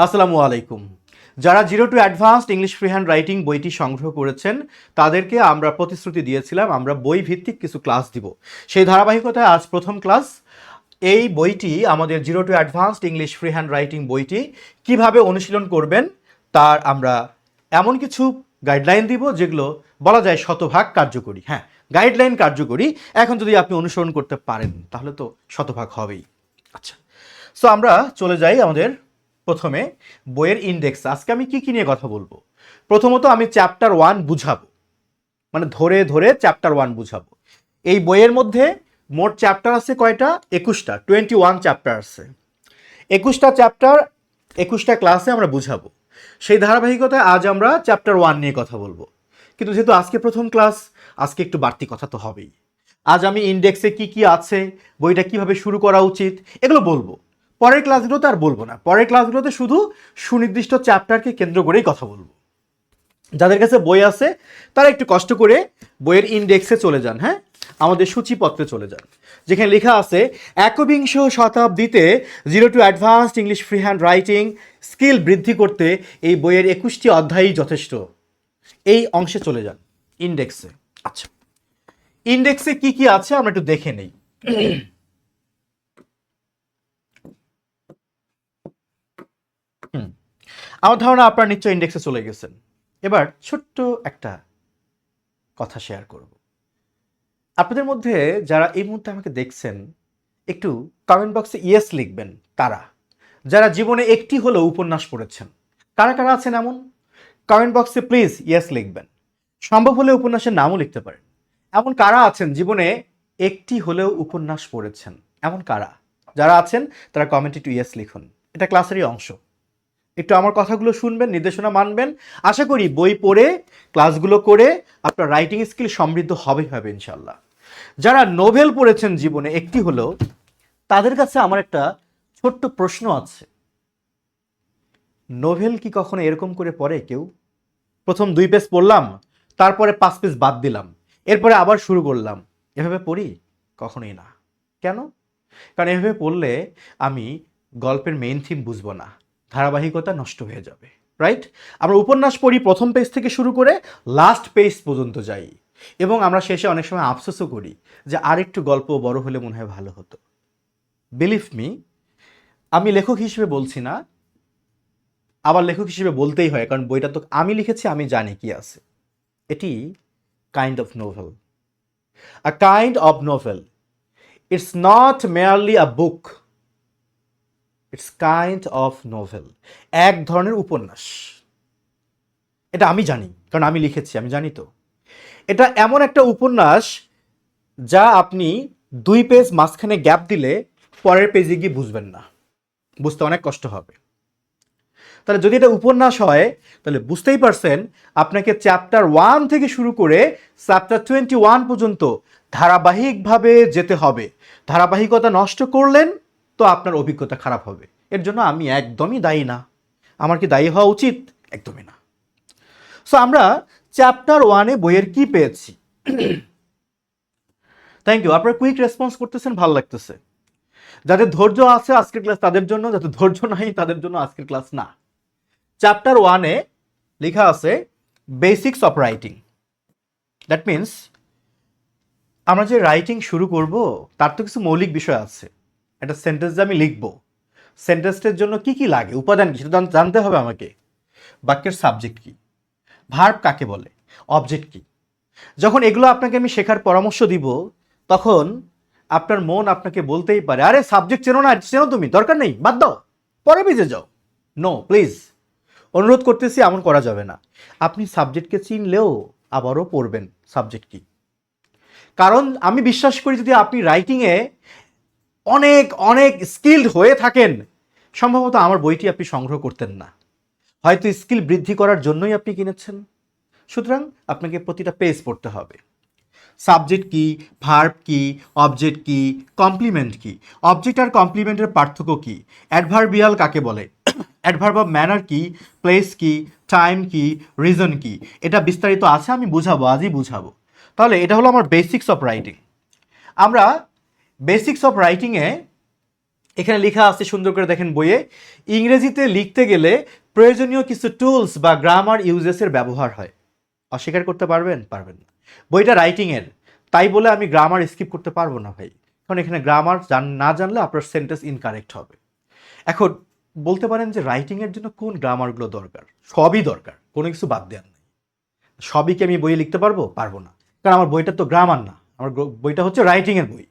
আসসালামু আলাইকুম। যারা zero two advanced English free hand writing বইটি সংগ্রহ করেছেন তাদেরকে আমরা প্রতিশ্রুতি দিয়েছিলাম আমরা বই ভিত্তিক কিছু ক্লাস দিব। সেই ধারাবাহিকতায় আজ প্রথম ক্লাস। এই বইটি আমাদের zero two advanced English free hand writing বইটি কিভাবে অনুশীলন করবেন তার আমরা এমন কিছু গাইডলাইন দিব যেগুলো বলা যায় শতভাগ কার্যকরী। হ্যাঁ, গাইডলাইন কার্যকরী, এখন যদি আপনি অনুসরণ করতে পারেন তাহলে তো শতভাগ হবেই। আচ্ছা, সো আমরা চলে যাই আমাদের প্রথমে বইয়ের ইন্ডেক্স। আজকে আমি কি নিয়ে কথা বলবো? প্রথমত আমি চ্যাপ্টার 1 বুঝাবো, মানে ধরে ধরে চ্যাপ্টার 1 বুঝাবো। এই বইয়ের মধ্যে মোট চ্যাপ্টার আছে কয়টা? 21টা, 21 চ্যাপ্টার আছে। 21টা চ্যাপ্টার 21টা ক্লাসে আমরা বুঝাবো। সেই ধারাবাহিকতায় আজ আমরা চ্যাপ্টার 1 নিয়ে কথা বলবো। কিন্তু যেহেতু আজকে প্রথম ক্লাস, আজকে একটু বাড়তি কথা তো হবেই। আজ আমি ইন্ডেক্সে কি কি আছে, বইটা কিভাবে শুরু করা উচিত, এগুলো বলবো। পরের ক্লাসগুলোতে আর বলবো না। পরের ক্লাসগুলোতে শুধু সুনির্দিষ্ট চ্যাপ্টারকে কেন্দ্র করেই কথা বলবো। যাদের কাছে বই আছে তারা একটু কষ্ট করে বইয়ের ইন্ডেক্সে চলে যান। হ্যাঁ, আমাদের সূচিপত্রে চলে যান, যেখানে লেখা আছে একবিংশ শতাব্দীতে zero two advanced English free hand writing skill বৃদ্ধি করতে এই বইয়ের 21টি অধ্যায়ই যথেষ্ট। এই অংশে চলে যান, ইন্ডেক্সে। আচ্ছা, ইন্ডেক্সে কি কি আছে আমরা একটু দেখে নেই। আমার ধারণা আপনারা নিশ্চয়ই ইন্ডেক্সে চলে গেছেন। এবার ছোট্ট একটা কথা শেয়ার করব। আপনাদের মধ্যে যারা এই মুহূর্তে আমাকে দেখছেন একটু কমেন্ট বক্সে ইয়েস লিখবেন। তারা যারা জীবনে একটি হলেও উপন্যাস পড়েছেন, কারা কারা আছেন এমন? কমেন্ট বক্সে প্লিজ ইয়েস লিখবেন। সম্ভব হলে উপন্যাসের নামও লিখতে পারেন। এমন কারা আছেন জীবনে একটি হলেও উপন্যাস পড়েছেন? এমন কারা? যারা আছেন তারা কমেন্টে একটু ইয়েস লিখুন। এটা ক্লাসেরই অংশ। একটু আমার কথাগুলো শুনবেন, নির্দেশনা মানবেন। আশা করি বই পড়ে ক্লাসগুলো করে আপনার রাইটিং স্কিল সমৃদ্ধ হবে ইনশাল্লাহ। যারা নোভেল পড়েছেন জীবনে একটি হলেও, তাদের কাছে আমার একটা ছোট্ট প্রশ্ন আছে। নোভেল কি কখনো এরকম করে পড়ে কেউ? প্রথম 2 পেজ পড়লাম, তারপরে 5 পেজ বাদ দিলাম, এরপরে আবার শুরু করলাম, এভাবে পড়ি? কখনোই না। কেন? কারণ এভাবে পড়লে আমি গল্পের মেইন থিম বুঝবো না, ধারাবাহিকতা নষ্ট হয়ে যাবে। রাইট? আমরা উপন্যাস পড়ি, প্রথম পেজ থেকে শুরু করে লাস্ট পেজ পর্যন্ত যাই, এবং আমরা শেষে অনেক সময় আফসোসও করি যে আরেকটু গল্প বড় হলে মনে হয় ভালো হতো। বিলিভ মি, আমি লেখক হিসেবে বলছি না, আবার লেখক হিসেবে বলতেই হয়, কারণ বইটা তো আমি লিখেছি, আমি জানি কি আছে। এটি kind of novel, a kind of novel. It's not merely a book, it's kind of novel. এক ধরনের উপন্যাস। এটা আমি জানি, কারণ আমি লিখেছি, আমি জানি তো। এটা এমন একটা উপন্যাস যা আপনি 2 পেজ মাঝখানে গ্যাপ দিলে পরের পেজে গিয়ে বুঝবেন না, বুঝতে অনেক কষ্ট হবে। তাহলে যদি এটা উপন্যাস হয় তাহলে বুঝতেই পারছেন আপনাকে চ্যাপ্টার 1 থেকে শুরু করে চ্যাপ্টার 21 পর্যন্ত ধারাবাহিকভাবে যেতে হবে। ধারাবাহিকতা নষ্ট করলেন তো আপনার অভিজ্ঞতা খারাপ হবে। এর জন্য আমি একদমই দায়ী না। আমার কি দায়ী হওয়া উচিত? একদমই না। সো আমরা চ্যাপ্টার 1-এ বইয়ের কি পেয়েছি? থ্যাংক ইউ, আপনারা কুইক রেসপন্স করতেছেন, ভালো লাগতেছে। যাদের ধৈর্য আছে আজকের ক্লাস তাদের জন্য, যাদের ধৈর্য নাই তাদের জন্য আজকের ক্লাস না। চ্যাপ্টার 1-এ লেখা আছে basics of writing. That means আমরা যে রাইটিং শুরু করব তার তো কিছু মৌলিক বিষয় আছে। একটা সেন্টেন্স আমি লিখব, সেন্টেন্সটার জন্য কি কি লাগে, উপাদান কি, সেটা জানতে হবে আমাকে। বাক্যের সাবজেক্ট কি, ভার্ব কাকে বলে, অবজেক্ট কি। যখন এগুলো আপনাকে আমি শেখার পরামর্শ দিব তখন আপনার মন আপনাকে বলতেই পারে, আরে সাবজেক্ট চেনো না, চেনো তুমি, দরকার নেই, বাদ দাও, পরে বেজে যাও। নো, প্লিজ, অনুরোধ করতেছি, এমন করা যাবে না। আপনি সাবজেক্টকে চিনলেও আবারও পড়বেন সাবজেক্ট কি। কারণ আমি বিশ্বাস করি যদি আপনি রাইটিংয়ে অনেক অনেক স্কিলড হয়ে থাকেন, সম্ভবত আমার বইটি আপনি সংগ্রহ করতেন না। হয়তো স্কিল বৃদ্ধি করার জন্যই আপনি কিনেছেন। সুতরাং আপনাকে প্রতিটা পেজ পড়তে হবে। সাবজেক্ট কি, ভার্ব কি, অবজেক্ট কি, কমপ্লিমেন্ট কি, অবজেক্ট আর কমপ্লিমেন্টের পার্থক্য কি, অ্যাডভার্বিয়াল কাকে বলে, অ্যাডভার্ব অফ ম্যানার কি, প্লেস কি, টাইম কি, রিজন কি, এটা বিস্তারিত আছে, আমি বুঝাবো, আজই বুঝাবো। তাহলে এটা হলো আমার বেসিক্স অফ রাইটিং। আমরা বেসিক্স অফ রাইটিংয়ে এখানে লেখা আছে সুন্দর করে দেখেন বইয়ে, ইংরেজিতে লিখতে গেলে প্রয়োজনীয় কিছু টুলস বা গ্রামার ইউজেসের ব্যবহার হয়। অস্বীকার করতে পারবেন? পারবেন না। বইটা রাইটিংয়ের, তাই বলে আমি গ্রামার স্কিপ করতে পারবো না ভাই, কারণ এখানে গ্রামার না জানলে আপনার সেন্টেন্স ইনকারেক্ট হবে। এখন বলতে পারেন যে রাইটিংয়ের জন্য কোন গ্রামারগুলো দরকার? সবই দরকার, কোনো কিছু বাদ দেওয়ার নেই। সবই কি আমি বইয়ে লিখতে পারবো? পারবো না, কারণ আমার বইটা তো গ্রামার না, আমার বইটা হচ্ছে রাইটিংয়ের বই।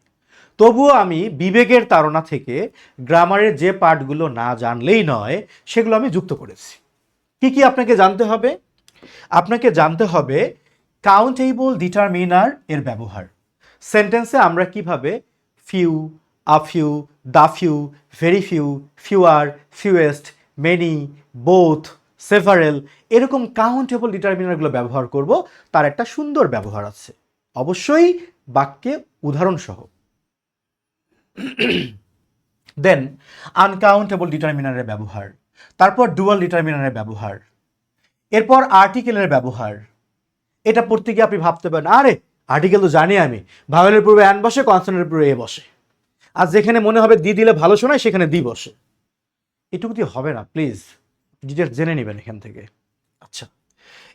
তবুও আমি বিবেকের তাড়না থেকে গ্রামারের যে পার্টগুলো না জানলেই নয় সেগুলো আমি যুক্ত করেছি। কি কি আপনাকে জানতে হবে? আপনাকে জানতে হবে কাউন্টেবল ডিটারমিনার এর ব্যবহার। সেন্টেন্সে আমরা কিভাবে few, a few, the few, very few, fewer, fewest, many, both, several এরকম কাউন্টেবল ডিটারমিনারগুলো ব্যবহার করব, তার একটা সুন্দর ব্যবহার আছে, অবশ্যই বাক্যে উদাহরণসহ। দেন আনকাউন্টেবল ডিটারমিনারের ব্যবহার, তারপর ডুয়াল ডিটারমিনারের ব্যবহার, এরপর আর্টিকেলের ব্যবহার। এটা পড়তে গিয়ে আপনি ভাবতে পারেন, আরে আর্টিকেল তো জানি আমি, ভাওয়েলের পূর্বে অ্যান বসে, কনসোনেন্টের পূর্বে এ বসে, আর যেখানে মনে হবে দি দিলে ভালো শোনায় সেখানে দি বসে। এটুকু দিয়ে হবে না, প্লিজ ডিটেলস জেনে নেবেন এখান থেকে। আচ্ছা,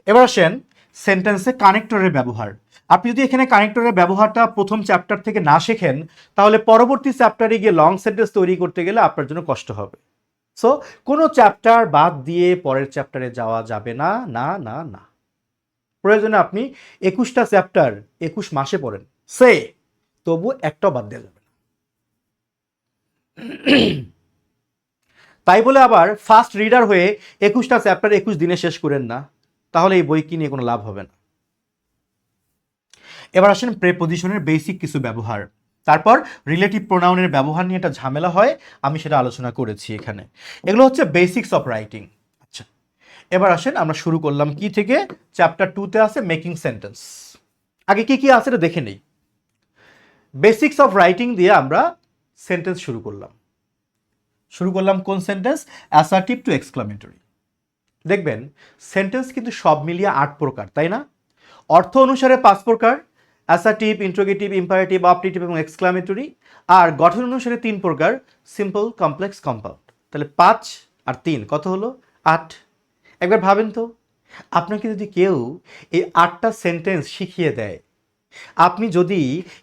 এবার আসেন সেন্টেন্সে কানেক্টরের ব্যবহার। আপনি যদি এখানে কানেক্টরের ব্যবহারটা প্রথম চ্যাপ্টার থেকে না শেখেন, তাহলে পরবর্তী চ্যাপ্টারে গিয়ে লং সেন্টেন্স তৈরি করতে গেলে আপনার জন্য কষ্ট হবে। সো কোনো চ্যাপ্টার বাদ দিয়ে পরের চ্যাপ্টারে যাওয়া যাবে না, না না না। প্রয়োজনে আপনি 21টা চ্যাপ্টার 21 মাসে পড়েন, সে তবু একটাও বাদ দেওয়া যাবে না। তাই বলে আবার ফাস্ট রিডার হয়ে 21টা চ্যাপ্টার 21 দিনে শেষ করেন না, তাহলে এই বই কিনে কোনো লাভ হবে না। এবার আসেন প্রেপোজিশনের বেসিক কিছু ব্যবহার, তারপর রিলেটিভ প্রোনাউনের ব্যবহার নিয়ে একটা ঝামেলা হয়, আমি সেটা আলোচনা করেছি এখানে। এগুলো হচ্ছে বেসিক্স অফ রাইটিং। আচ্ছা, এবার আসেন আমরা শুরু করলাম কি থেকে? চ্যাপ্টার 2তে আছে মেকিং সেন্টেন্স। আগে কি কি আছে এটা দেখে নেই। বেসিক্স অফ রাইটিং দিয়ে আমরা সেন্টেন্স শুরু করলাম। কোন সেন্টেন্স? Assertive two exclamatory. দেখবেন সেন্টেন্স কিন্তু সব মিলিয়ে 8 প্রকার, তাই না? অর্থ অনুসারে 5 প্রকার, অ্যাসার্টিভ, ইন্ট্রোগেটিভ, ইম্পারেটিভ, অপটেটিভ এবং এক্সক্লামেটরি। আর গঠন অনুসারে 3 প্রকার, সিম্পল, কমপ্লেক্স, কম্পাউন্ড। তাহলে 5 আর 3 কত হলো? 8। একবার ভাবেন তো, আপনাকে যদি কেউ এই 8টা সেন্টেন্স শিখিয়ে দেয়, আপনি যদি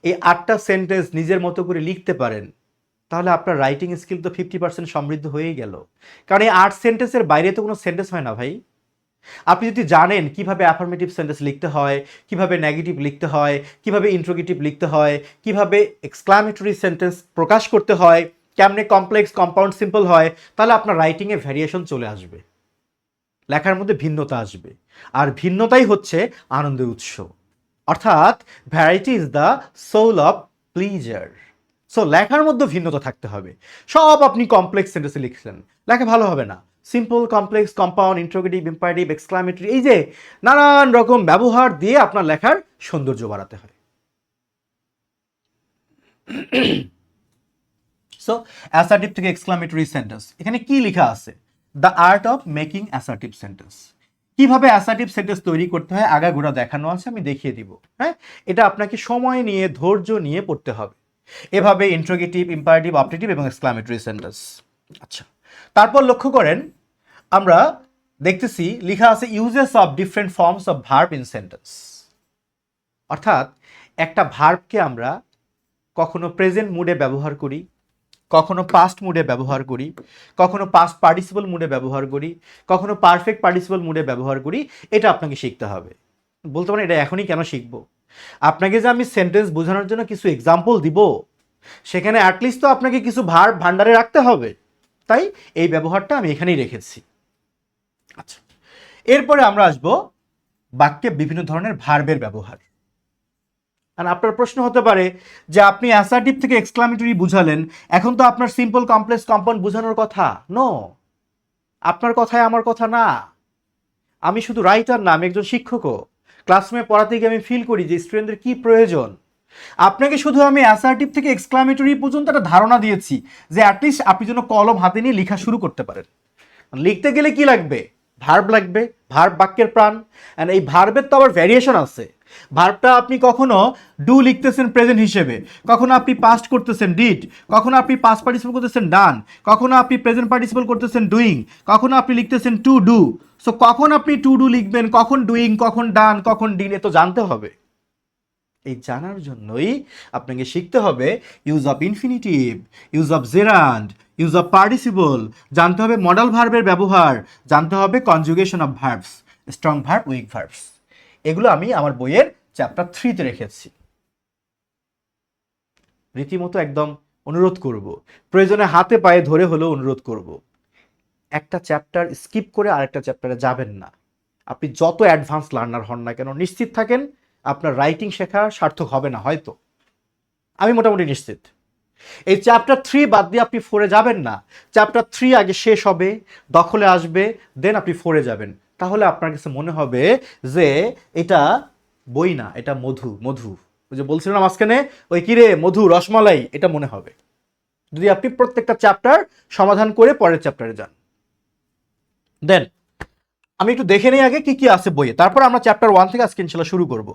এই 8টা সেন্টেন্স নিজের মতো করে লিখতে পারেন, তাহলে আপনার রাইটিং স্কিল তো 50% সমৃদ্ধ হয়েই গেল। কারণ এই 8 সেন্টেন্সের বাইরে তো কোনো সেন্টেন্স হয় না ভাই। আপনি যদি জানেন কিভাবে অ্যাফার্মেটিভ সেন্টেন্স লিখতে হয়, কিভাবে নেগেটিভ লিখতে হয়, কিভাবে ইন্ট্রোগেটিভ লিখতে হয়, কিভাবে এক্সক্লামেটরি সেন্টেন্স প্রকাশ করতে হয়, কেমনে কমপ্লেক্স, কম্পাউন্ড, সিম্পল হয়, তাহলে আপনার রাইটিংয়ে ভ্যারিয়েশন চলে আসবে, লেখার মধ্যে ভিন্নতা আসবে। আর ভিন্নতাই হচ্ছে আনন্দের উৎস, অর্থাৎ variety is the soul of pleasure. So লেখার মধ্যে ভিন্নতা থাকতে হবে। সব আপনি কমপ্লেক্স সেন্টেন্সে লিখছেন, লেখা ভালো হবে না। Simple, complex, compound, interrogative, imperative, exclamatory, এই যে নানান রকম ব্যবহার দিয়ে আপনার লেখার সৌন্দর্য বাড়াতে হয়। সো অ্যাসার্টিভ থেকে এক্সক্লামেটরি সেন্টেন্স, এখানে কি লেখা আছে? The art of making assertive sentence. কিভাবে অ্যাসার্টিভ সেন্টেন্স তৈরি করতে হয় আগাগোড়া দেখানো আছে, আমি দেখিয়ে দিব। হ্যাঁ, এটা আপনাকে সময় নিয়ে, ধৈর্য নিয়ে পড়তে হবে। এভাবে ইন্ট্রোগেটিভ, ইম্পারেটিভ, অপটেটিভ এবং এক্সক্লামেটরি সেন্টেন্স। আচ্ছা, তারপর লক্ষ্য করেন আমরা দেখতেছি লেখা আছে uses of different forms of verb in sentence. অর্থাৎ একটা ভার্বকে আমরা কখনো প্রেজেন্ট মুডে ব্যবহার করি, কখনো পাস্ট মুডে ব্যবহার করি, কখনো পাস্ট পার্টিসিপল মুডে ব্যবহার করি, কখনো পারফেক্ট পার্টিসিপল মুডে ব্যবহার করি। এটা আপনাকে শিখতে হবে। বলতে পারেন এটা এখনই কেন শিখবো? আপনাকে যে আমি সেন্টেন্স বোঝানোর জন্য কিছু এক্সাম্পল দিব, সেখানে অ্যাটলিস্ট তো আপনাকে কিছু ভার্ব ভান্ডারে রাখতে হবে, তাই এই ব্যবহারটা আমি এখানেই রেখেছি। আচ্ছা, এরপরে আমরা আসবো বাক্যে বিভিন্ন ধরনের ভার্বের ব্যবহার। আর আপনার প্রশ্ন হতে পারে যে আপনি অ্যাসার্টিভ থেকে এক্সক্লামেটরি বুঝালেন, এখন তো আপনার সিম্পল, কমপ্লেক্স, কম্পাউন্ড বোঝানোর কথা। নো, আপনার কথায় আমার কথা না। আমি শুধু রাইটার না, আমি একজন শিক্ষকও। ক্লাসরুমে পড়াতে গিয়ে আমি ফিল করি যে স্টুডেন্টদের কি প্রয়োজন। আপনাকে শুধু আমি অ্যাসার্টিভ থেকে এক্সক্লামেটরি পর্যন্ত একটা ধারণা দিয়েছি যে অ্যাটলিস্ট আপনি যেন কলম হাতে নিয়ে লেখা শুরু করতে পারেন। লিখতে গেলে কি লাগবে? ভার্ব লাগবে, ভার্ব বাক্যের প্রাণ। অ্যান্ড এই ভার্বের তো আবার ভ্যারিয়েশন আছে। ভার্বটা আপনি কখনো ডু লিখতেছেন প্রেজেন্ট হিসেবে, কখনো আপনি পাস্ট করতেছেন ডিড, কখনো আপনি পাস্ট পার্টিসিপল করতেছেন ডান, কখনো আপনি প্রেজেন্ট পার্টিসিপল করতেছেন ডুইং, কখনো আপনি লিখতেছেন টু ডু। সো কখন আপনি টু ডু লিখবেন, কখন ডুইং, কখন ডান, কখন ডিন, এ তো জানতে হবে। এই জানার জন্যই আপনাকে শিখতে হবে use of infinitive, use of gerund, use of participle, জানতে হবে মডাল ভার্বের ব্যবহার, জানতে হবে conjugation of verbs, strong verb, weak verbs. এগুলো আমি আমার বইয়ের চ্যাপ্টার 3-তে রেখেছি। রীতিমতো একদম অনুরোধ করব, প্রয়োজনে হাতে পায়ে ধরে হলেও অনুরোধ করব, একটা চ্যাপ্টার স্কিপ করে আরেকটা চ্যাপ্টারে যাবেন না। আপনি যত অ্যাডভান্স লার্নার হন না কেন, নিশ্চিত থাকেন আপনার রাইটিং শেখা সার্থক হবে না হয়তো। আমি মোটামুটি নিশ্চিত। এই চ্যাপ্টার 3 বাদ দিয়ে আপনি 4-এ যাবেন না। চ্যাপ্টার 3 আগে শেষ হবে, দখলে আসবে, দেন আপনি 4-এ যাবেন। তাহলে আপনার কাছে মনে হবে যে এটা বই না, এটা মধু। মধু, ওই যে বলছিলাম মাঝখানে, ওই কিরে মধু রসমালাই, এটা মনে হবে যদি আপনি প্রত্যেকটা চ্যাপ্টার সমাধান করে পরের চ্যাপ্টারে যান। দেন আমি একটু দেখে নেই আগে কি কি আছে বইয়ে, তারপর আমরা চ্যাপ্টার 1 থেকে আজকে ইনশাল্লাহ শুরু করব।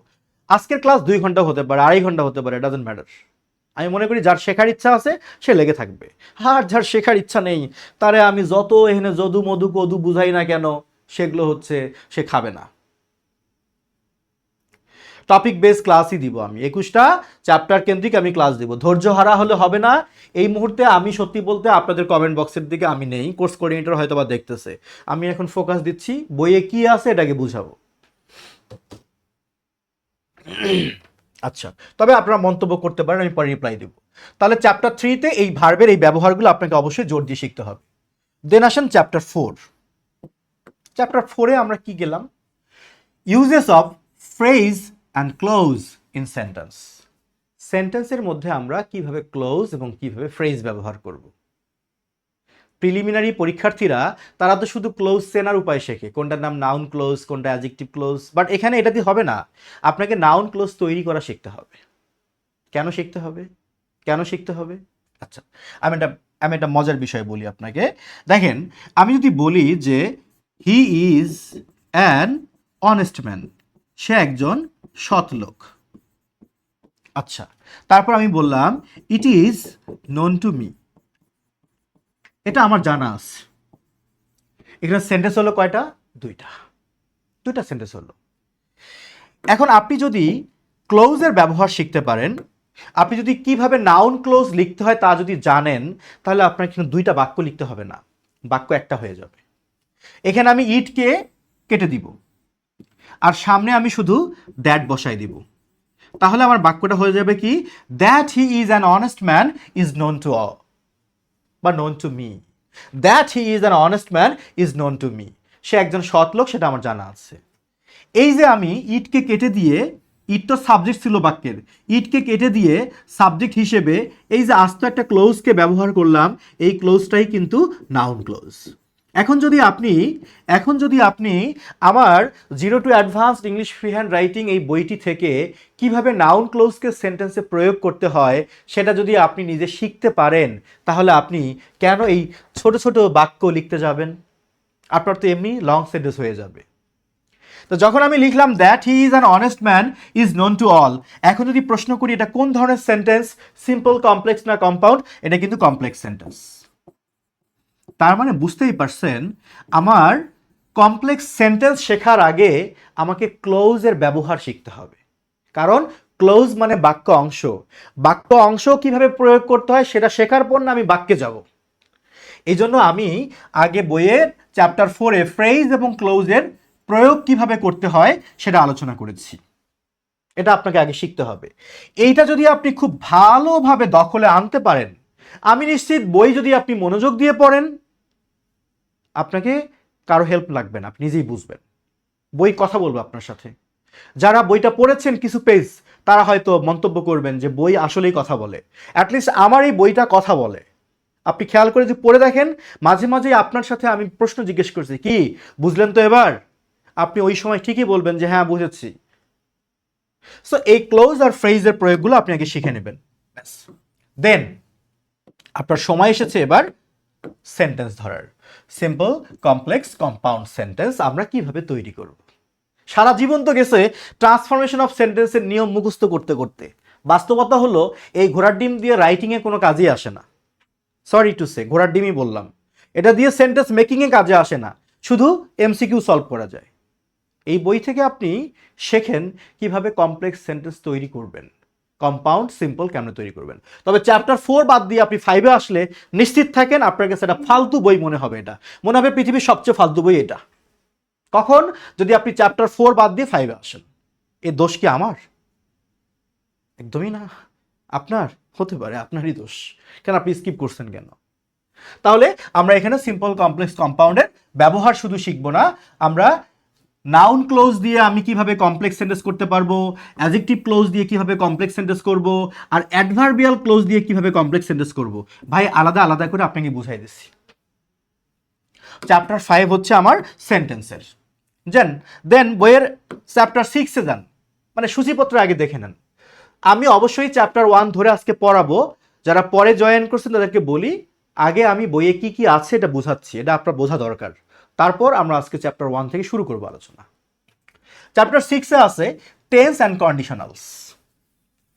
আজকের ক্লাস 2 ঘন্টা হতে পারে, 2.5 ঘন্টা হতে পারে, ডাজন্ট ম্যাটার। আমি মনে করি যার শেখার ইচ্ছা আছে সে লেগে থাকবে, আর যার শেখার ইচ্ছা নেই তারে আমি যত এখানে যদু মধু কদু বুঝাই না কেন, সেগুলো হচ্ছে সে খাবে না। টপিক বেস ক্লাসই দিব আমি, 21টা চ্যাপ্টার কেন্দ্রিক আমি ক্লাস দিব। ধৈর্য হারা হলে হবে না। এই মুহূর্তে আমি সত্যি বলতে আপনাদের কমেন্ট বক্সের দিকে আমি নেই, কোর্স কোঅর্ডিনেটর হয়তো বা দেখতেছে। আমি এখন ফোকাস দিচ্ছি বইয়ে কি আছে এটাকে বুঝাবো। আচ্ছা, তবে আপনারা মন্তব্য করতে পারেন, আমি পরে রিপ্লাই দেব। তাহলে চ্যাপ্টার 3-তে এই ভার্বের এই ব্যবহারগুলো আপনাকে অবশ্যই জোর দিয়ে শিখতে হবে। দেন আসেন চ্যাপ্টার 4। চ্যাপ্টার 4-এ আমরা কি গেলাম? Uses of phrase and close in sentence. সেন্টেন্সের মধ্যে আমরা কিভাবে ক্লোজ এবং কিভাবে ফ্রেজ ব্যবহার করব। প্রিলিমিনারি পরীক্ষার্থীরা তারা তো শুধু ক্লোজ চেনার উপায় শেখে, কোনটার নাম নাউন ক্লোজ, কোনটা অ্যাডজেক্টিভ ক্লোজ, বাট এখানে এটা দিয়ে হবে না। আপনাকে নাউন ক্লোজ তৈরি করা শিখতে হবে। কেন শিখতে হবে? কেন শিখতে হবে? আচ্ছা, আমি একটা মজার বিষয় বলি আপনাকে। দেখেন, আমি যদি বলি যে he is an honest man, সে একজন সৎ লোক। আচ্ছা, তারপর আমি বললাম it is known to me, এটা আমার জানা আছে। এখানে সেন্টেন্স হলো কয়টা? দুইটা সেন্টেন্স হলো। এখন আপনি যদি ক্লোজের ব্যবহার শিখতে পারেন, আপনি যদি কিভাবে নাউন ক্লোজ লিখতে হয় তা যদি জানেন, তাহলে আপনার কিন্তু 2টা বাক্য লিখতে হবে না, বাক্য একটা হয়ে যাবে। এখানে আমি ইটকে কেটে দিব, আর সামনে আমি শুধু দ্যাট বসাই দিব। তাহলে আমার বাক্যটা হয়ে যাবে কি? That he is an honest man is known to all, বা known to me. That he is an honest man is known to me, সে একজন সৎ লোক, সেটা আমার জানা আছে। এই যে আমি ইটকে কেটে দিয়ে, ইট তো সাবজেক্ট ছিল বাক্যের, ইটকে কেটে দিয়ে সাবজেক্ট হিসেবে এই যে আস্ত একটা ক্লোজকে ব্যবহার করলাম, এই ক্লোজটাই কিন্তু নাউন ক্লোজ। এখন যদি আপনি আমার 0 to advanced English free hand writing এই বইটি থেকে কিভাবে নাউন ক্লোজকে সেন্টেন্সে প্রয়োগ করতে হয় সেটা যদি আপনি নিজে শিখতে পারেন, তাহলে আপনি কেন এই ছোট ছোট বাক্য লিখতে যাবেন? আপনার তো এমনি লং সেন্টেন্স হয়ে যাবে। তো যখন আমি লিখলাম that he is an honest man is known to all, এখন যদি প্রশ্ন করি এটা কোন ধরনের সেন্টেন্স, সিম্পল, কমপ্লেক্স না কম্পাউন্ড? এটা কিন্তু কমপ্লেক্স সেন্টেন্স। তার মানে বুঝতেই পারছেন, আমার কমপ্লেক্স সেন্টেন্স শেখার আগে আমাকে ক্লোজের ব্যবহার শিখতে হবে। কারণ ক্লোজ মানে বাক্য অংশ, বাক্য অংশ কিভাবে প্রয়োগ করতে হয় সেটা শেখার পর না আমি বাক্যে যাব। এই জন্য আমি আগে বইয়ের চ্যাপ্টার 4-এ ফ্রেজ এবং ক্লোজের প্রয়োগ কিভাবে করতে হয় সেটা আলোচনা করেছি। এটা আপনাকে আগে শিখতে হবে। এইটা যদি আপনি খুব ভালোভাবে দখলে আনতে পারেন, আমি নিশ্চিত বই যদি আপনি মনোযোগ দিয়ে পড়েন, আপনাকে কারো হেল্প লাগবে না, আপনি নিজেই বুঝবেন। বই কথা বলবে আপনার সাথে। যারা বইটা পড়েছেন কিছু পেজ, তারা হয়তো মন্তব্য করবেন যে বই আসলেই কথা বলে। অ্যাটলিস্ট আমার এই বইটা কথা বলে। আপনি খেয়াল করে যে পড়ে দেখেন, মাঝে মাঝে আপনার সাথে আমি প্রশ্ন জিজ্ঞেস করছি, কি বুঝলেন তো এবার? আপনি ওই সময় ঠিকই বলবেন যে হ্যাঁ বুঝেছি। সো এই ক্লোজ আর ফ্রেজের প্রয়োগগুলো আপনি আগে শিখে নেবেন। দেন আপনার সময় এসেছে এবার সেন্টেন্স ধরার। সিম্পল, কমপ্লেক্স, কম্পাউন্ড সেন্টেন্স আমরা কিভাবে তৈরি করব। সারা জীবন তো গেছে ট্রান্সফরমেশন অফ সেন্টেন্সের নিয়ম মুখস্থ করতে করতে। বাস্তবতা হলো এই ঘোড়ার ডিম দিয়ে রাইটিংয়ে কোনো কাজই আসে না। সরি টু সে, ঘোড়ার ডিমই বললাম। এটা দিয়ে সেন্টেন্স মেকিংয়ে কাজে আসে না, শুধু এমসিকিউ সলভ করা যায়। এই বই থেকে আপনি শেখেন কিভাবে কমপ্লেক্স সেন্টেন্স তৈরি করবেন, কম্পাউন্ড সিম্পল কেমন তৈরি করবেন। তবে চ্যাপ্টার 4 বাদ দিয়ে আপনি 5-এ আসলে নিশ্চিত থাকেন আপনার কাছে এটা ফালতু বই মনে হবে। এটা মনে হবে পৃথিবীর সবচেয়ে ফালতু বই এটা। কখন? যদি আপনি চ্যাপ্টার 4 বাদ দিয়ে 5-এ আসেন। এর দোষ কি আমার? একদমই না। আপনার হতে পারে, আপনারই দোষ। কেন আপনি স্কিপ করছেন কেন? তাহলে আমরা এখানে সিম্পল, কমপ্লেক্স, কম্পাউন্ডের ব্যবহার শুধু শিখবো না, আমরা নাউন ক্লোজ দিয়ে আমি কিভাবে কমপ্লেক্স সেন্টেন্স করতে পারবো, অ্যাডজেক্টিভ ক্লোজ দিয়ে কিভাবে কমপ্লেক্স সেন্টেন্স করব, আর অ্যাডভার্বিয়াল ক্লোজ দিয়ে কিভাবে কমপ্লেক্স সেন্টেন্স করব, ভাই আলাদা আলাদা করে আপনাকে বুঝাই দিচ্ছি। চ্যাপ্টার 5 হচ্ছে আমার সেন্টেন্সের। দেন বইয়ের চ্যাপ্টার 6-এ যান, মানে সূচিপত্র আগে দেখে নেন। আমি অবশ্যই চ্যাপ্টার 1 ধরে আজকে পড়াবো। যারা পরে জয়েন করছেন তাদেরকে বলি, আগে আমি বইয়ে কি কি আছে এটা বোঝাচ্ছি, এটা আপনার বোঝা দরকার। তারপর আমরা আজকে চ্যাপ্টার 1 থেকে শুরু করবো আলোচনা। চ্যাপ্টার 6-এ আছে টেন্স অ্যান্ড কন্ডিশনালস।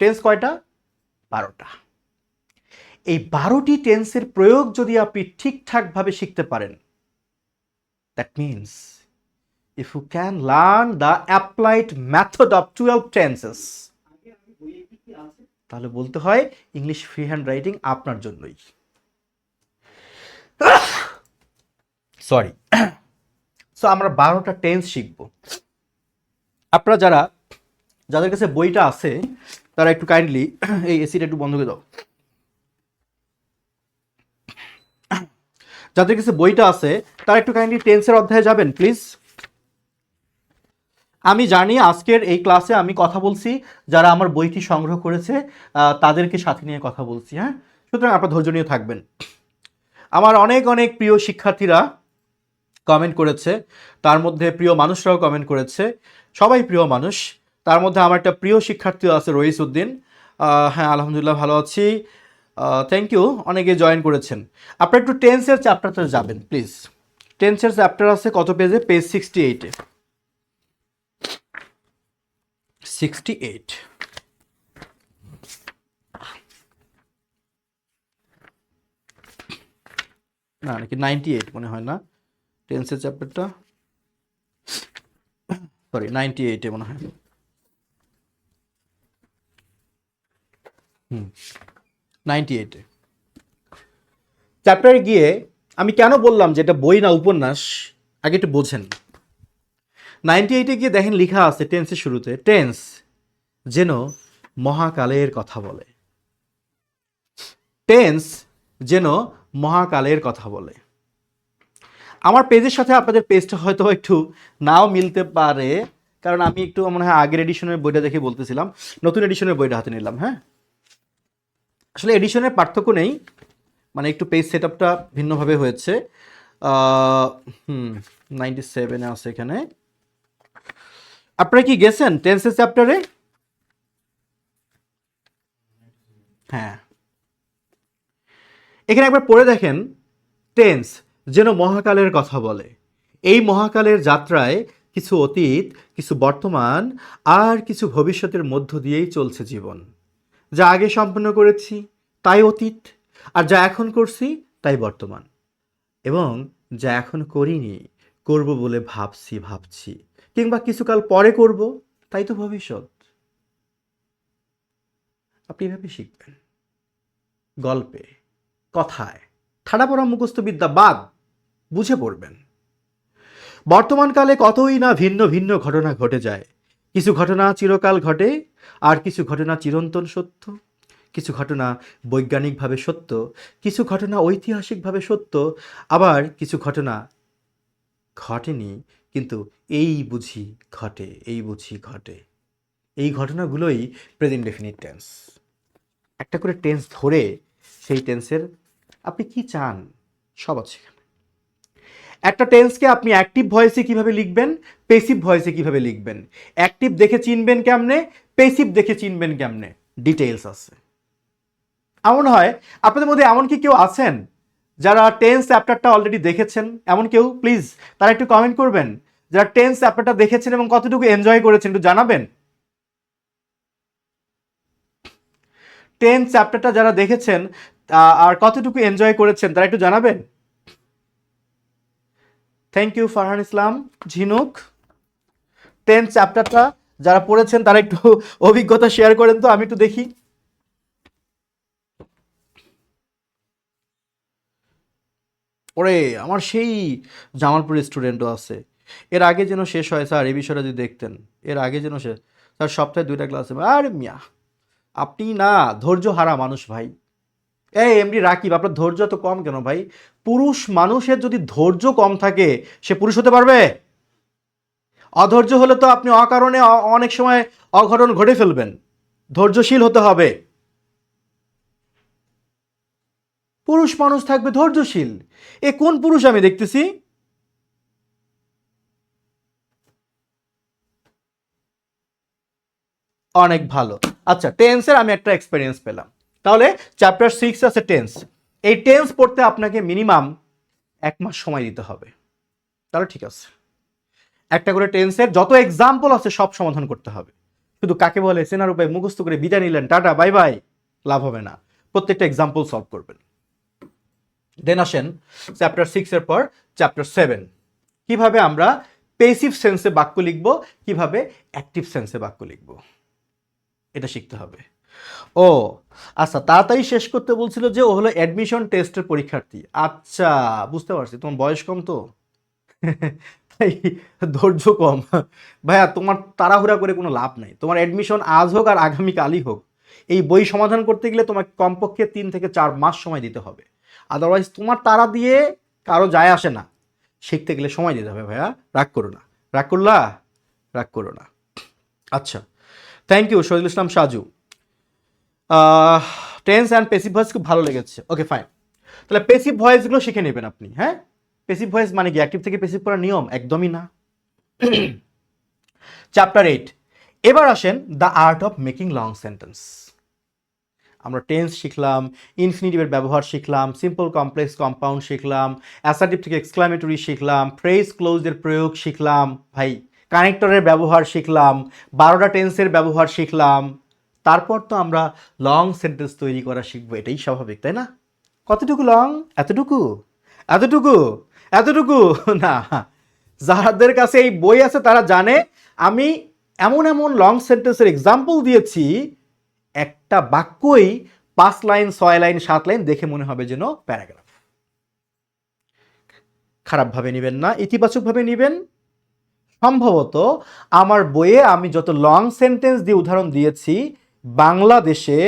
টেন্স কয়টা? 12টা। এই 12টি টেন্সের প্রয়োগ যদি আপনি ঠিকঠাকভাবে শিখতে পারেন, that means if you can learn the applied method of 12 tenses, তাহলে বলতে হয় ইংলিশ ফ্রি হ্যান্ড রাইটিং আপনার জন্যই। সরি। সো আমরা 12টা টেন্স শিখব। আপনারা যাদের কাছে বইটা আছে তারা একটু কাইন্ডলি এই এসিটা একটু বন্ধ করে দাও। যাদের কাছে বইটা আছে তারা একটু কাইন্ডলি টেন্সের অধ্যায়ে যাবেন প্লিজ। আমি জানি আজকের এই ক্লাসে আমি কথা বলছি যারা আমার বইটি সংগ্রহ করেছে তাদেরকে সাথে নিয়ে কথা বলছি, হ্যাঁ। সুতরাং আপনারা ধৈর্য নিয়ে থাকবেন। আমার অনেক অনেক প্রিয় শিক্ষার্থীরা কমেন্ট করেছে, তার মধ্যে প্রিয় মানুষরাও কমেন্ট করেছে, সবাই প্রিয় মানুষ। তার মধ্যে আমার একটা প্রিয় শিক্ষার্থী আছে রইস উদ্দিন। হ্যাঁ আলহামদুলিল্লাহ ভালো আছি, থ্যাংক ইউ। অনেকে জয়েন করেছেন। আপনারা একটু টেন্সের চ্যাপ্টারতে যাবেন প্লিজ। টেন্সের চ্যাপ্টার আছে কত পেজে? পেজ 68-এ। 68 না, নাকি 98 মনে হয় না টেন্সের চ্যাপ্টারটা, সরি 98-এ মনে হয়। 98-এ চ্যাপ্টারে গিয়ে আমি কেন বললাম যে এটা বই না উপন্যাস, আগে একটু বোঝেন। 98-এ গিয়ে দেখেন লেখা আছে টেন্সের শুরুতে, টেন্স যেন মহাকালের কথা বলে। টেন্স যেন মহাকালের কথা বলে। আমার পেজের সাথে আপনাদের পেজটা হয়তো একটু নাও মিলতে পারে, কারণ আমি একটু মনে হয় আগের এডিশনের বইটা দেখে বলতেছিলাম, নতুন এডিশনের বইটা হাতে নিলাম। হ্যাঁ, আসলে এডিশনের পার্থক্য নেই, মানে একটু পেজ সেট আপটা ভিন্নভাবে হয়েছে। 97-এ আছে এখানে। আপনারা কি গেছেন টেন্সের চ্যাপ্টারে? হ্যাঁ, এখানে একবার পড়ে দেখেন, টেন্স যেন মহাকালের কথা বলে। এই মহাকালের যাত্রায় কিছু অতীত, কিছু বর্তমান আর কিছু ভবিষ্যতের মধ্য দিয়েই চলছে জীবন। যা আগে সম্পন্ন করেছি তাই অতীত, আর যা এখন করছি তাই বর্তমান, এবং যা এখন করিনি করব বলে ভাবছি, কিংবা কিছুকাল পরে করব তাই তো ভবিষ্যৎ। আপনি এভাবে শিখবেন, গল্পে, কথায়, ঠাড়া পড়া মুখস্থ বিদ্যা বাদ, বুঝে পড়বেন। বর্তমানকালে কতই না ভিন্ন ভিন্ন ঘটনা ঘটে যায়। কিছু ঘটনা চিরকাল ঘটে, আর কিছু ঘটনা চিরন্তন সত্য। কিছু ঘটনা বৈজ্ঞানিকভাবে সত্য, কিছু ঘটনা ঐতিহাসিকভাবে সত্য, আবার কিছু ঘটনা ঘটেনি কিন্তু এই বুঝি ঘটে। এই ঘটনাগুলোই প্রেজেন্ট ডেফিনিট টেন্স। একটা করে টেন্স ধরে সেই টেন্সের আপনি কি চান সব আছে এখানে। একটা টেন্সকে আপনি অ্যাক্টিভ ভয়েসে কিভাবে লিখবেন, পেসিভ ভয়েসে কিভাবে লিখবেন, অ্যাক্টিভ দেখে চিনবেন কেমনে, পেসিভ দেখে চিনবেন কেমনে, ডিটেইলস আছে। এমন হয় আপনাদের মধ্যে এমন কি কেউ আছেন যারা টেন্স চ্যাপ্টারটা অলরেডি দেখেছেন এমন কেউ প্লিজ তারা একটু কমেন্ট করবেন। যারা টেন্স চ্যাপ্টারটা দেখেছেন এবং কতটুকু এনজয় করেছেন একটু জানাবেন। টেন্স চ্যাপ্টারটা যারা দেখেছেন আর কতটুকু এনজয় করেছেন তারা একটু জানাবেন। থ্যাংক ইউ ফারহান ইসলাম, ঝিনুক। টেন্স চ্যাপ্টারটা যারা পড়েছেন তারা একটু অভিজ্ঞতা শেয়ার করেন তো, আমি একটু দেখি। ওরে আমার সেই জামালপুরের স্টুডেন্টও আছে। এর আগে যেন শেষ হয় স্যার, এই বিষয়টা যদি দেখতেন। এর আগে যেন শেষ স্যার, সপ্তাহে 2টা ক্লাস। আরে মিয়া আপনি না ধৈর্য হারা মানুষ ভাই। এই এমডি রাকিব, আপনার ধৈর্য তো কম কেন ভাই? পুরুষ মানুষের যদি ধৈর্য কম থাকে সে পুরুষ হতে পারবে? অধৈর্য হলে তো আপনি অকারণে অনেক সময় অঘটন ঘটে ফেলবেন। ধৈর্যশীল হতে হবে। পুরুষ মানুষ থাকবে ধৈর্যশীল। এ কোন পুরুষ আমি দেখতেছি? অনেক ভালো। আচ্ছা, টেন্সের আমি একটা এক্সপেরিয়েন্স পেলাম। তাহলে চ্যাপ্টার 6 আছে টেন্স। এই টেন্স পড়তে আপনাকে মিনিমাম 1 মাস সময় দিতে হবে। তাহলে ঠিক আছে, একটা করে টেন্সের যত এক্সাম্পল আছে সব সমাধান করতে হবে। শুধু কাকে বলে চেনার উপায় মুখস্থ করে বিদায় নিলেন, টাটা বাই বাই, লাভ হবে না। প্রত্যেকটা এক্সাম্পল সলভ করবেন। দেন আসেন চ্যাপ্টার 6 এর পর চ্যাপ্টার 7, কিভাবে আমরা পেসিভ সেন্সে বাক্য লিখব, কিভাবে অ্যাক্টিভ সেন্সে বাক্য লিখব, এটা শিখতে হবে। ও আচ্ছা, তাড়াতাড়ি শেষ করতে বলছিল যে ও হলো অ্যাডমিশন টেস্টের পরীক্ষার্থী। আচ্ছা বুঝতে পারছি, তোমার বয়স কম তো তাই ধৈর্য কম। ভাইয়া তোমার তাড়াহুড়া করে কোনো লাভ নাই। তোমার অ্যাডমিশন আজ হোক আর আগামীকালই হোক, এই বই সমাধান করতে গেলে তোমাকে কমপক্ষে 3 থেকে 4 মাস সময় দিতে হবে। আদারওয়াইজ তোমার তাড়া দিয়ে কারো যায় আসে না। শিখতে গেলে সময় দিতে হবে ভাইয়া, রাগ করো না। রাগ করলা? রাগ করো না। আচ্ছা, thank you Shahidul Islam Saju. Tense and passive voice খুব ভালো লেগেছে। ওকে ফাইন, তাহলে পেসিভ ভয়েসগুলো শিখে নেবেন আপনি। হ্যাঁ, পেসিভ ভয়েস মানে কি অ্যাক্টিভ থেকে পেসিভ করার নিয়ম? একদমই না। চ্যাপ্টার 8, এবার আসেন the art of making long sentence. আমরা টেন্স শিখলাম, ইনফিনিটিভের ব্যবহার শিখলাম, সিম্পল কমপ্লেক্স কম্পাউন্ড শিখলাম, অ্যাসার্টিভ থেকে এক্সক্লামেটরি শিখলাম, ফ্রেজ ক্লোজের প্রয়োগ শিখলাম, ভাই কানেক্টরের ব্যবহার শিখলাম, 12টা টেন্সের ব্যবহার শিখলাম। তারপর তো আমরা লং সেন্টেন্স তৈরি করা শিখবো, এটাই স্বাভাবিক তাই না? কতটুকু লং? এতটুকু? এতটুকু? এতটুকু না। যাদের কাছে এই বই আছে তারা জানে আমি এমন এমন লং সেন্টেন্সের এক্সাম্পল দিয়েছি, একটা বাক্যই 5 লাইন 6 লাইন 7 লাইন, দেখে মনে হবে যেন প্যারাগ্রাফ। খারাপভাবে নেবেন না, ইতিবাচকভাবে নেবেন। সম্ভবত আমার বইয়ে আমি যত লং সেন্টেন্স দিয়ে উদাহরণ দিয়েছি, বাংলাদেশে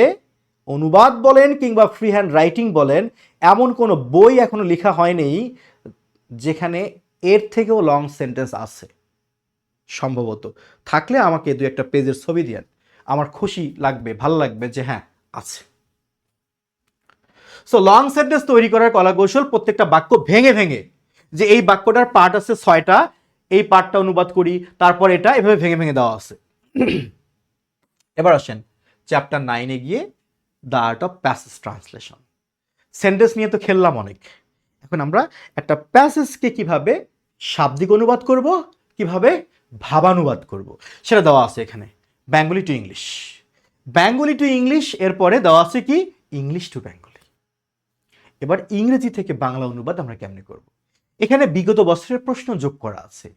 অনুবাদ বলেন কিংবা ফ্রি হ্যান্ড রাইটিং বলেন, এমন কোনো বই এখনো লেখা হয়নি যেখানে এর থেকেও লং সেন্টেন্স আছে। সম্ভবত থাকলে আমাকে 2-1 পেজের ছবি দিয়েন, আমার খুশি লাগবে, ভালো লাগবে যে হ্যাঁ আছে। সো লং সেন্টেন্স তৈরি করার কলা কৌশল, প্রত্যেকটা বাক্য ভেঙে ভেঙে, যে এই বাক্যটার পার্ট আছে 6টা, এই পার্টটা অনুবাদ করি, তারপর এটা, এভাবে ভেঙে ভেঙে দেওয়া আছে। এবার আসেন চ্যাপ্টার 9-এ গিয়ে the art of passage translation. Sentence নিয়ে তো খেললাম অনেক, এখন আমরা একটা প্যাসেজকে কিভাবে শাব্দিক অনুবাদ করব, কিভাবে ভাবানুবাদ করব, সেটা দেওয়া আছে এখানে। Bengali to English, Bengali to English, এরপরে দেওয়া আছে কি ইংলিশ টু বেঙ্গলি। এবার ইংরেজি থেকে বাংলা অনুবাদ আমরা কেমনে করব? এখানে বিগত বছরের প্রশ্ন যোগ করা আছে,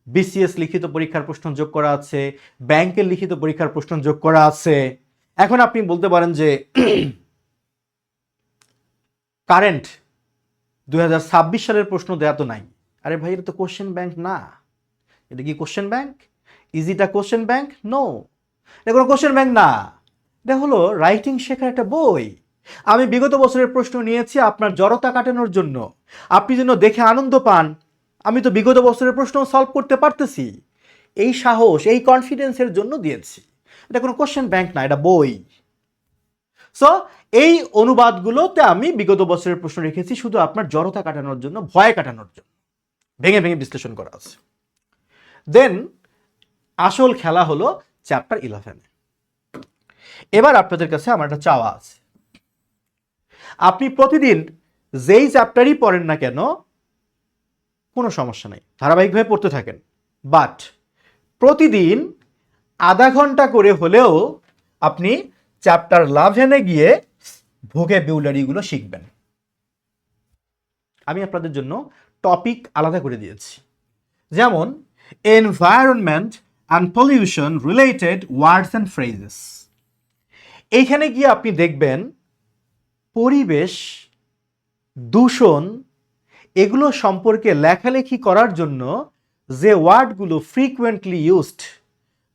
বিসিএস লিখিত পরীক্ষার প্রশ্ন যোগ করা আছে, ব্যাংকের লিখিত পরীক্ষার প্রশ্ন যোগ করা আছে। এখন আপনি বলতে পারেন যে কারেন্ট 2026 সালের প্রশ্ন দেয়া তো নাই। আরে ভাই, এটা তো কোশ্চেন ব্যাংক না। এটা কি question bank? Is it a question bank? No, এটা কোনো কোশ্চেন ব্যাংক না। এটা হলো রাইটিং শেখার একটা বই। আমি বিগত বছরের প্রশ্ন নিয়েছি আপনার জড়তা কাটানোর জন্য, আপনি যেন দেখে আনন্দ পান। আমি তো বিগত বছরের প্রশ্ন সলভ করতে পারতেছি, এই সাহস, এই কনফিডেন্সের জন্য দিয়েছি। এটা কোনো কোশ্চেন ব্যাংক না, এটা বই। সো এই অনুবাদগুলোতে আমি বিগত বছরের প্রশ্ন রেখেছি শুধু আপনার জড়তা কাটানোর জন্য, ভয় কাটানোর জন্য, ভেঙে ভেঙে বিশ্লেষণ করা আছে। দেন আসল খেলা হলো চ্যাপ্টার 11-এ। এবার আপনাদের কাছে আমার একটা চাওয়া আছে, আপনি প্রতিদিন যেই চ্যাপ্টারই পড়েন না কেন কোনো সমস্যা নেই, ধারাবাহিকভাবে পড়তে থাকেন, বাট প্রতিদিন আধা ঘন্টা করে হলেও আপনি চ্যাপ্টার 11-এ গিয়ে ভোকাবুলারিগুলো শিখবেন। আমি আপনাদের জন্য টপিক আলাদা করে দিয়েছি, যেমন environment and pollution related words and phrases. এইখানে গিয়ে আপনি দেখবেন পরিবেশ দূষণ এগুলো সম্পর্কে লেখালেখি করার জন্য যে ওয়ার্ডগুলো ফ্রিকুয়েন্টলি ইউজড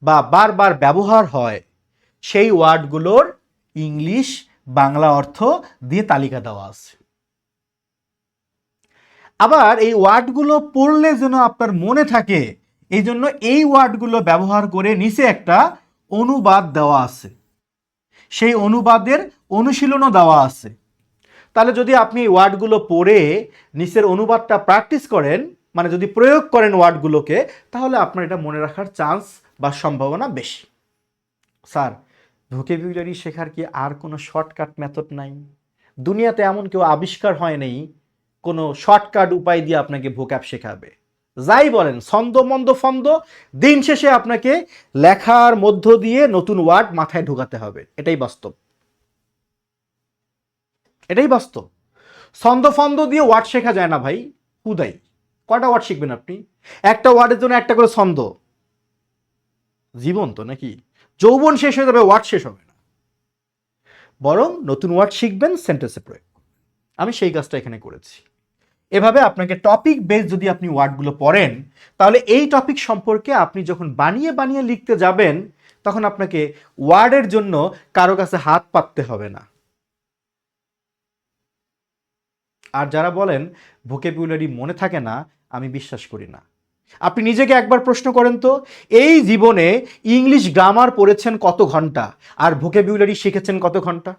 বা বারবার ব্যবহার হয় সেই ওয়ার্ডগুলোর ইংলিশ বাংলা অর্থ দিয়ে তালিকা দেওয়া আছে। আবার এই ওয়ার্ডগুলো পড়লে যেন আপনার মনে থাকে, এই জন্য এই ওয়ার্ডগুলো ব্যবহার করে নিচে একটা অনুবাদ দেওয়া আছে, সেই অনুবাদের অনুশীলনও দেওয়া আছে। তাহলে যদি আপনি এই ওয়ার্ডগুলো পড়ে নিচের অনুবাদটা প্র্যাকটিস করেন, মানে যদি প্রয়োগ করেন ওয়ার্ডগুলোকে, তাহলে আপনার এটা মনে রাখার চান্স বা সম্ভাবনা বেশি। স্যার, ভোকাবুলারি শেখার কি আর কোনো শর্টকাট মেথড নাই? দুনিয়াতে এমন কেউ আবিষ্কার হয় নাই কোনো শর্টকাট উপায় দিয়ে আপনাকে ভোকাব শেখাবে। যাই বলেন, ছন্দ মন্দ ফন্দ, দিন শেষে আপনাকে লেখার মধ্য দিয়ে নতুন ওয়ার্ড মাথায় ঢোকাতে হবে। এটাই বাস্তব, এটাই বাস্তব। ছন্দ ফন্দ দিয়ে ওয়ার্ড শেখা যায় না ভাই, হুদাই। কয়টা ওয়ার্ড শিখবেন আপনি? একটা ওয়ার্ডের জন্য একটা করে ছন্দ। জীবন তো নাকি যৌবন শেষ হয়ে যাবে, ওয়ার্ড শেষ হবে না। বরং নতুন ওয়ার্ড শিখবেন, সেন্টেন্সে প্রয়োগ। আমি সেই কাজটা এখানে করেছি। এভাবে আপনাকে টপিক বেস যদি আপনি ওয়ার্ডগুলো পড়েন, তাহলে এই টপিক সম্পর্কে আপনি যখন বানিয়ে বানিয়ে লিখতে যাবেন, তখন আপনাকে ওয়ার্ডের জন্য কারো কাছে হাত পাততে হবে না। আর যারা বলেন ভোকাবুলারি মনে থাকে না, আমি বিশ্বাস করি না। আপনি নিজেকে একবার প্রশ্ন করেন তো, এই জীবনে ইংলিশ গ্রামার পড়েছেন কত ঘন্টা আর ভোকাবুলারি শিখেছেন কত ঘন্টা?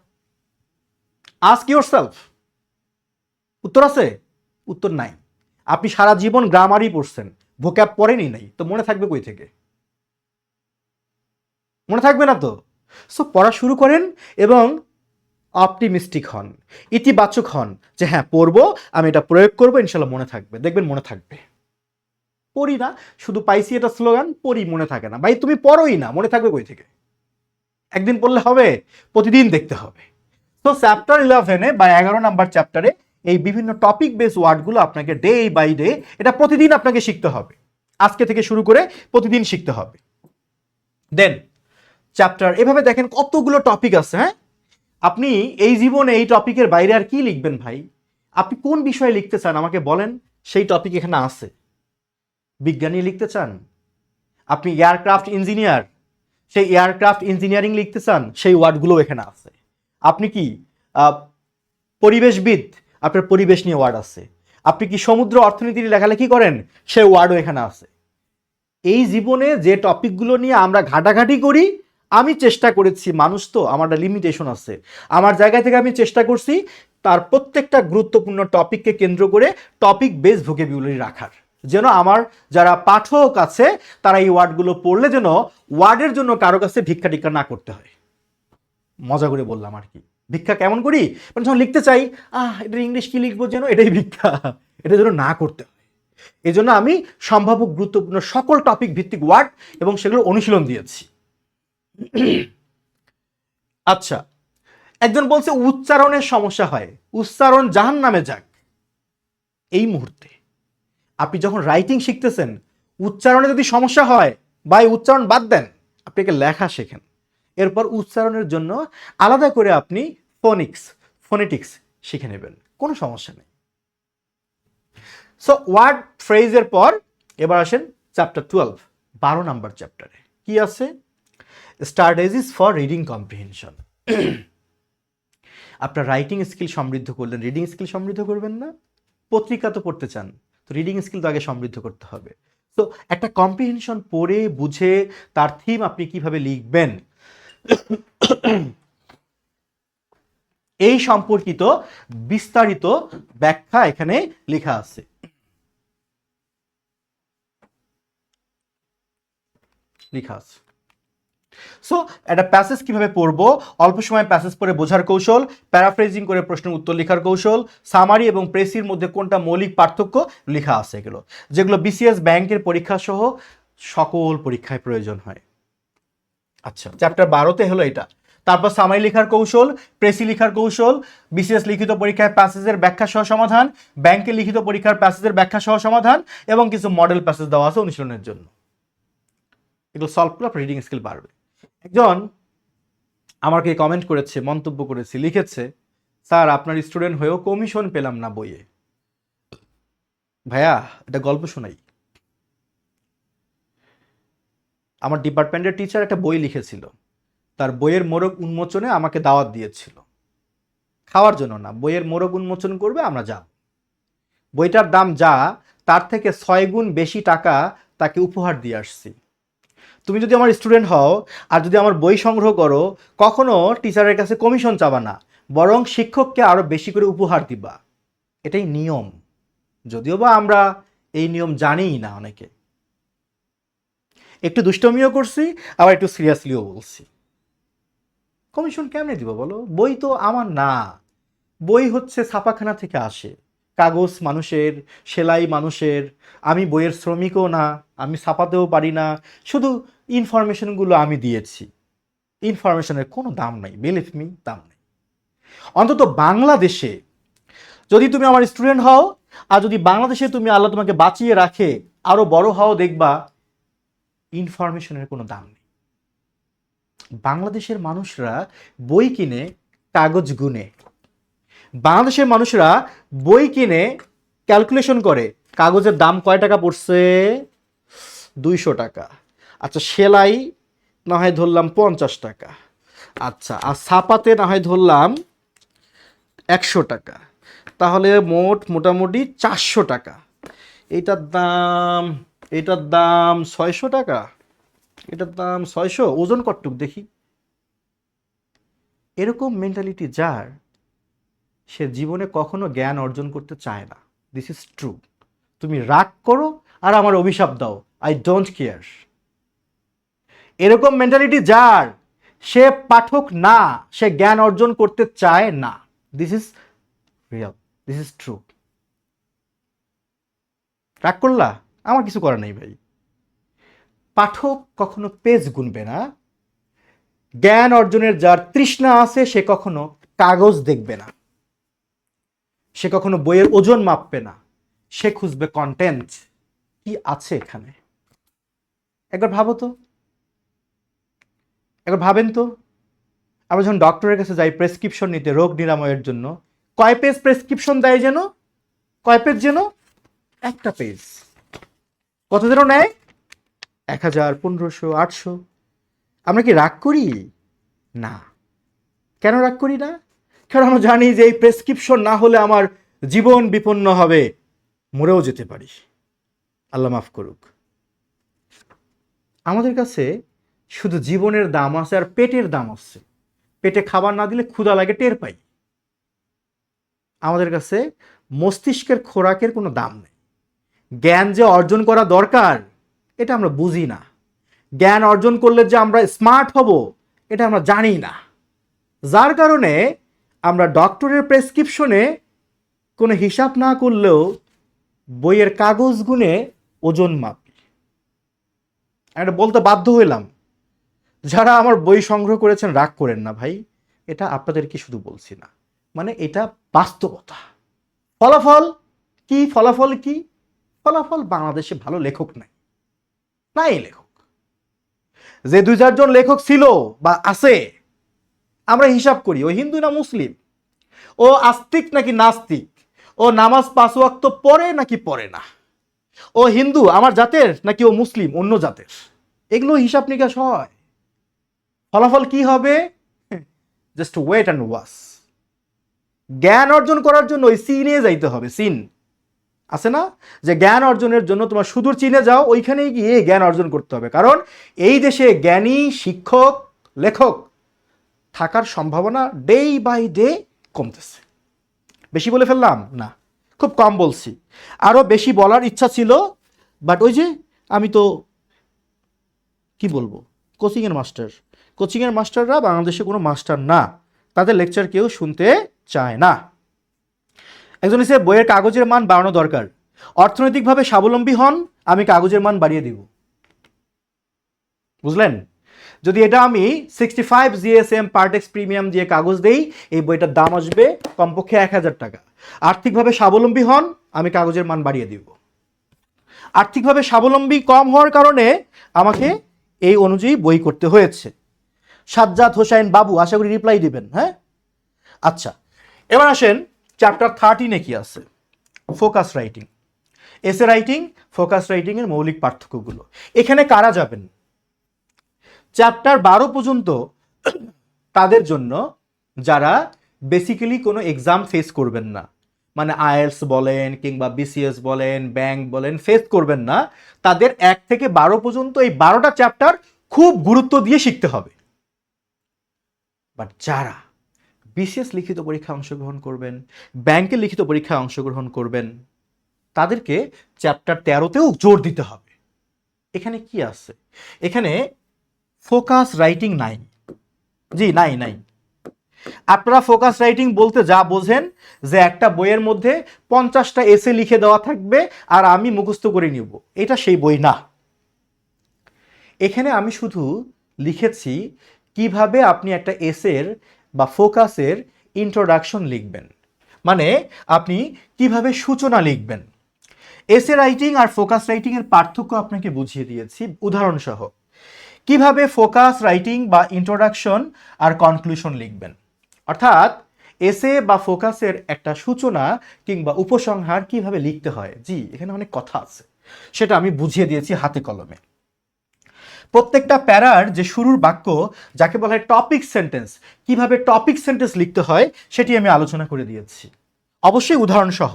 Ask yourself. উত্তর আছে? উত্তর নাই। আপনি সারা জীবন গ্রামারই পড়ছেন, ভোকাব পড়েনই নাই, তো মনে থাকবে কই থেকে? মনে থাকবে না তো। সো পড়া শুরু করেন এবং অপটিমিস্টিক হন, ইতিবাচক হন, যে হ্যাঁ পড়বো, আমি এটা প্রয়োগ করবো, ইনশাল্লাহ মনে থাকবে। দেখবেন মনে থাকবে। পড়ি না, শুধু পাইছি এটা স্লোগান, পড়ি মনে থাকে না। ভাই তুমি পড়োই না, মনে থাকবে কই থেকে? একদিন পড়লে হবে? প্রতিদিন দেখতে হবে। তো চ্যাপ্টার 11-এ বা 11 নাম্বার চ্যাপ্টারে এই বিভিন্ন টপিক বেস ওয়ার্ডগুলো আপনাকে ডে বাই ডে, এটা প্রতিদিন আপনাকে শিখতে হবে। আজকে থেকে শুরু করে প্রতিদিন শিখতে হবে। দেন চ্যাপ্টার, এভাবে দেখেন কতগুলো টপিক আছে। হ্যাঁ, আপনি এই জীবনে এই টপিকের বাইরে আর কি লিখবেন ভাই? আপনি কোন বিষয়ে লিখতে চান আমাকে বলেন, সেই টপিক এখানে আছে। বিজ্ঞানী লিখতে চান, আপনি এয়ারক্রাফট ইঞ্জিনিয়ার, সেই এয়ারক্রাফট ইঞ্জিনিয়ারিং লিখতে চান, সেই ওয়ার্ডগুলো এখানে আছে। আপনি কি পরিবেশবিদ, আপনার পরিবেশ নিয়ে ওয়ার্ড আছে। আপনি কি সমুদ্র অর্থনীতির লেখালেখি করেন, সেই ওয়ার্ডও এখানে আছে। এই জীবনে যে টপিকগুলো নিয়ে আমরা ঘাটাঘাটি করি, আমি চেষ্টা করেছি, মানুষ তো, আমার একটা লিমিটেশন আছে, আমার জায়গা থেকে আমি চেষ্টা করছি তার প্রত্যেকটা গুরুত্বপূর্ণ টপিককে কেন্দ্র করে টপিক বেস ভোকাবুলারি রাখার, যেন আমার যারা পাঠক আছে তারা এই ওয়ার্ডগুলো পড়লে যেন ওয়ার্ডের জন্য কারো কাছে ভিক্ষা টিক্ষা না করতে হয়। মজা করে বললাম আর কি। ভিক্ষা কেমন করি, মানে যখন লিখতে চাই, এটা ইংলিশ কি লিখবো, যেন এটাই ভিক্ষা, এটা যেন না করতে হয়। এই জন্য আমি সম্ভাব্য গুরুত্বপূর্ণ সকল টপিক ভিত্তিক ওয়ার্ড এবং সেগুলো অনুশীলন দিয়েছি। আচ্ছা, একজন বলছে উচ্চারণের সমস্যা হয়, উচ্চারণ জাহান্নামে যাক। এই মুহূর্তে আপনি যখন রাইটিং শিখতেছেন, উচ্চারণে যদি সমস্যা হয়, বা উচ্চারণ বাদ দেন, আপনাকে লেখা শেখেন। এরপর উচ্চারণের জন্য আলাদা করে আপনি ফোনেটিক্স শিখে নেবেন, কোনো সমস্যা নেই। সো ওয়ার্ড ফ্রেজের পর এবার আসেন চ্যাপ্টার 12, 12 নাম্বার চ্যাপ্টারে কি আছে? Strategies for reading comprehension. আপনার রাইটিং স্কিল সমৃদ্ধ করলেন, রিডিং স্কিল সমৃদ্ধ করবেন না? পত্রিকা তো পড়তে চান, তো রিডিং স্কিল তো আগে সমৃদ্ধ করতে হবে। তো একটা কম্প্রিহেনশন পড়ে বুঝে তার থিম আপনি কিভাবে লিখবেন, এই সম্পর্কিত বিস্তারিত ব্যাখ্যা এখানে লেখা আছে। সো একটা প্যাসেজ কিভাবে পড়বো, অল্প সময় প্যাসেজ পড়ে বোঝার কৌশল, প্যারাফ্রেজিং করে প্রশ্নের উত্তর লেখার কৌশল, সামারি এবং প্রেসির মধ্যে কোনটা মৌলিক পার্থক্য লেখা আছে, যেগুলো বিসিএস ব্যাংকের পরীক্ষা সহ সকল পরীক্ষায় প্রয়োজন হয়। আচ্ছা, চ্যাপ্টার 12তে হলো এটা। তারপর সামারি লেখার কৌশল, প্রেসি লেখার কৌশল, বিসিএস লিখিত পরীক্ষায় প্যাসেজের ব্যাখ্যা সহ সমাধান, ব্যাংকে লিখিত পরীক্ষার প্যাসেজের ব্যাখ্যা সহ সমাধান এবং কিছু মডেল প্যাসেজ দেওয়া আছে অনুশীলনের জন্য। এগুলো সলভ করে আপনার রিডিং স্কিল বাড়বে। একজন আমাকে কমেন্ট করেছে, মন্তব্য করেছে, লিখেছে, স্যার আপনার স্টুডেন্ট হয়েও কমিশন পেলাম না বইয়ে। ভাইয়া এটা গল্প শোনাই। আমার ডিপার্টমেন্টের টিচার একটা বই লিখেছিল, তার বইয়ের মোড়ক উন্মোচনে আমাকে দাওয়াত দিয়েছিল, খাওয়ার জন্য না, বইয়ের মোড়ক উন্মোচন করবে, আমরা যাব। বইটার দাম যা তার থেকে 6 গুণ বেশি টাকা তাকে উপহার দিয়ে আসছি। তুমি যদি আমার স্টুডেন্ট হও আর যদি আমার বই সংগ্রহ করো, কখনো টিচারের কাছে কমিশন চাবা না, বরং শিক্ষককে আরো বেশি করে উপহার দিবা। এটাই নিয়ম, যদিও বা আমরা এই নিয়ম জানিই না। অনেকে একটু দুষ্টমিও করছি, আবার একটু সিরিয়াসলিও বলছি। কমিশন কেমনে দিব বলো? বই তো আমার না, বই হচ্ছে ছাপাখানা থেকে আসে, কাগজ মানুষের, সেলাই মানুষের। আমি বইয়ের শ্রমিকও না, আমি ছাপাতেও পারি না, শুধু ইনফরমেশনগুলো আমি দিয়েছি। ইনফরমেশনের কোনো দাম নাই, বিলিভ মি, দাম নেই। অন্তত বাংলাদেশে যদি তুমি আমার স্টুডেন্ট হও, আর যদি বাংলাদেশে তুমি আল্লাহ তোমাকে বাঁচিয়ে রাখে, আরো বড় হও, দেখবা ইনফরমেশনের কোনো দাম নেই। বাংলাদেশের মানুষরা বই কিনে কাগজ গুনে, বাংলাদেশের মানুষরা বই কিনে ক্যালকুলেশন করে কাগজের দাম কয় টাকা পড়ছে, 200 টাকা। আচ্ছা, সেলাই না হয় ধরলাম 50 টাকা, আচ্ছা, আর ছাপাতে না হয় ধরলাম 100 টাকা, তাহলে মোটামুটি 400 টাকা। এটার দাম 600 টাকা, এটার দাম 600, ওজন কতটুক দেখি। এরকম মেন্টালিটি যার, সে জীবনে কখনো জ্ঞান অর্জন করতে চায় না। This is true. তুমি রাগ করো আর আমার অভিশাপ দাও, আই ডোন্ট কেয়ার। এরকম মেন্টালিটি যার, সে পাঠক না, সে জ্ঞান অর্জন করতে চায় না। This is real, this is true. রাগ করলা, আমার কিছু করার নেই ভাই। পাঠক কখনো পেজ গুনবে না, জ্ঞান অর্জনের যার তৃষ্ণা আছে সে কখনো কাগজ দেখবে না, সে কখনো বইয়ের ওজন মাপবে না, সে খুঁজবে কন্টেন্ট কি আছে এখানে। একবার ভাবো তো, একবার ভাবেন তো, আমরা যখন ডক্টরের কাছে যাই প্রেসক্রিপশন নিতে রোগ নিরাময়ের জন্য, কয় পেজ প্রেসক্রিপশন দেয় যেন? কয় পেজ যেন? একটা পেজ। কত যেন নেয়? 1000, 1500, 800। আমরা কি রাগ করি? না। কেন রাগ করি না? কারণ আমরা জানি যে এই প্রেসক্রিপশন না হলে আমার জীবন বিপন্ন হবে, মরেও যেতে পারি, আল্লাহ মাফ করুক। আমাদের কাছে শুধু জীবনের দাম আছে আর পেটের দাম আছে। পেটে খাবার না দিলে ক্ষুধা লাগে, টের পাই। আমাদের কাছে মস্তিষ্কের খোরাকের কোনো দাম নেই। জ্ঞান যে অর্জন করা দরকার এটা আমরা বুঝি না। জ্ঞান অর্জন করলে যে আমরা স্মার্ট হব এটা আমরা জানি না। যার কারণে আমরা ডক্টরের প্রেসক্রিপশনে কোনো হিসাব না করলেও বইয়ের কাগজ গুনে ওজন মাপি। এটা বলতে বাধ্য হইলাম। যারা আমার বই সংগ্রহ করেছেন রাগ করেন না ভাই, এটা আপনাদেরকে শুধু বলছি না, মানে এটা বাস্তবতা। ফলাফল কি? ফলাফল কি? ফলাফল বাংলাদেশে ভালো লেখক নাই লেখক। যে 2-4 জন লেখক ছিল বা আছে, আমরা হিসাব করি ও হিন্দু না মুসলিম, ও আস্তিক নাকি নাস্তিক, ও নামাজ 5 ওয়াক্ত পড়ে নাকি পড়ে না, ও হিন্দু আমার জাতের নাকি ও মুসলিম অন্য জাতের, এগুলো হিসাব নিকাশ হয়। ফলাফল কি হবে? Just wait and watch. জ্ঞান অর্জন করার জন্য ওই সিনে যাইতে হবে। সিন আছে না, যে জ্ঞান অর্জনের জন্য তোমার সুদূর চীনে যাও, ওইখানেই গিয়ে জ্ঞান অর্জন করতে হবে। কারণ এই দেশে জ্ঞানী শিক্ষক লেখক থাকার সম্ভাবনা ডে বাই ডে কমতেছে। বেশি বলে ফেললাম? না, খুব কম বলছি। আরও বেশি বলার ইচ্ছা ছিল, বাট ওই যে আমি তো কি বলবো, কোচিংয়ের মাস্টার, কোচিংয়ের মাস্টাররা বাংলাদেশে কোনো মাস্টার না, তাদের লেকচার কেউ শুনতে চায় না। একজন এসে বইয়ের কাগজের মান বাড়ানো দরকার, অর্থনৈতিকভাবে স্বাবলম্বী হন, আমি কাগজের মান বাড়িয়ে দিব। বুঝলেন? যদি এটা আমি 65 GSM পার্টেক্স প্রিমিয়াম দিয়ে কাগজ দেই, এই বইটার দাম আসবে কমপক্ষে 1000 টাকা। আর্থিকভাবে স্বাবলম্বী হন, আমি কাগজের মান বাড়িয়ে দিব। আর্থিকভাবে স্বাবলম্বী কম হওয়ার কারণে আমাকে এই অনুযায়ী বই করতে হয়েছে। সাজ্জাদ হোসাইন বাবু, আশা করি রিপ্লাই দিবেন। হ্যাঁ, আচ্ছা, এবার আসেন চ্যাপ্টার 13-এ কি আছে? Focus writing, essay writing, focus writing এর মৌলিক পার্থক্যগুলো। এখানে কারা যাবেন? চ্যাপ্টার 12 পর্যন্ত তাদের জন্য যারা বেসিক্যালি কোনো এক্সাম ফেস করবেন না, মানে আইএলটিএস বলেন কিংবা বিসিএস বলেন, ব্যাংক বলেন, ফেস করবেন না, তাদের 1 থেকে 12 পর্যন্ত এই 12টা চ্যাপ্টার খুব গুরুত্ব দিয়ে শিখতে হবে। বাট যারা বিসিএস লিখিত পরীক্ষায় অংশগ্রহণ করবেন, ব্যাংকের লিখিত পরীক্ষায় অংশগ্রহণ করবেন, তাদেরকে চ্যাপ্টার 13তেও জোর দিতে হবে। এখানে কি আছে? এখানে ফোকাস রাইটিং নাই। জি, নাই। আপনারা ফোকাস রাইটিং বলতে যা বোঝেন যে একটা বইয়ের মধ্যে 50টা এসে লিখে দেওয়া থাকবে আর আমি মুখস্থ করে নিব, এটা সেই বই না। এখানে আমি শুধু লিখেছি কিভাবে আপনি একটা এসের বা ফোকাসের ইন্ট্রোডাকশন লিখবেন, মানে আপনি কিভাবে সূচনা লিখবেন। এসে রাইটিং আর ফোকাস রাইটিং এর পার্থক্য আপনাকে বুঝিয়ে দিয়েছি উদাহরণ সহ। কিভাবে ফোকাস রাইটিং বা ইন্ট্রোডাকশন আর কনক্লুশন লিখবেন, অর্থাৎ এসে বা ফোকাসের একটা সূচনা কিংবা উপসংহার কিভাবে লিখতে হয়। জি, এখানে অনেক কথা আছে, সেটা আমি বুঝিয়ে দিয়েছি হাতে কলমে। প্রত্যেকটা প্যারার যে শুরুর বাক্য, যাকে বলা হয় টপিক সেন্টেন্স, কিভাবে টপিক সেন্টেন্স লিখতে হয় সেটি আমি আলোচনা করে দিয়েছি, অবশ্যই উদাহরণ সহ।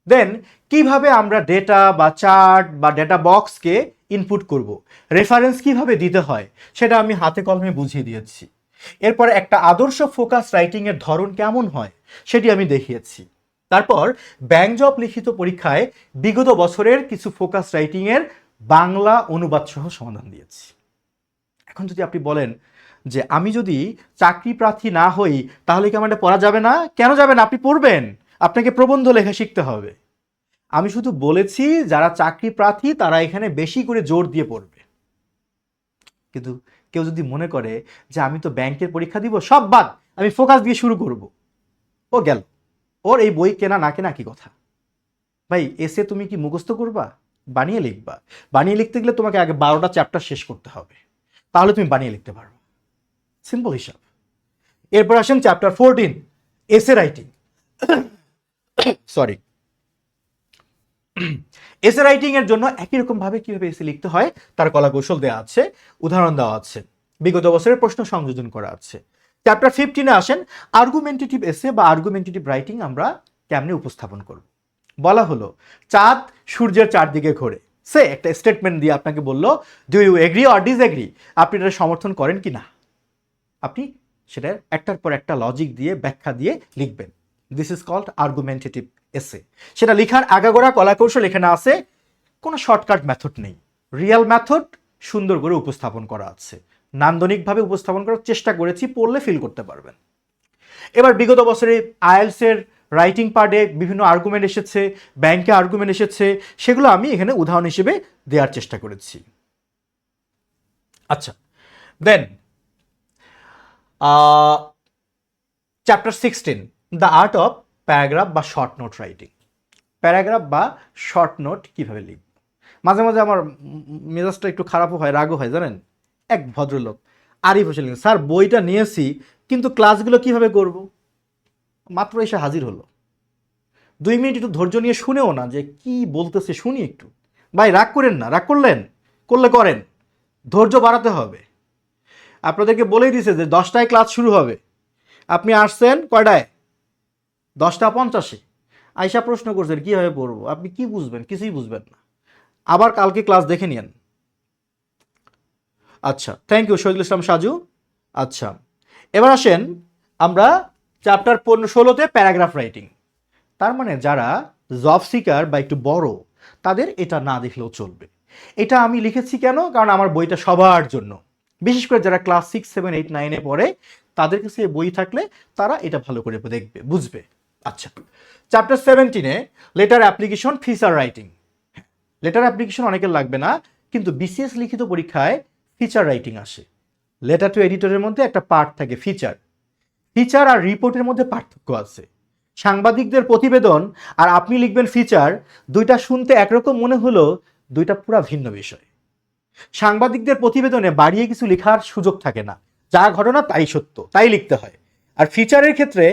দেন কিভাবে আমরা ডেটা বা চার্ট বা ডেটা বক্সকে ইনপুট করব, রেফারেন্স কিভাবে দিতে হয় সেটা আমি হাতে কলমে বুঝিয়ে দিয়েছি। এরপর একটা আদর্শ ফোকাস রাইটিং এর ধরন কেমন হয় সেটি আমি দেখিয়েছি। তারপর ব্যাংক জব লিখিত পরীক্ষায় বিগত বছরের কিছু ফোকাস রাইটিং এর বাংলা অনুবাদ সহ সমাধান দিয়েছি। এখন যদি আপনি বলেন যে আমি যদি চাকরি প্রার্থী না হই তাহলে কি আমার এটা পড়া যাবে না? কেন যাবে না? আপনি পড়বেন, আপনাকে প্রবন্ধ লেখা শিখতে হবে। আমি শুধু বলেছি যারা চাকরি প্রার্থী তারা এখানে বেশি করে জোর দিয়ে পড়বে। কিন্তু কেউ যদি মনে করে যে আমি তো ব্যাংকের পরীক্ষা দিব, সব বাদ, আমি ফোকাস দিয়ে শুরু করব, ও গেল, ওর এই বই কেনা না কেনা কি কথা? ভাই, এসে তুমি কি মুখস্থ করবা? বানিয়ে লিখবা। বানিয়ে লিখতে গেলে তোমাকে আগে 12টা চ্যাপ্টার শেষ করতে হবে, তাহলে তুমি বানিয়ে লিখতে পারবে। সিম্পল হিসাব। এরপর আসেন chapter 14, essay writing. Sorry, essay writing এর জন্য একই রকম ভাবে কিভাবে এসে লিখতে হয় তার কলা কৌশল দেওয়া আছে, উদাহরণ দেওয়া আছে, বিগত বছরের প্রশ্ন সংযোজন করা আছে। চ্যাপ্টার 15-এ আসেন আর্গুমেন্টেটিভ এসে বা আর্গুমেন্টেটিভ রাইটিং আমরা কেমনে উপস্থাপন করব। বলা হলো চাঁদ সূর্যের চারদিকে ঘোরে, সে একটা স্টেটমেন্ট দিয়ে আপনাকে বললো do you agree or disagree, আপনি এটা সমর্থন করেন কি না। আপনি সেটা একটার পর একটা লজিক দিয়ে ব্যাখ্যা দিয়ে লিখবেন। দিস ইজ কল্ড আর্গুমেন্টেটিভ এসে। সেটা লেখার আগাগোড়া কলাকৌশল এখানে আছে, কোনো শর্টকাট মেথড নেই, রিয়েল মেথড সুন্দর করে উপস্থাপন করা আছে, নান্দনিকভাবে উপস্থাপন করার চেষ্টা করেছি, পড়লে ফিল করতে পারবেন। এবার বিগত বছরে আইএলটিএস এর রাইটিং পার্টে বিভিন্ন আর্গুমেন্ট এসেছে, ব্যাংকে আর্গুমেন্ট এসেছে, সেগুলো আমি এখানে উদাহরণ হিসেবে দেওয়ার চেষ্টা করেছি। আচ্ছা, then chapter 16, the art of paragraph বা শর্ট নোট রাইটিং। প্যারাগ্রাফ বা শর্ট নোট কিভাবে লিখব। মাঝে মাঝে আমার মেজাজটা একটু খারাপও হয়, রাগও হয়, জানেন। এক ভদ্রলোক আরিফ হোসেন, স্যার বইটা নিয়েছি কিন্তু ক্লাসগুলো কিভাবে করব। মাত্র এসে হাজির হলো, 2 মিনিট একটু ধৈর্য নিয়ে শুনেও না যে কি বলতেছে, শুনি একটু। ভাই রাগ করেন না, রাগ করলে করেন, ধৈর্য বাড়াতে হবে। আপনাদেরকে বলেই দিছে যে 10টায় ক্লাস শুরু হবে, আপনি আসছেন কয়টায়? 10:50। আইসা প্রশ্ন করছেন কীভাবে পড়বো, আপনি কি বুঝবেন? কিছুই বুঝবেন না। আবার কালকে ক্লাস দেখে নিন। আচ্ছা, থ্যাংক ইউ শহীদুল ইসলাম সাজু। আচ্ছা, এবার আসেন আমরা চ্যাপ্টার 16-তে প্যারাগ্রাফ রাইটিং। তার মানে যারা জব সিকার বা একটু বড়, তাদের এটা না দেখলেও চলবে। এটা আমি লিখেছি কেন? কারণ আমার বইটা সবার জন্য, বিশেষ করে যারা ক্লাস 6, 7, 8, 9-এ পড়ে তাদের কাছে এই বই থাকলে তারা এটা ভালো করে দেখবে, বুঝবে। আচ্ছা, চ্যাপ্টার 17-এ letter application, feature writing. Letter application অনেকের লাগবে না, কিন্তু বিসিএস লিখিত পরীক্ষায় ফিচার রাইটিং আসে। লেটার টু এডিটরের মধ্যে একটা পার্ট থাকে ফিচার। ফিচার আর রিপোর্টের মধ্যে পার্থক্য আছে। সাংবাদিকদের প্রতিবেদন আর আপনি লিখবেন ফিচার, দুইটা শুনতে একরকম মনে হলো, দুইটা পুরা ভিন্ন বিষয়। সাংবাদিকদের প্রতিবেদনে বাড়িয়ে কিছু লেখার সুযোগ থাকে না, যা ঘটনা তাই সত্য, তাই লিখতে হয়। আর ফিচারের ক্ষেত্রে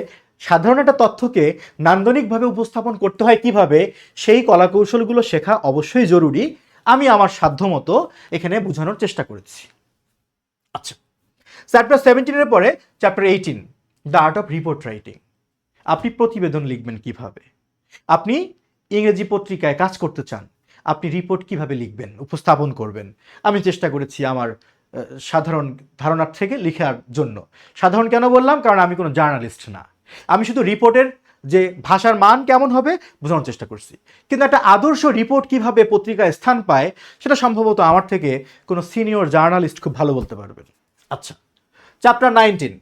সাধারণ একটা তথ্যকে নান্দনিকভাবে উপস্থাপন করতে হয় কিভাবে, সেই কলাকৌশলগুলো শেখা অবশ্যই জরুরি। আমি আমার সাধ্যমতো এখানে বোঝানোর চেষ্টা করেছি। আচ্ছা, চ্যাপ্টার 17-এর পরে chapter 18, the art of report writing. আপনি প্রতিবেদন লিখবেন কিভাবে, আপনি ইংরেজি পত্রিকায় কাজ করতে চান, আপনি রিপোর্ট কিভাবে লিখবেন, উপস্থাপন করবেন। আমি চেষ্টা করেছি আমার সাধারণ ধারণার থেকে লেখার জন্য। সাধারণ কেন বললাম? কারণ আমি কোনো জার্নালিস্ট না। আমি শুধু রিপোর্টের যে ভাষার মান কেমন হবে বোঝানোর চেষ্টা করছি, কিন্তু একটা আদর্শ রিপোর্ট কিভাবে পত্রিকায় স্থান পায় সেটা সম্ভবত আমার থেকে কোনো সিনিয়র জার্নালিস্ট খুব ভালো বলতে পারবেন। আচ্ছা, chapter 19,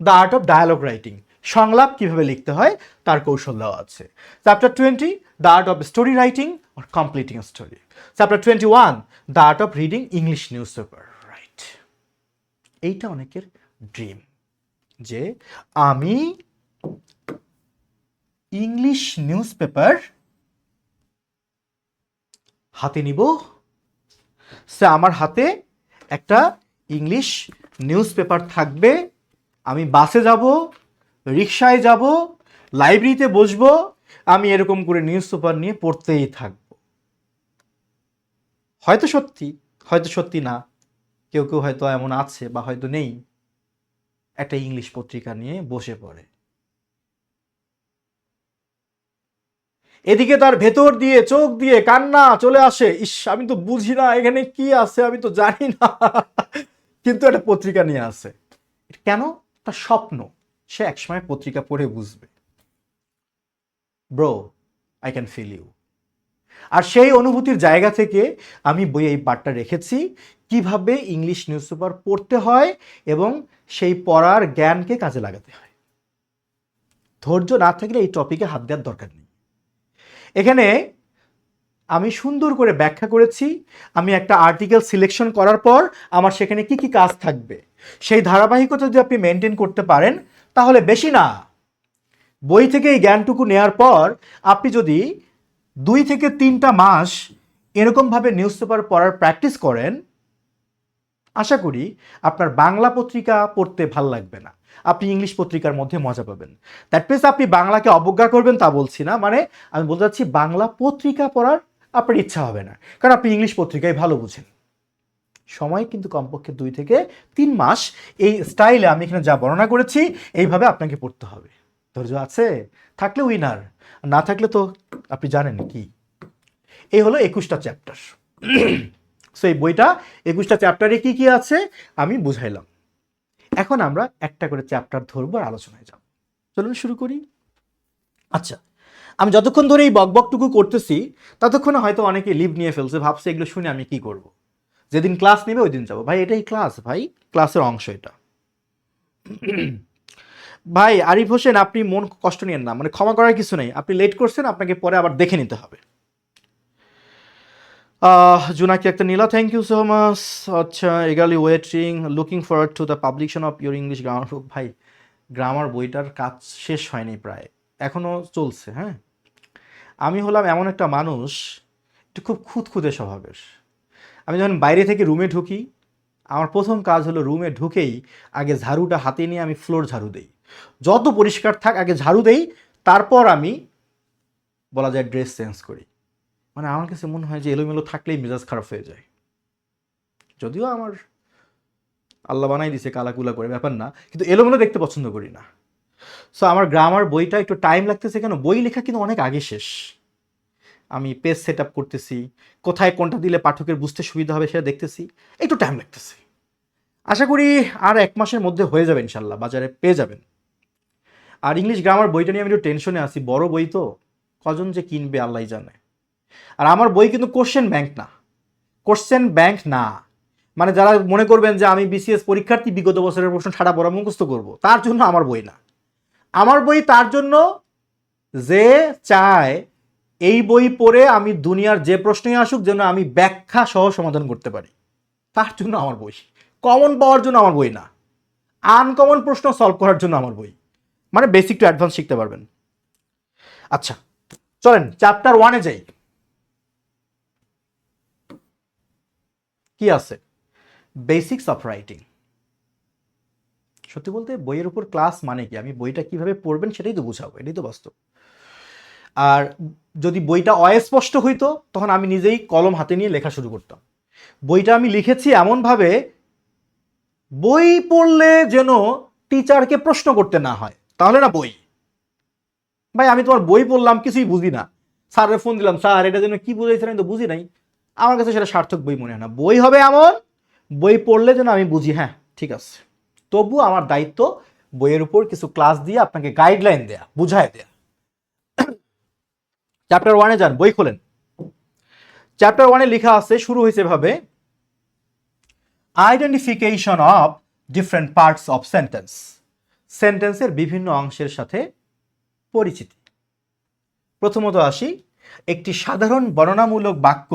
the art of dialogue writing. সংলাপ কিভাবে লিখতে হয় তার কৌশল দেওয়া আছে। Chapter 20, the art of story writing or completing story. Chapter 21, the art of reading English newspaper. Right, এইটা অনেকের ড্রিম যে আমি ইংলিশ নিউজ পেপার হাতে নিব, সে আমার হাতে একটা ইংলিশ নিউজ পেপার থাকবে, আমি বাসে যাব, রিকশায় যাব, লাইব্রেরিতে বসবো, আমি এরকম করে নিউজ পেপার নিয়ে পড়তেই থাকব। হয়তো সত্যি, হয়তো সত্যি না, কেউ কেউ হয়তো এমন আছে বা হয়তো নেই, একটা ইংলিশ পত্রিকা নিয়ে বসে পড়ে। এদিকে তার ভেতর দিয়ে চোখ দিয়ে কান্না চলে আসে, ইস আমি তো বুঝি না এখানে কি আছে, আমি তো জানি না, কিন্তু একটা পত্রিকা নিয়ে আসে। কেন? তার স্বপ্ন, সে একসময় পত্রিকা পড়ে বুঝবে। Bro, I can feel you. আর সেই অনুভূতির জায়গা থেকে আমি বইয়ে এই পার্টটা রেখেছি, কিভাবে ইংলিশ নিউজ পেপার পড়তে হয় এবং সেই পড়ার জ্ঞানকে কাজে লাগাতে হয়। ধৈর্য না থাকলে এই টপিকে হাত দেওয়ার দরকার নেই। এখানে আমি সুন্দর করে ব্যাখ্যা করেছি, আমি একটা আর্টিকেল সিলেকশন করার পর আমার সেখানে কি কি কাজ থাকবে, সেই ধারাবাহিকতা যদি আপনি মেনটেন করতে পারেন তাহলে বেশি না, বই থেকে এই জ্ঞানটুকু নেওয়ার পর আপনি যদি 2 থেকে 3টা মাস এরকমভাবে নিউজ পেপার পড়ার প্র্যাকটিস করেন, আশা করি আপনার বাংলা পত্রিকা পড়তে ভাল লাগবে না, আপনি ইংলিশ পত্রিকার মধ্যে মজা পাবেন। দ্যাট মিনস আপনি বাংলাকে অবজ্ঞা করবেন তা বলছি না, মানে আমি বলতে চাচ্ছি বাংলা পত্রিকা পড়ার আপনার ইচ্ছা হবে না, কারণ আপনি ইংলিশ পত্রিকায় ভালো বুঝেন। সময় কিন্তু কমপক্ষে 2 থেকে 3 মাস এই স্টাইলে আমি এখানে যা বর্ণনা করেছি এইভাবে আপনাকে পড়তে হবে। ধৈর্য আছে থাকলে উইনার, না থাকলে তো আপনি জানেন কি। এই হলো 21টা চ্যাপ্টার। সো এই বইটা 21টা চ্যাপ্টারে কি কি আছে আমি বুঝাইলাম। এখন আমরা একটা করে চ্যাপ্টার ধরবো আর আলোচনায় যাব। চলুন শুরু করি। আচ্ছা, আমি যতক্ষণ ধরে এই বকবকটুকু করতেছি ততক্ষণে হয়তো অনেকে লিভ নিয়ে ফেলছে, ভাবছে এগুলো শুনে আমি কি করব, যেদিন ক্লাস নেবে ওই দিন যাবো। ভাই এটাই ক্লাস, ভাই ক্লাসের অংশ এটা। ভাই আরিফ হোসেন, আপনি মন কষ্ট নিয়েন না, মানে ক্ষমা করার কিছু নেই, আপনি লেট করছেন, আপনাকে পরে আবার দেখে নিতে হবে। জুনাকি একটা নীলা, থ্যাংক ইউ সো মাচ। আচ্ছা, eagerly waiting, looking forward to the publication of your English grammar book. ভাই গ্রামার বইটার কাজ শেষ হয়নি, প্রায় এখনও চলছে। হ্যাঁ, আমি হলাম এমন একটা মানুষ, একটু খুব খুঁতখুঁতে স্বভাবের। আমি যখন বাইরে থেকে রুমে ঢুকি, আমার প্রথম কাজ হলো রুমে ঢুকেই আগে ঝাড়ুটা হাতে নিয়ে আমি ফ্লোর ঝাড়ু দেই, যত পরিষ্কার থাক আগে ঝাড়ু দেই, তারপর আমি বলা যায় ড্রেস চেঞ্জ করি। মানে আমার কাছে মনে হয় যে এলোমেলো থাকলেই মেজাজ খারাপ হয়ে যায়, যদিও আমার আল্লাহ বানাই দিছে কালাকুলা করে, ব্যাপার না, কিন্তু এলোমেলো দেখতে পছন্দ করি না। সো আমার গ্রামার বইটা একটু টাইম লাগতেছে, কেন বই লেখা কিন্তু অনেক আগে শেষ। আমি পেজ সেট আপ করতেছি, কোথায় কোনটা দিলে পাঠকের বুঝতে সুবিধা হবে সেটা দেখতেছি, একটু টাইম লাগতেছে। আশা করি আর 1 মাসের মধ্যে হয়ে যাবে ইনশাল্লাহ, বাজারে পেয়ে যাবেন। আর ইংলিশ গ্রামার বইটা নিয়ে আমি একটু টেনশনে আছি, বড় বই তো, কজন যে কিনবে আল্লাহই জানে। আর আমার বই কিন্তু কোশ্চেন ব্যাংক না, কোশ্চেন ব্যাংক না, মানে যারা মনে করবেন যে আমি বিসিএস পরীক্ষার্থী বিগত বছরের প্রশ্ন সারা পড়া মুখস্থ করব, তার জন্য আমার বই না। আমার বই তার জন্য যে চায় এই বই পড়ে আমি দুনিয়ার যে প্রশ্নই আসুক যেন আমি ব্যাখ্যা সহ সমাধান করতে পারি, তার জন্য আমার বই। কমন পাওয়ার জন্য আমার বই না, আনকমন প্রশ্ন সলভ করার জন্য আমার বই। মানে বেসিক টু অ্যাডভান্স শিখতে পারবেন। আচ্ছা চলেন চ্যাপ্টার 1-এ যাই। কি আছে? Basics of writing. সত্যি বলতে বইয়ের উপর ক্লাস মানে কি, আমি বইটা কিভাবে পড়বেন সেটাই তো বুঝাবো, এটাই তো বাস্তব। আর যদি বইটা অস্পষ্ট হইতো তখন আমি নিজেই কলম হাতে নিয়ে লেখা শুরু করতাম। বইটা আমি লিখেছি এমনভাবে বই পড়লে যেন টিচারকে প্রশ্ন করতে না হয়, তাহলে না বই। ভাই আমি তোমার বই পড়লাম কিছুই বুঝি না, স্যারের ফোন দিলাম, স্যার এটা যেন কি বুঝাইছেন আমি তো বুঝি নাই, আমার কাছে সেটা সার্থক বই মনে হয় না। বই হবে এমন, বই পড়লে যেন আমি বুঝি, হ্যাঁ ঠিক আছে। তবু আমার দায়িত্ব বইয়ের উপর কিছু ক্লাস দিয়ে আপনাকে গাইডলাইন দেয়া, বুঝায় দেয়া। চ্যাপ্টার 1-এ যান, বই খোলেন। চ্যাপ্টার 1-এ লেখা আছে, শুরু হয়েছে ভাবে identification of different parts of sentence. সেন্টেন্সের বিভিন্ন অংশের সাথে পরিচিতি। প্রথমত আসি, একটি সাধারণ বর্ণনামূলক বাক্য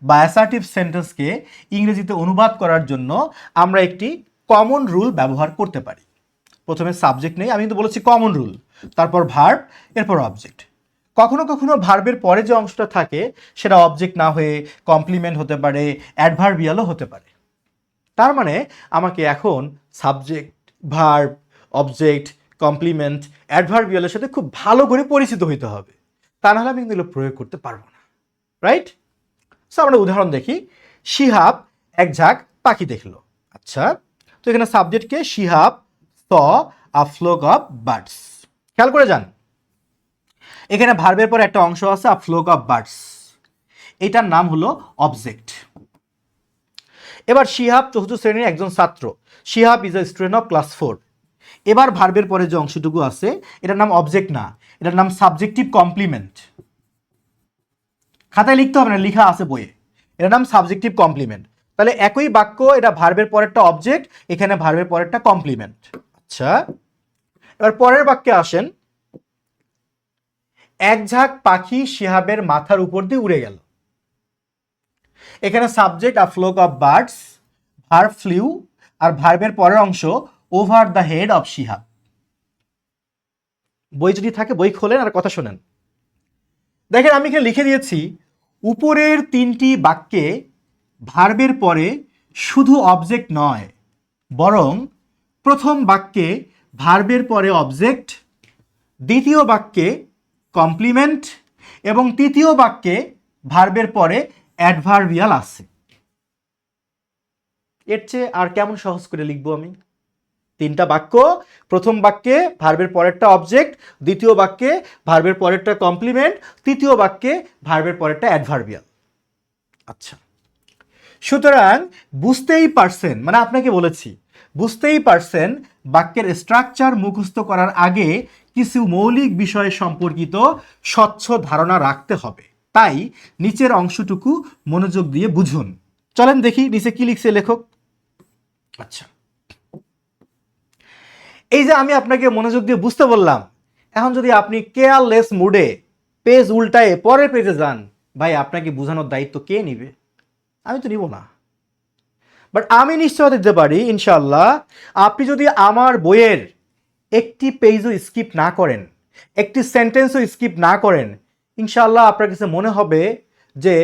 বা অ্যাসার্টিভ সেন্টেন্সকে ইংরেজিতে অনুবাদ করার জন্য আমরা একটি কমন রুল ব্যবহার করতে পারি। প্রথমে সাবজেক্ট নেই, আমি কিন্তু বলেছি কমন রুল, তারপর ভার্ব, এরপর অবজেক্ট। কখনো কখনো ভার্বের পরে যে অংশটা থাকে সেটা অবজেক্ট না হয়ে কমপ্লিমেন্ট হতে পারে, অ্যাডভার্বিয়ালও হতে পারে। তার মানে আমাকে এখন সাবজেক্ট, ভার্ব, অবজেক্ট, কমপ্লিমেন্ট, অ্যাডভার্বিয়ালের সাথে খুব ভালো করে পরিচিত হইতে হবে, তা নাহলে আমি কিন্তু এগুলো প্রয়োগ করতে পারবো না, রাইট? সো আমরা উদাহরণ দেখি। শিহাব এক ঝাঁক পাখি দেখলো। আচ্ছা, তো এখানে সাবজেক্টকে শিহাব স আ ফ্লোক অফ বার্ডস। খেয়াল করে যান, এখানে ভার্বের পর একটা অংশ আছে আ ফ্লোক অফ বার্ডস, এটার নাম হলো অবজেক্ট। এবার শিহাব চতুর্থ শ্রেণীর একজন ছাত্র, Shihab is a student of class 4। এবার ভার্বের পরে যে অংশটুকু আছে এটার নাম অবজেক্ট না, এটার নাম সাবজেক্টিভ কমপ্লিমেন্ট। খাতায় লিখতে হবে না, লেখা আছে বইয়ে, এটার নাম সাবজেক্টিভ কমপ্লিমেন্ট। তাহলে একই বাক্য, এটা ভার্বের পরেরটা অবজেক্ট, এখানে ভার্বের পরেরটা কমপ্লিমেন্ট। আচ্ছা, এবার পরের বাক্যে আসেন। এক ঝাঁক পাখি শিহাবের মাথার উপর দিয়ে উড়ে গেল। এখানে subject a flock of birds, verb flew, আর ভার্বের পরের অংশ over the head of Shihab. বই যদি থাকে বই খোলেন আর কথা শোনেন। দেখেন আমি এখানে লিখে দিয়েছি, উপরের তিনটি বাক্যে ভার্বের পরে শুধু অবজেক্ট নয়, বরং প্রথম বাক্যে ভার্বের পরে অবজেক্ট, দ্বিতীয় বাক্যে কমপ্লিমেন্ট এবং তৃতীয় বাক্যে ভার্বের পরে অ্যাডভার্বিয়াল আছে। এর চেয়ে আর কেমন সহজ করে লিখবো আমি? তিনটা বাক্য, প্রথম বাক্যে ভার্বের পরেরটা অবজেক্ট, দ্বিতীয় বাক্যে ভার্বের পরেরটা কমপ্লিমেন্ট, তৃতীয় বাক্যে ভার্বের পরেরটা অ্যাডভার্বিয়াল। আচ্ছা, সুতরাং বুঝতেই পারছেন, মানে আপনাকে বলেছি বুঝতেই পারছেন বাক্যের স্ট্রাকচার মুখস্থ করার আগে কিছু মৌলিক বিষয় সম্পর্কিত স্বচ্ছ ধারণা রাখতে হবে। তাই নিচের অংশটুকু মনোযোগ দিয়ে বুঝুন। চলেন দেখি নিচে কি লিখছে লেখক। আচ্ছা, এই যে আমি আপনাকে মনোযোগ দিয়ে বুঝতে বললাম, এখন যদি আপনি কেয়ারলেস মুডে পেজ উল্টায়ে পরের পেজে যান, ভাই আপনাকে বোঝানোর দায়িত্ব কে নিবে? আমি তো নিব না। বাট আমি নিশ্চয়তা দিতে পারি ইনশাল্লাহ, আপনি যদি আমার বইয়ের একটি পেজও স্কিপ না করেন, একটি সেন্টেন্সও স্কিপ না করেন, ইনশাল্লাহ আপনার কাছে মনে হবে যে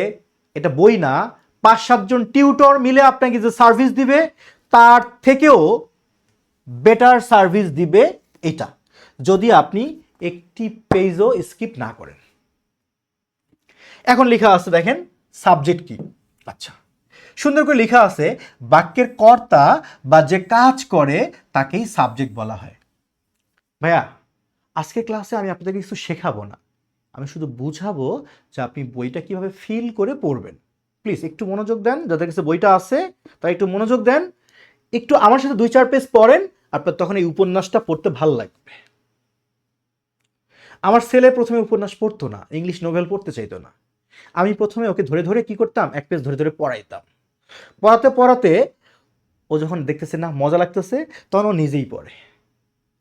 এটা বই না, 5-7 জন টিউটর মিলে আপনাকে যে সার্ভিস দিবে তার থেকেও বেটার সার্ভিস দিবে এটা, যদি আপনি একটি পেজও স্কিপ না করেন। এখন লেখা আছে দেখেন সাবজেক্ট কি। আচ্ছা, সুন্দর করে লেখা আছে বাক্যের কর্তা বা যে কাজ করে তাকেই সাবজেক্ট বলা হয়। ভাইয়া আজকে ক্লাসে আমি আপনাদেরকে কিছু শেখাবো না, আমি শুধু বুঝাবো যে আপনি বইটা কিভাবে ফিল করে পড়বেন। প্লিজ একটু মনোযোগ দেন, যাদের কাছে বইটা আছে তারা একটু মনোযোগ দেন, একটু আমার সাথে 2-4 পেজ পড়েন, আপনার তখন এই উপন্যাসটা পড়তে ভালো লাগবে। আমার ছেলে প্রথমে উপন্যাস পড়তো না, ইংলিশ নোভেল পড়তে চাইতো না। আমি প্রথমে ওকে ধরে ধরে কি করতাম, এক পেজ ধরে ধরে পড়াইতাম। পড়াতে পড়াতে ও যখন দেখতেছে না মজা লাগতেছে তখন ও নিজেই পড়ে।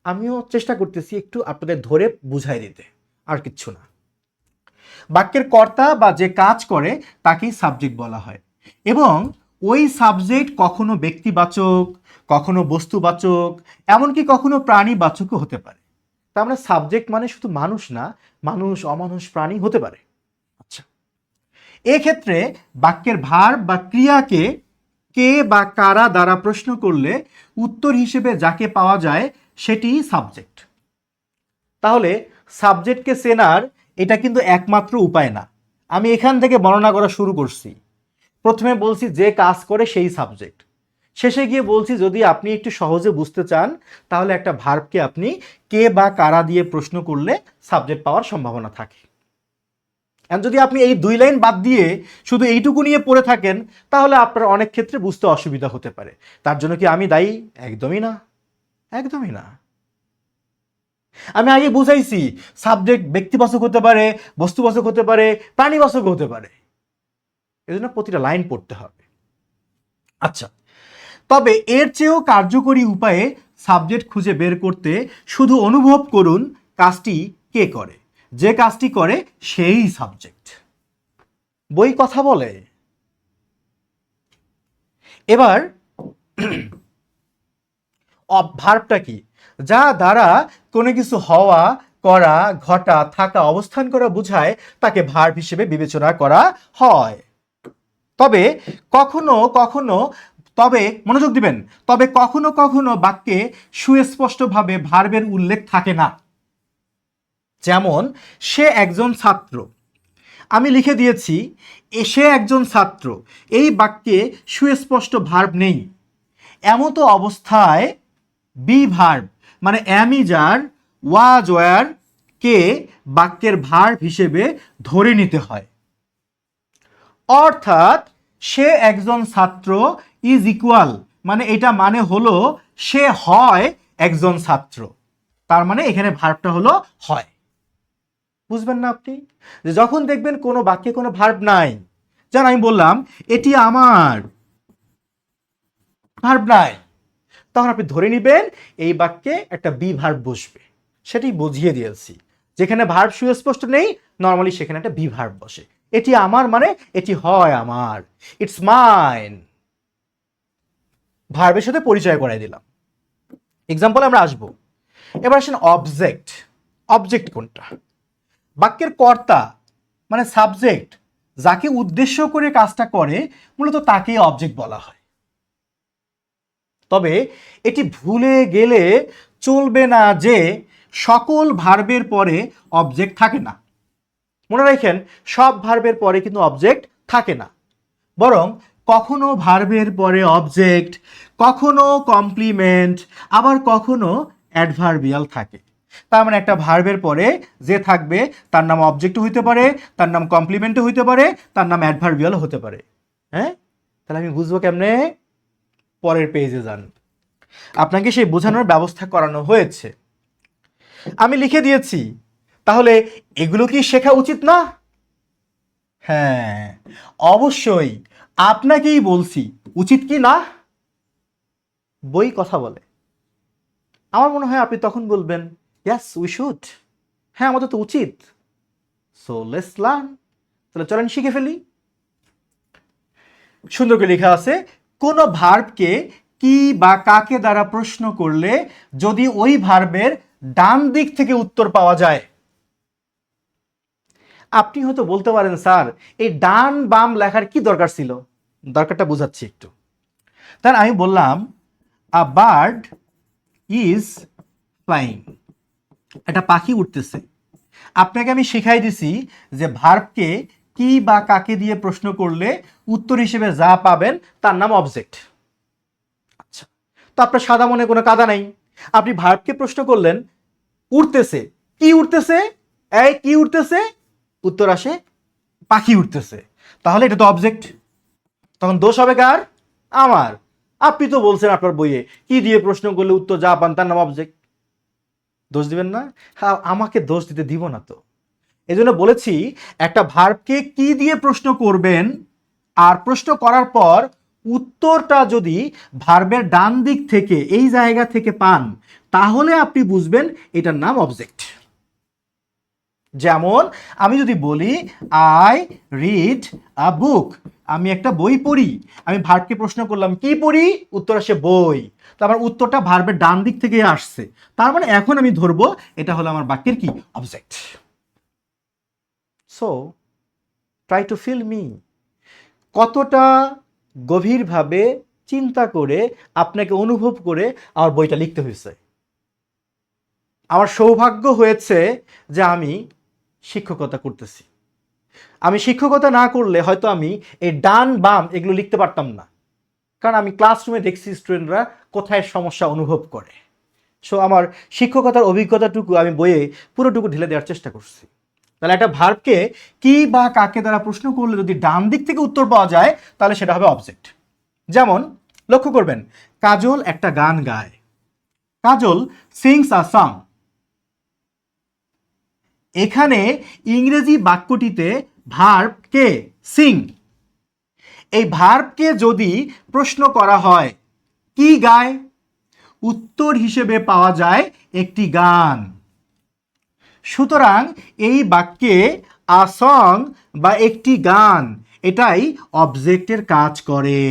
আমিও চেষ্টা করতেছি একটু আপনাদের ধরে বুঝাই দিতে, আর কিচ্ছু না। বাক্যের কর্তা বা যে কাজ করে তাকেই সাবজেক্ট বলা হয়, এবং ওই সাবজেক্ট কখনো ব্যক্তিবাচক, কখনো বস্তুবাচক, এমনকি কখনো প্রাণীবাচকও হতে পারে। তার মানে সাবজেক্ট মানে শুধু মানুষ না, মানুষ, অমানুষ, প্রাণী হতে পারে। আচ্ছা, এক্ষেত্রে বাক্যের ভার্ব বা ক্রিয়াকে কে বা কারা দ্বারা প্রশ্ন করলে উত্তর হিসেবে যাকে পাওয়া যায় সেটিই সাবজেক্ট। তাহলে সাবজেক্টকে চেনার এটা কিন্তু একমাত্র উপায় না। আমি এখান থেকে বর্ণনা করা শুরু করছি। প্রথমে বলছি যে কাজ করে সেই সাবজেক্ট, শেষে গিয়ে বলছি যদি আপনি একটু সহজে বুঝতে চান তাহলে একটা ভার্বকে আপনি কে বা কারা দিয়ে প্রশ্ন করলে সাবজেক্ট পাওয়ার সম্ভাবনা থাকে। আর যদি আপনি এই 2 লাইন বাদ দিয়ে শুধু এইটুকু নিয়ে পড়ে থাকেন তাহলে আপনার অনেক ক্ষেত্রে বুঝতে অসুবিধা হতে পারে। তার জন্য কি আমি দায়ী? একদমই না, একদমই না। আমি আগে বুঝাইছি সাবজেক্ট ব্যক্তিবাচক হতে পারে, বস্তুবাচক হতে পারে, প্রাণীবাচক হতে পারে, এজন্য প্রতিটা লাইন পড়তে হবে। আচ্ছা, তবে এর চেয়েও কার্যকরী উপায়ে সাবজেক্ট খুঁজে বের করতে শুধু অনুভব করুন কাজটি কে করে। যে কাজটি করে সেই সাবজেক্ট। বই কথা বলে। এবার ভার্বটা কি? যা দ্বারা কোনো কিছু হওয়া, করা, ঘটা, থাকা, অবস্থান করা বোঝায় তাকে ভার্ব হিসেবে বিবেচনা করা হয়। তবে কখনো কখনো, তবে মনোযোগ দিবেন, তবে কখনো কখনো বাক্যে সুস্পষ্টভাবে ভার্বের উল্লেখ থাকে না। যেমন সে একজন ছাত্র, আমি লিখে দিয়েছি সে একজন ছাত্র, এই বাক্যে সুস্পষ্ট ভার্ব নেই। এমতো অবস্থায় বি ভার্ব মানে অ্যামি, যার, ওয়াজ, ওয়ার কে বাক্যের ভার্ব হিসেবে ধরে নিতে হয়। অর্থাৎ সে একজন ছাত্র ইজ ইকুয়াল মানে এটা মানে হলো সে হয় একজন ছাত্র। তার মানে এখানে ভার্বটা হলো হয়। বুঝবেন না আপনি? যে যখন দেখবেন কোনো বাক্যে কোনো ভার্ব নাই, যেন আমি বললাম এটি আমার, ভার্ব নাই, তখন আপনি ধরে নেবেন এই বাক্যে একটা বি ভার্ব বসবে। সেটাই বুঝিয়ে দিয়েছি। যেখানে ভার্ব সুস্পষ্ট নেই নর্মালি সেখানে একটা বি ভার্ব বসে। এটি আমার মানে এটি হয় আমার, ইটস মাইন। ভার্বের সাথে পরিচয় করাই দিলাম। এক্সাম্পল আমরা আসবো। এবার আসেন অবজেক্ট। অবজেক্ট কোনটা? বাক্যের কর্তা মানে সাবজেক্ট, যাকে উদ্দেশ্য করে কাজটা করে মূলত তাকেই অবজেক্ট বলা হয়। তবে এটি ভুলে গেলে চলবে না যে সকল ভার্বের পরে অবজেক্ট থাকে না। মনে রাখেন সব ভার্বের পরে কিন্তু অবজেক্ট থাকে না, বরং কখনো ভার্বের পরে অবজেক্ট, কখনো কমপ্লিমেন্ট, আবার কখনো অ্যাডভার্বিয়াল থাকে। তার মানে একটা ভার্বের পরে যে থাকবে তার নাম অবজেক্টও হইতে পারে, তার নাম কমপ্লিমেন্টও হইতে পারে, তার নাম অ্যাডভার্বিয়ালও হতে পারে। হ্যাঁ, তাহলে আমি বুঝবো কেমনে? পরের পেজে যান, আপনাকে সেই বোঝানোর ব্যবস্থা করানো হয়েছে। আমি লিখে দিয়েছি, তাহলে এগুলো কি শেখা উচিত না? হ্যাঁ, অবশ্যই আপনাকেই বলছি উচিত কি না। বই কথা বলে। আমার মনে হয় আপনি তখন বলবেন ইয়েস উই শুড, হ্যাঁ আমাদের তো উচিত। সো লেটস লার্ন, তাহলে চলেন শিখে ফেলি। সুন্দর করে লেখা আছে, কোন ভার্বকে কি বা কাকে দ্বারা প্রশ্ন করলে যদি ওই ভার্বের ডান দিক থেকে উত্তর পাওয়া যায়। আপনি হয়তো বলতে পারেন স্যার এই ডান বাম লেখার কি দরকার ছিল? দরকারটা বুঝাচ্ছি একটু। তার আমি বললাম আ বার্ড ইজ ফ্লাইং, একটা পাখি উঠতেছে। আপনাকে আমি শিখাই দিছি যে ভার্বকে কি বা কাকে দিয়ে প্রশ্ন করলে উত্তর হিসেবে যা পাবেন তার নাম অবজেক্ট। আচ্ছা, তো আপনার সাদা মনে কোনো কাদা নাই। আপনি ভার্বকে প্রশ্ন করলেন উঠতেছে, কি উঠতেছে? এই কি উঠতেছে? উত্তর আসে পাখি উঠতেছে। তাহলে এটা তো অবজেক্ট। তখন দোষ হবে কার? আমার। আপনি তো বলছেন আপনার বইয়ে কি দিয়ে প্রশ্ন করলে উত্তর যা পান তার নাম অবজেক্ট। দোষ দিবেন না? হ্যাঁ, আমাকে দোষ দিতে দিব না তো। এজন্য বলেছি একটা ভার্বকে কি দিয়ে প্রশ্ন করবেন আর প্রশ্ন করার পর উত্তরটা যদি ভার্বের ডান দিক থেকে এই জায়গা থেকে পান তাহলে আপনি বুঝবেন এটার নাম অবজেক্ট। যেমন আমি যদি বলি আই রিড আ বুক, আমি একটা বই পড়ি, আমি ভার্বকে প্রশ্ন করলাম কি পড়ি, উত্তর আসে বই, তো আমার উত্তরটা ভার্বের ডান দিক থেকে আসছে, তার মানে এখন আমি ধরবো এটা হলো আমার বাক্যের কি object. So try to feel me, কতটা গভীরভাবে চিন্তা করে আপনাকে অনুভব করে আমার বইটা লিখতে হয়েছে। আমার সৌভাগ্য হয়েছে যে আমি শিক্ষকতা করতেছি। আমি শিক্ষকতা না করলে হয়তো আমি এই ডান বাম এগুলো লিখতে পারতাম না, কারণ আমি ক্লাসরুমে দেখছি স্টুডেন্টরা কোথায় সমস্যা অনুভব করে। সো আমার শিক্ষকতার অভিজ্ঞতাটুকু আমি বইয়ে পুরোটুকু ঢেলে দেওয়ার চেষ্টা করছি। তাহলে একটা ভার্বকে কি বা কাকে দ্বারা প্রশ্ন করলে যদি ডান দিক থেকে উত্তর পাওয়া যায় তাহলে সেটা হবে অবজেক্ট। যেমন লক্ষ্য করবেন, কাজল একটা গান গায়, কাজল সিংস আ সং। এখানে ইংরেজি বাক্যটিতে ভার্ব কে সিং, এই ভার্বকে যদি প্রশ্ন করা হয় কি গায়, উত্তর হিসেবে পাওয়া যায় একটি গান। সুতরাং এই বাক্যে আ সং বা একটি গান এটাই অবজেক্টের কাজ করে।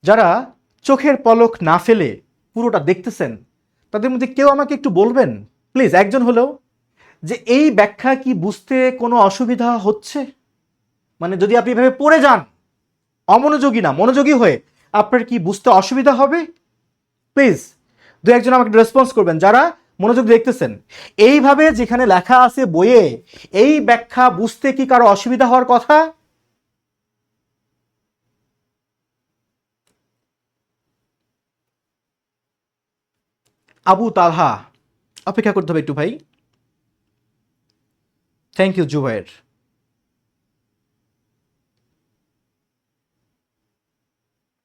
যারা চোখের পলক না ফেলে পুরোটা দেখতেছেন তাদের মধ্যে কেউ আমাকে একটু বলবেন প্লিজ, একজন হলেও, যে এই ব্যাখ্যা কি বুঝতে কোনো অসুবিধা হচ্ছে? মানে যদি আপনি এভাবে পড়ে যান অমনোযোগী না মনোযোগী হয়ে, আপনার কি বুঝতে অসুবিধা হবে? প্লিজ দু একজন আমাকে রেসপন্স করবেন যারা মনোযোগ দেখতেছেন। এইভাবে যেখানে লেখা আছে বইয়ে এই ব্যাখ্যা বুঝতে কি কারো অসুবিধা হওয়ার কথা? আবু তালহা, অপেক্ষা করতে হবে একটু ভাই। Thank you Zubair.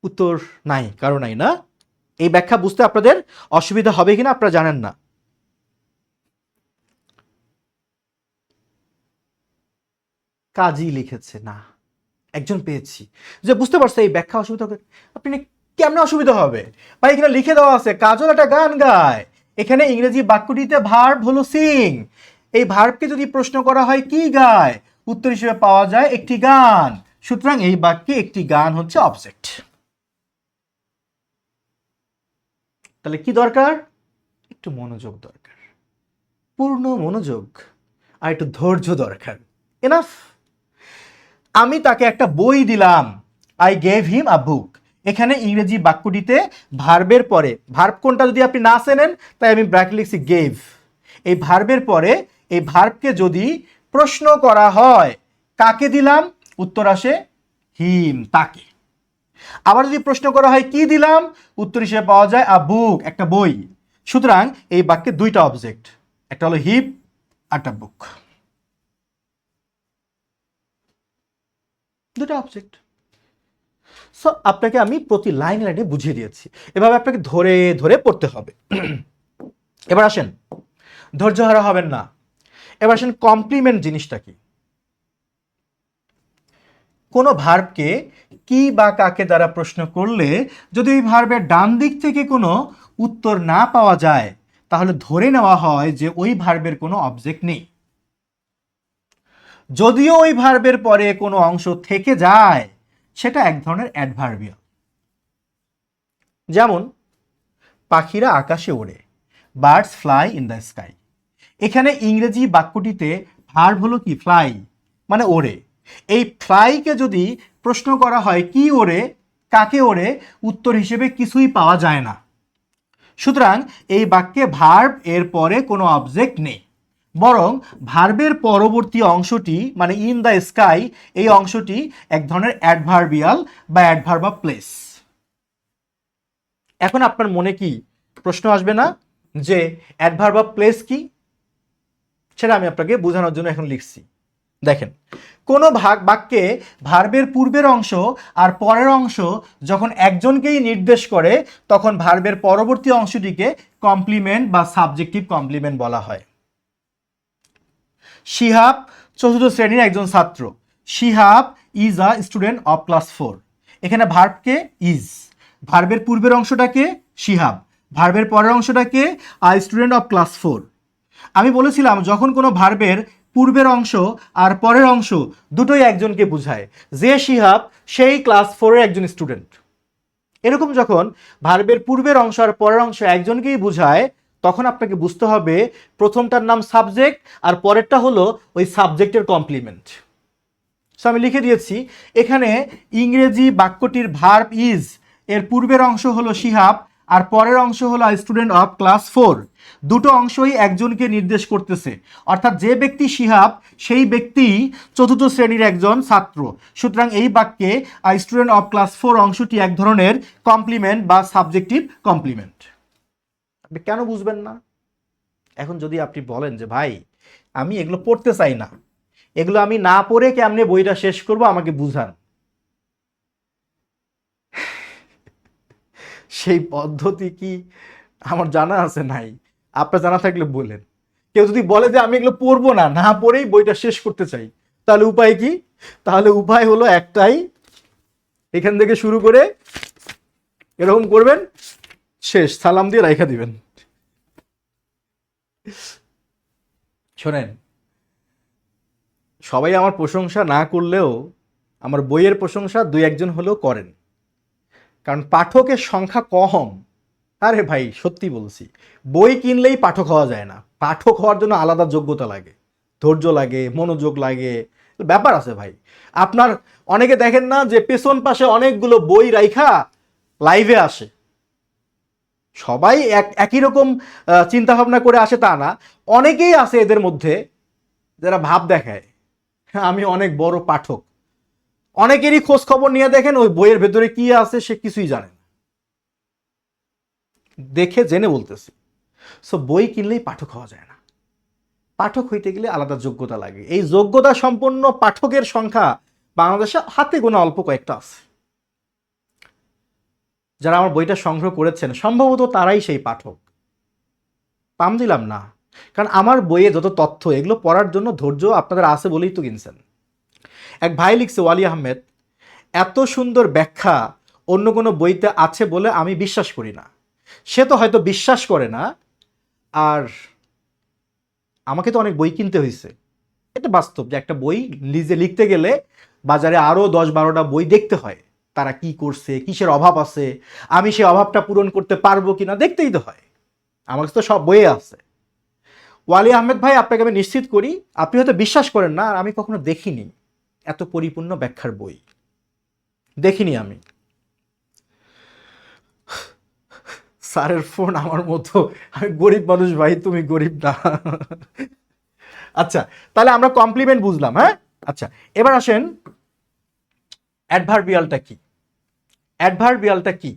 উত্তর নাই, কারো নাই না? এই ব্যাখ্যা বুঝতে আপনাদের অসুবিধা হবে কিনা আপনারা জানেন না। কাজী লিখেছে না, একজন পেয়েছি যে বুঝতে পারছে এই ব্যাখ্যা অসুবিধা হবে। আপনি কেমনে অসুবিধা হবে ভাই? এখানে লিখে দেওয়া আছে কাজল একটা গান গায়, এখানে ইংরেজি বাক্যটিতে ভার্ব হলো সিং, এই ভার্বকে যদি প্রশ্ন করা হয় কি গায়, উত্তর হিসেবে পাওয়া যায় একটি গান। সুতরাং এই বাক্যে একটি গান হচ্ছে অবজেক্ট। তাহলে কি দরকার? একটু মনোযোগ দরকার, পূর্ণ মনোযোগ, আর একটু ধৈর্য দরকার। এনাফ। আমি তাকে একটা বই দিলাম, আই গেভ হিম আ বুক। এখানে ইংরেজি বাক্যটিতে ভার্বের পরে, ভার্ব কোনটা যদি আপনি না চেনেন তাই আমি ব্র্যাকেট লিখছি গেভ, এই ভার্বের পরে এই ভার্বকে যদি প্রশ্ন করা হয় কাকে দিলাম, উত্তর আসে হিম, তাকে। আবার যদি প্রশ্ন করা হয় কি দিলাম, উত্তর হিসেবে পাওয়া যায় আ বুক, একটা বই। সুতরাং এই বাক্যে দুইটা অবজেক্ট, একটা হলো হিপ আর একটা বুক, দুটো অবজেক্ট। সো আপনাকে আমি প্রতি লাইন লাইনে বুঝিয়ে দিয়েছি, এভাবে আপনাকে ধরে ধরে পড়তে হবে। এবার আসেন, ধৈর্য হারা হবেন না। এবার আসেন কমপ্লিমেন্ট জিনিসটা কি। কোনো ভার্বকে কি বা কাকে দ্বারা প্রশ্ন করলে যদি ওই ভার্বের ডান দিক থেকে কোনো উত্তর না পাওয়া যায় তাহলে ধরে নেওয়া হয় যে ওই ভার্বের কোনো অবজেক্ট নেই। যদিও ওই ভার্বের পরে কোনো অংশ থেকে যায় সেটা এক ধরনের অ্যাডভার্বিয়াল। যেমন পাখিরা আকাশে ওড়ে, birds fly in the sky. এখানে ইংরেজি বাক্যটিতে ভার্ব হলো কি ফ্লাই, মানে ওড়ে। এই ফ্লাইকে যদি প্রশ্ন করা হয় কি ওড়ে, কাকে ওড়ে, উত্তর হিসেবে কিছুই পাওয়া যায় না। সুতরাং এই বাক্যে ভার্ব এর পরে কোনো অবজেক্ট নেই, বরং ভার্বের পরবর্তী অংশটি মানে ইন দ্য স্কাই, এই অংশটি এক ধরনের অ্যাডভার্বিয়াল বা অ্যাডভার্ব অফ প্লেস। এখন আপনার মনে কি প্রশ্ন আসবে না যে অ্যাডভার্ব অফ প্লেস কি? সেটা আমি আপনাকে বোঝানোর জন্য এখন লিখছি। দেখেন, কোনো বাক্যে ভার্বের পূর্বের অংশ আর পরের অংশ যখন একজনকেই নির্দেশ করে তখন ভার্বের পরবর্তী অংশটিকে কমপ্লিমেন্ট বা সাবজেক্টিভ কমপ্লিমেন্ট বলা হয়। শিহাব চতুর্থ শ্রেণীর একজন ছাত্র, Shihab is a student of class 4। এখানে ভার্বকে ইজ, ভার্বের পূর্বের অংশটাকে শিহাব, ভার্বের পরের অংশটাকে আ স্টুডেন্ট অফ ক্লাস 4। আমি বলেছিলাম যখন কোনো ভার্বের পূর্বের অংশ আর পরের অংশ দুটোই একজনকে বোঝায়, যে শিহাব সেই ক্লাস 4-এর একজন স্টুডেন্ট। এরকম যখন ভার্বের পূর্বের অংশ আর পরের অংশ একজনকেই বোঝায়, তখন আপনাকে বুঝতে হবে প্রথমটার নাম সাবজেক্ট আর পরেরটা হলো ওই সাবজেক্টের কমপ্লিমেন্ট। সো আমি লিখে দিয়েছি এখানে ইংরেজি বাক্যটির ভার্ব ইজ এর পূর্বের অংশ হলো শিহাব আর পরের অংশ হলো স্টুডেন্ট অফ ক্লাস 4। দুটো অংশই একজনকে নির্দেশ করতেছে, অর্থাৎ যে ব্যক্তি শিহাব সেই ব্যক্তি চতুর্থ শ্রেণীর একজন ছাত্র। সুতরাং এই বাক্যে স্টুডেন্ট অফ ক্লাস 4 অংশটি এক ধরনের কমপ্লিমেন্ট বা সাবজেক্টিভ কমপ্লিমেন্ট। আপনি কেন বুঝবেন না? এখন যদি আপনি বলেন যে ভাই আমি এগুলো পড়তে চাই না, এগুলো আমি না পড়ে কেমনে বইটা শেষ করব, আমাকে বুঝান। সেই পদ্ধতি কি আমার জানা আছে? নাই। আপনার জানা থাকলে বলেন। কেউ যদি বলে যে আমি এগুলো পড়বো না, না পড়েই বইটা শেষ করতে চাই, তাহলে উপায় কি? তাহলে উপায় হলো একটাই, এখান থেকে শুরু করে এরকম করবেন, শেষ সালাম দিয়ে রাইখা দিবেন। শোনেন, সবাই আমার প্রশংসা না করলেও আমার বইয়ের প্রশংসা দুই একজন হলেও করেন, কারণ পাঠকের সংখ্যা কম। আরে ভাই সত্যি বলছি, বই কিনলেই পাঠক হওয়া যায় না। পাঠক হওয়ার জন্য আলাদা যোগ্যতা লাগে, ধৈর্য লাগে, মনোযোগ লাগে, ব্যাপার আছে ভাই। আপনার অনেকে দেখেন না যে পেছন পাশে অনেকগুলো বই রাইখা লাইভে আসে। সবাই একই রকম চিন্তা ভাবনা করে আসে তা না, অনেকেই আছে এদের মধ্যে যারা ভাব দেখায় আমি অনেক বড় পাঠক। অনেকেরই খোঁজ খবর নিয়ে দেখেন ওই বইয়ের ভেতরে কি আছে সে কিছুই জানে না, দেখে জেনে বলতেছি। সো বই কিনলেই পাঠক হওয়া যায় না, পাঠক হইতে গেলে আলাদা যোগ্যতা লাগে। এই যোগ্যতা সম্পন্ন পাঠকের সংখ্যা বাংলাদেশে হাতে গোনা অল্প কয়েকটা আছে। যারা আমার বইটা সংগ্রহ করেছেন সম্ভবত তারাই সেই পাঠক। পাম দিলাম না, কারণ আমার বইয়ে যত তথ্য এগুলো পড়ার জন্য ধৈর্য আপনাদের আছে বলেই তো কিনছেন। এক ভাই লিখছে, ওয়ালি আহমেদ, এত সুন্দর ব্যাখ্যা অন্য কোনো বইতে আছে বলে আমি বিশ্বাস করি না। সে তো হয়তো বিশ্বাস করে না, আর আমাকে তো অনেক বই কিনতে হয়েছে। এটা বাস্তব যে একটা বই নিজে লিখতে গেলে বাজারে আরও 10-12টা বই দেখতে হয়, তারা কি করছে, কিসের অভাব আছে, আমি সেই অভাবটা পূরণ করতে পারবো কিনা দেখতেই তো হয়। আমার কাছে তো সব বইয়ে আছে। ওয়ালি আহমেদ ভাই, আপনাকে আমি নিশ্চিত করি আপনি হয়তো বিশ্বাস করেন না, আর আমি কখনো দেখিনি এত পরিপূর্ণ ব্যাখ্যার বই, দেখিনি আমি। স্যারের ফোন আমার মতো, আমি গরিব মানুষ ভাই, তুমি গরিব না। আচ্ছা, তাহলে আমরা কমপ্লিমেন্ট বুঝলাম। হ্যাঁ, আচ্ছা এবার আসেন অ্যাডভার্বিয়ালটা কি। অ্যাডভার্বিয়ালটা কি?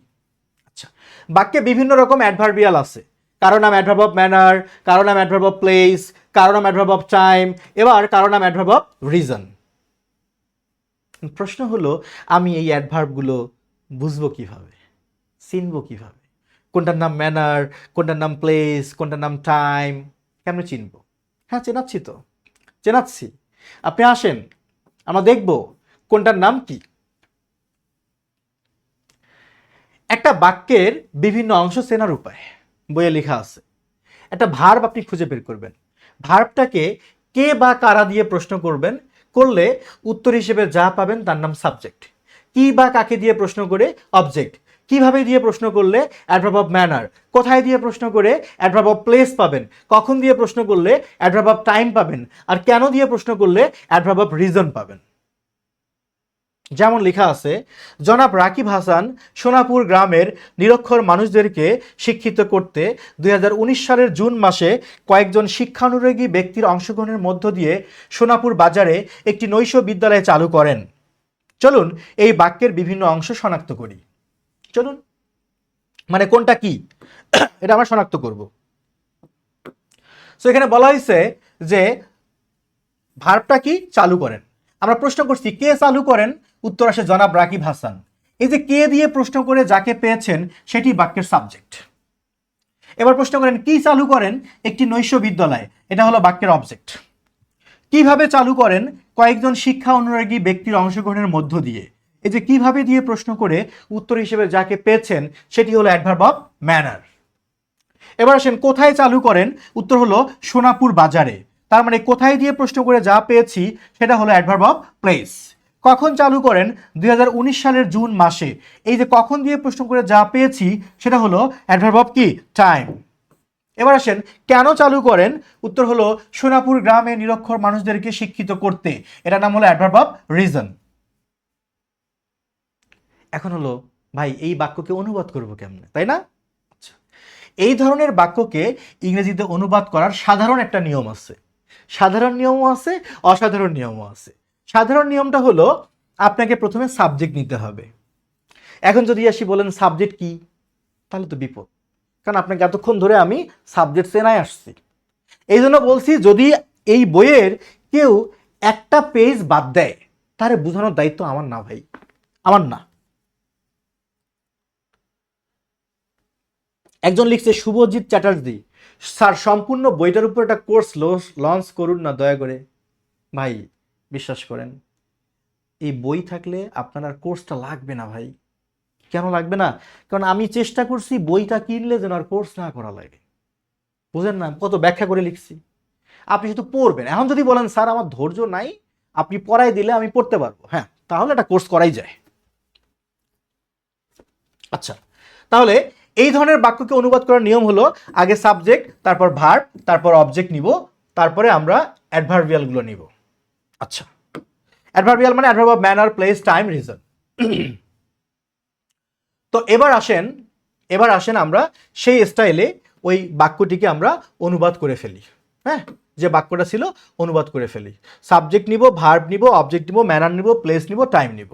আচ্ছা, বাক্যে বিভিন্ন রকম অ্যাডভার্বিয়াল আছে। কারো নাম অ্যাডভার্ব অফ ম্যানার, কারো নাম অ্যাডভার্ব অফ প্লেস, কারো নাম অ্যাডভার্ব অফ টাইম, এবার কারো নাম অ্যাডভার্ব অফ রিজন। প্রশ্ন হলো আমি এই অ্যাডভার্বগুলো বুঝবো কিভাবে, চিনবো কিভাবে? কোনটার নাম ম্যানার, কোনটার নাম প্লেস, কোনটার নাম টাইম, কেমনে চিনবো? হ্যাঁ চেনাচ্ছি তো, চেনাচ্ছি। আপনি আসেন, আমরা দেখব কোনটার নাম কি। একটা বাক্যের বিভিন্ন অংশ চেনার উপায় বইয়ে লেখা আছে। একটা ভার্ব আপনি খুঁজে বের করবেন, ভার্বটাকে কে বা কারা দিয়ে প্রশ্ন করবেন, করলে উত্তর হিসেবে যা পাবেন তার নাম সাবজেক্ট। কি বা কাকে দিয়ে প্রশ্ন করে অবজেক্ট। কিভাবে দিয়ে প্রশ্ন করলে অ্যাডভার্ব অফ ম্যানার। কোথায় দিয়ে প্রশ্ন করে অ্যাডভার্ব অফ প্লেস পাবেন। কখন দিয়ে প্রশ্ন করলে অ্যাডভার্ব অফ টাইম পাবেন। আর কেন দিয়ে প্রশ্ন করলে অ্যাডভার্ব অফ রিজন পাবেন। যেমন লেখা আছে, জনাব রাকিব হাসান সোনাপুর গ্রামের নিরক্ষর মানুষদেরকে শিক্ষিত করতে 2019 সালের জুন মাসে কয়েকজন শিক্ষানুরাগী ব্যক্তির অংশগ্রহণের মধ্য দিয়ে সোনাপুর বাজারে একটি নৈশ বিদ্যালয় চালু করেন। চলুন এই বাক্যের বিভিন্ন অংশ শনাক্ত করি। চলুন, মানে কোনটা কি এটা আমরা শনাক্ত করব। সো এখানে বলা হয়েছে যে ভার্বটা কি, চালু করেন। আমরা প্রশ্ন করছি কে চালু করেন, উত্তর আসে জনাব রাকিব হাসান। এই যে কে দিয়ে প্রশ্ন করে যাকে পেয়েছেন সেটি বাক্যের সাবজেক্ট। এবার প্রশ্ন করেন কি চালু করেন, একটি নৈশ বিদ্যালয়, এটা হলো বাক্যের অবজেক্ট। কিভাবে চালু করেন কয়েকজন শিক্ষা অনুরাগী ব্যক্তির অংশগ্রহণের মধ্য দিয়ে। এই যে কিভাবে দিয়ে প্রশ্ন করে উত্তর হিসেবে যাকে পেয়েছেন সেটি হলো অ্যাডভার্ব অফ ম্যানার। এবার আসেন কোথায় চালু করেন, উত্তর হলো সোনাপুর বাজারে। তার মানে কোথায় দিয়ে প্রশ্ন করে যা পেয়েছি সেটা হলো অ্যাডভার্ব অফ প্লেস। কখন চালু করেন, 2019 সালের জুন মাসে। এই যে কখন দিয়ে প্রশ্ন করে যা পেয়েছি সেটা হলো অ্যাডভার্ব অফ কি, টাইম। এবার আসেন কেন চালু করেন, উত্তর হলো সোনাপুর গ্রামে নিরক্ষর মানুষদেরকে শিক্ষিত করতে। এটা নাম হলো অ্যাডভার্ব অফ রিজন। এখন হলো ভাই এই বাক্যকে অনুবাদ করব কেমনে, তাই না? আচ্ছা, এই ধরনের বাক্যকে ইংরেজিতে অনুবাদ করার সাধারণ একটা নিয়ম আছে। সাধারণ নিয়মও আছে, অসাধারণ নিয়মও আছে। সাধারণ নিয়মটা হলো আপনাকে প্রথমে সাবজেক্ট নিতে হবে। এখন যদি আসি বলেন সাবজেক্ট কি, তাহলে তো বিপদ, কারণ আপনাকে এতক্ষণ ধরে আমি সাবজেক্ট চেনায় আসছি। এই জন্য বলছি যদি এই বইয়ের কেউ একটা পেজ বাদ দেয় তাহলে বোঝানোর দায়িত্ব আমার না ভাই, আমার না। একজন লিখছে শুভজিৎ চ্যাটার্জি, স্যার সম্পূর্ণ বইটার উপর একটা কোর্স লঞ্চ করুন না দয়া করে। ভাই বিশ্বাস করেন এই বই থাকলে আপনার আর কোর্সটা লাগবে না ভাই। কেন লাগবে না? কারণ আমি চেষ্টা করছি বইটা কিনলে যেন আর কোর্স না করা লাগে। বুঝেন না কত ব্যাখ্যা করে লিখছি। আপনি শুধু পড়বেন। এখন যদি বলেন স্যার আমার ধৈর্য নাই, আপনি পড়াই দিলে আমি পড়তে পারবো, হ্যাঁ তাহলে একটা কোর্স করাই যায়। আচ্ছা, তাহলে এই ধরনের বাক্যকে অনুবাদ করার নিয়ম হলো আগে সাবজেক্ট, তারপর ভার্ব, তারপর অবজেক্ট নিব, তারপরে আমরা অ্যাডভার্বিয়ালগুলো নিব। আচ্ছা, অ্যাডভার্বিয়াল মানে adverb of manner, place, time, reason. তো এবার আসেন আমরা সেই স্টাইলে ওই বাক্যটিকে আমরা অনুবাদ করে ফেলি। হ্যাঁ, যে বাক্যটা ছিল অনুবাদ করে ফেলি। সাবজেক্ট নিব, ভার্ব নিব, অবজেক্ট নিব, ম্যানার নিব, প্লেস নিব, টাইম নিব।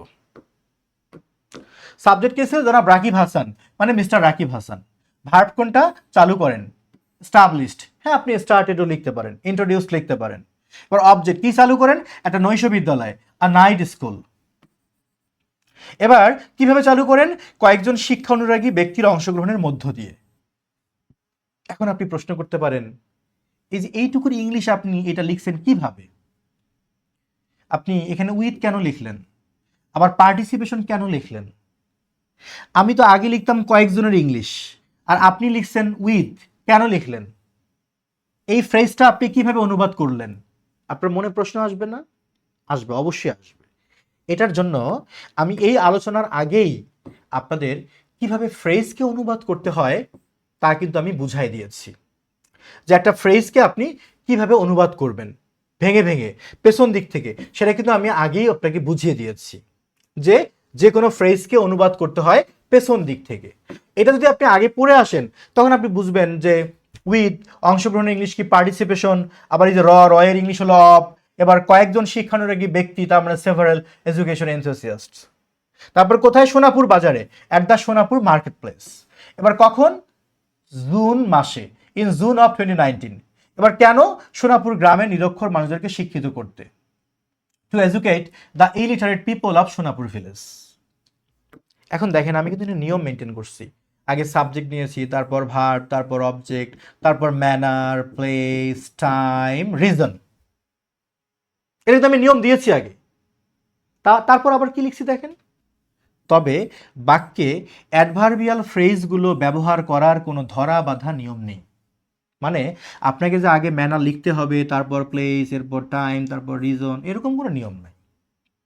সাবজেক্ট কে ছিল জনাব রাকিব হাসান, মানে মিস্টার রাকিব হাসান। ভার্ব কোনটা, চালু করেন, স্টাবলিশড। হ্যাঁ আপনি স্টার্টেডও লিখতে পারেন, ইন্ট্রোডিউস লিখতে পারেন। এবার অবজেক্ট কি চালু করেন, একটা নৈশ বিদ্যালয়, আ নাইট স্কুল। এবার কিভাবে চালু করেন, কয়েকজন শিক্ষা অনুরাগী ব্যক্তির অংশগ্রহণের মধ্য দিয়ে। এখন আপনি প্রশ্ন করতে পারেন এই যে এইটুকুর ইংলিশ আপনি এটা লিখছেন কিভাবে? আপনি এখানে উইথ কেন লিখলেন, আবার পার্টিসিপেশন কেন লিখলেন? আমি তো আগে লিখতাম কয়েকজনের ইংলিশ, আর আপনি লিখছেন উইথ, কেন লিখলেন? এই ফ্রেজটা আপনি কিভাবে অনুবাদ করলেন? আপনার মনে প্রশ্ন আসবে না? আসবে, অবশ্যই আসবে। এটার জন্য আমি এই আলোচনার আগেই আপনাদের কিভাবে ফ্রেজকে অনুবাদ করতে হয় তা কিন্তু আমি বুঝাই দিয়েছি, যে একটা ফ্রেজকে আপনি কিভাবে অনুবাদ করবেন ভেঙে ভেঙে পেছন দিক থেকে, সেটা কিন্তু আমি আগেই আপনাকে বুঝিয়ে দিয়েছি যে যে কোনো ফ্রেজকে অনুবাদ করতে হয় পেছন দিক থেকে। এটা যদি আপনি আগে পড়ে আসেন তখন আপনি বুঝবেন যে উইথ অংশগ্রহণের ইংলিশ কি পার্টিসিপেশন, আবার এই যে রয়ের ইংলিশ হলো অফ, এবার কয়েকজন শিক্ষানুরাগী ব্যক্তি তার মানে সেভারাল এডুকেশন এনথুসিয়াস্ট। তারপর কোথায়, সোনাপুর বাজারে, at the Sonapur market place. এবার কখন, জুন মাসে, ইন জুন অফ 2019। এবার কেন, সোনাপুর গ্রামে নিরক্ষর মানুষদেরকে শিক্ষিত করতে, two educate the illiterate people of Sonapur village. এখন দেখেন আমি কিন্তু নিয়ম মেনটেন করছি। আগে সাবজেক্ট নিয়েছি, তারপর ভার্ব, তারপর অবজেক্ট, তারপর ম্যানার, প্লেস, টাইম, রিজন। এটা কিন্তু আমি নিয়ম দিয়েছি আগে। তারপর আবার কি লিখছি দেখেন। তবে বাক্যে অ্যাডভার্বিয়াল ফ্রেজগুলো ব্যবহার করার কোনো ধরা বাঁধা নিয়ম নেই। মানে আপনাকে যে আগে ম্যানার লিখতে হবে, তারপর প্লেস, এরপর টাইম, তারপর রিজন, এরকম কোনো নিয়ম নাই।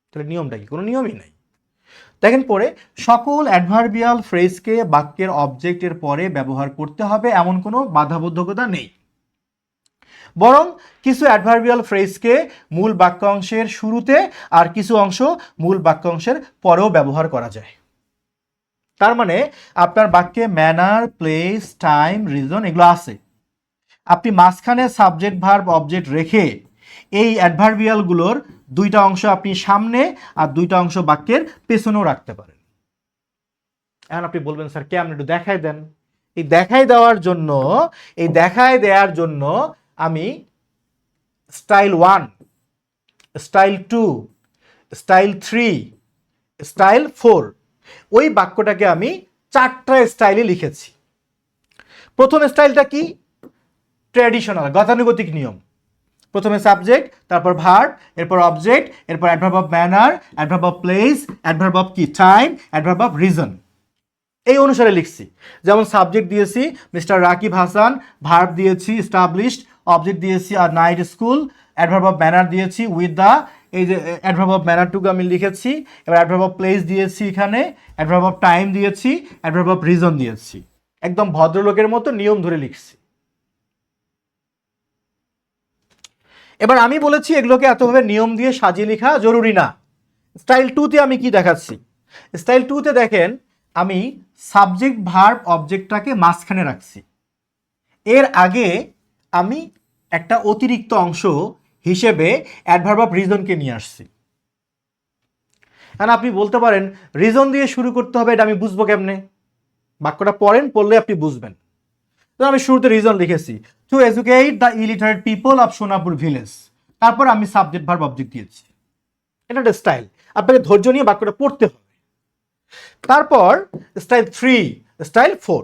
তাহলে নিয়মটা কি? কোনো নিয়মই নাই। দেখেন পরে, সকল অ্যাডভার্বিয়াল ফ্রেজকে বাক্যের অবজেক্টের পরে ব্যবহার করতে হবে এমন কোনো বাধাবদ্ধকতা নেই। বরং কিছু অ্যাডভার্বিয়াল ফ্রেজকে মূল বাক্যাংশের শুরুতে আর কিছু অংশ মূল বাক্যাংশের পরেও ব্যবহার করা যায়। তার মানে আপনার বাক্যে ম্যানার, প্লেস, টাইম, রিজন এগুলো আছে। আপনি মাঝখানে সাবজেক্ট, ভার্ব, অবজেক্ট রেখে এই অ্যাডভার্বিয়ালগুলোর দুইটা অংশ আপনি সামনে আর দুইটা অংশ বাক্যের পেছনেও রাখতে পারেন। এখন আপনি বলবেন স্যার কেমন, একটু দেখাই দেন। এই দেখাই দেওয়ার জন্য আমি স্টাইল 1, স্টাইল 2, স্টাইল 3, স্টাইল 4 ওই বাক্যটাকে আমি 4টা স্টাইলে লিখেছি। প্রথম স্টাইলটা কি, ট্র্যাডিশনাল, গতানুগতিক নিয়ম। প্রথমে সাবজেক্ট, তারপর ভার্ব, এরপর অবজেক্ট, এরপর adverb of manner, adverb of place, adverb of কি টাইম, অ্যাডভার্ব অফ রিজন। এই অনুসারে লিখছি। যেমন সাবজেক্ট দিয়েছি মিস্টার রাকিব হাসান, ভার্ব দিয়েছি স্টাবলিশড, অবজেক্ট দিয়েছি আর night school, adverb of manner দিয়েছি উইথ দ্য, এই যে অ্যাডভার্ব অফ ম্যানারটুকু আমি লিখেছি। এবার অ্যাডভার্ব অফ প্লেস দিয়েছি এখানে, অ্যাডভার্ব অফ টাইম দিয়েছি, অ্যাডভার্ব অফ রিজন দিয়েছি। একদম ভদ্রলোকের মতো নিয়ম ধরে লিখছি। এবার আমি বলেছি এগুলোকে এতভাবে নিয়ম দিয়ে সাজিয়ে লেখা জরুরি না। স্টাইল 2-তে আমি কি দেখাচ্ছি? স্টাইল 2-তে দেখেন আমি সাবজেক্ট ভার্ব অবজেক্টটাকে মাঝখানে রাখছি। এর আগে আমি একটা অতিরিক্ত অংশ হিসেবে অ্যাডভার্ব অফ রিজনকে নিয়ে আসছি। কারণ আপনি বলতে পারেন রিজন দিয়ে শুরু করতে হবে, এটা আমি বুঝবো কেমনে? বাক্যটা পড়েন, পড়লে আপনি বুঝবেন। তো আমি শুরুতে রিজন লিখেছি, two educate the illiterate people of Sonapur village. তারপর আমি সাবজেক্ট ভার্ব অবজেক্ট দিয়েছি। এটা একটা স্টাইল, আপনাকে ধৈর্য নিয়ে বাক্যটা পড়তে হবে। তারপর স্টাইল 3, স্টাইল 4,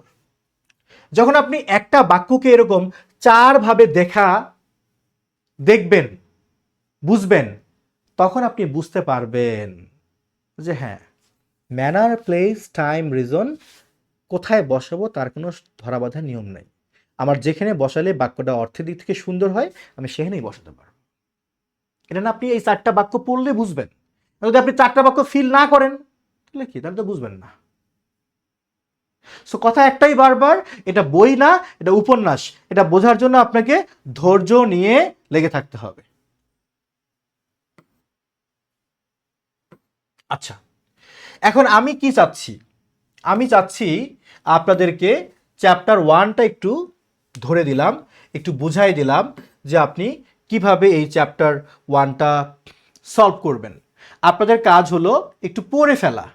যখন আপনি একটা বাক্যকে এরকম 4 ভাবে দেখবেন, বুঝবেন, তখন আপনি বুঝতে পারবেন যে হ্যাঁ, ম্যানার, প্লেস, টাইম, রিজন কোথায় বসাবো তার কোনো ধরাবাঁধা নিয়ম নেই। আমার যেখানে বসালে বাক্যটা অর্থের দিক থেকে সুন্দর হয়, আমি সেখানেই বসাতে পারবো। এটা না আপনি এই 4টা বাক্য পড়লে বুঝবেন। যদি আপনি 4টা বাক্য ফিল না করেন তাহলে কি, তাহলে তো বুঝবেন না। সো কথা একটাই বারবার, এটা বই না, এটা উপন্যাস। এটা বোঝার জন্য আপনাকে ধৈর্য নিয়ে লেগে থাকতে হবে। আচ্ছা, এখন আমি কি চাচ্ছি? আমি চাচ্ছি আপনাদেরকে চ্যাপ্টার 1টা একটু ধরে দিলাম, একটু বুঝাই দিলাম যে আপনি কিভাবে এই চ্যাপ্টার 1টা সলভ করবেন। আপনাদের কাজ হলো একটু পড়ে ফেলা।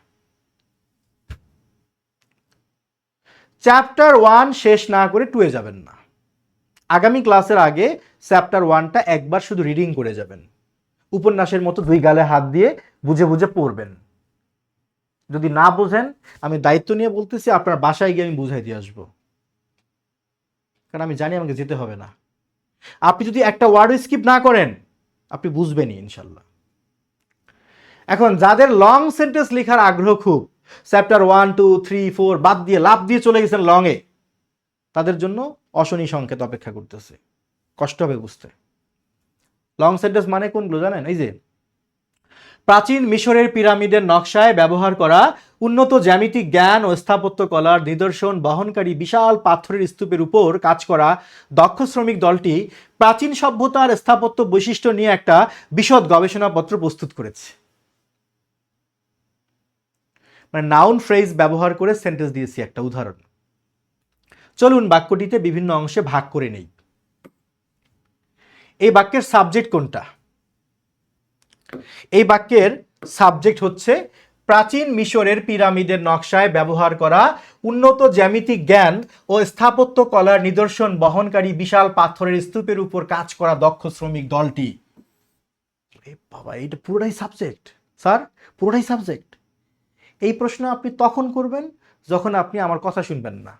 চ্যাপ্টার 1 শেষ না করে 2-এ যাবেন না। আগামী ক্লাসের আগে চ্যাপ্টার 1টা একবার শুধু রিডিং করে যাবেন। উপন্যাসের মতো 2 গালে হাত দিয়ে বুঝে বুঝে পড়বেন। যদি না বোঝেন, আমি দায়িত্ব নিয়ে বলতেছি, আপনার বাসায় গিয়ে আমি বুঝাই দিয়ে আসবো। কারণ আমি জানি আমাকে যেতে হবে না। আপনি যদি একটা ওয়ার্ড স্কিপ না করেন, আপনি বুঝবেনই ইনশাল্লাহ। এখন যাদের লং সেন্টেন্স লেখার আগ্রহ খুব, চ্যাপ্টার 1, 2, 3, 4 বাদ দিয়ে লাভ দিয়ে চলে গেছেন লংয়ে, তাদের জন্য অশনি সংকেত অপেক্ষা করতেছে, কষ্ট হবে বুঝতে। লং সেন্টেন্স মানে কোনগুলো জানেন? এই যে প্রাচীন মিশরের পিরামিডের নকশায় ব্যবহার করা উন্নত জ্যামিতিক জ্ঞান ও স্থাপত্য কলার নিদর্শন বহনকারী বিশাল পাথরের স্তূপের উপর কাজ করা দক্ষ শ্রমিক দলটি প্রাচীন সভ্যতার স্থাপত্য বৈশিষ্ট্য নিয়ে একটা বিশদ গবেষণাপত্র প্রস্তুত করেছে। মানে নাউন ফ্রেজ ব্যবহার করে সেন্টেন্স দিয়েছি একটা উদাহরণ। চলুন বাক্যটিতে বিভিন্ন অংশে ভাগ করে নেই। এই বাক্যের সাবজেক্ট কোনটা? এই বাক্যের সাবজেক্ট হচ্ছে প্রাচীন মিশরের পিরামিডের নকশায় ব্যবহার করা উন্নত জ্যামিতিক জ্ঞান ও স্থাপত্য কলার নিদর্শন বহনকারী বিশাল পাথরের স্তূপের উপর কাজ করা দক্ষ শ্রমিক দলটি। বাবা, এটা পুরোটাই সাবজেক্ট স্যার, পুরোটাই সাবজেক্ট। এই প্রশ্ন আপনি তখন করবেন যখন আপনি আমার কথা শুনবেন না।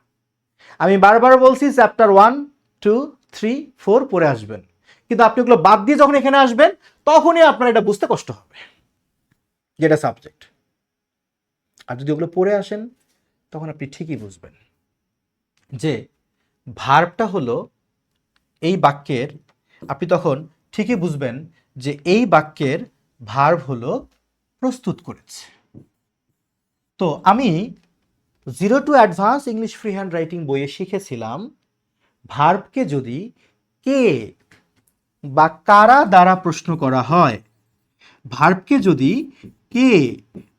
আমি বারবার বলছি চ্যাপ্টার 1, 2, 3, 4 পড়ে আসবেন, কিন্তু আপনি ওগুলো বাদ দিয়ে যখন এখানে আসবেন তখনই আপনার এটা বুঝতে কষ্ট হবে যেটা সাবজেক্ট। আর যদি ওগুলো পড়ে আসেন তখন আপনি ঠিকই বুঝবেন যে ভার্বটা হলো এই বাক্যের, আপনি তখন ঠিকই বুঝবেন যে এই বাক্যের ভার্ব হলো প্রস্তুত করেছে। তো আমি 0 to advance English free hand writing বইয়ে শিখেছিলাম ভার্বকে যদি কে বা কারা দ্বারা প্রশ্ন করা হয়, ভার্বকে যদি কে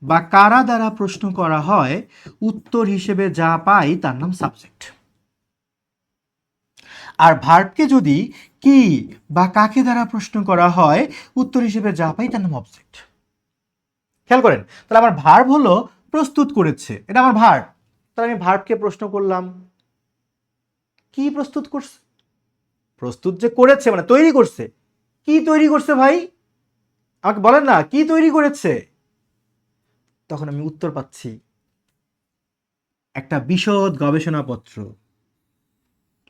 বা কারা দ্বারা প্রশ্ন করা হয়, উত্তর হিসেবে যা পাই তার নাম সাবজেক্ট। আর ভার্বকে যদি কি বা কাকে দ্বারা প্রশ্ন করা হয়, উত্তর হিসেবে যা পাই তার নাম অবজেক্ট। খেয়াল করেন, তাহলে আমার ভার্ব হলো প্রস্তুত করেছে, এটা আমার ভার্ব। তাহলে আমি ভার্বকে প্রশ্ন করলাম, কি প্রস্তুত করছে? প্রস্তুত যে করেছে মানে তৈরি করছে। কি তৈরি করছে ভাই? আমাকে বলেন না, কি তৈরি করেছে? তখন আমি উত্তর পাচ্ছি একটা বিশদ গবেষণাপত্র,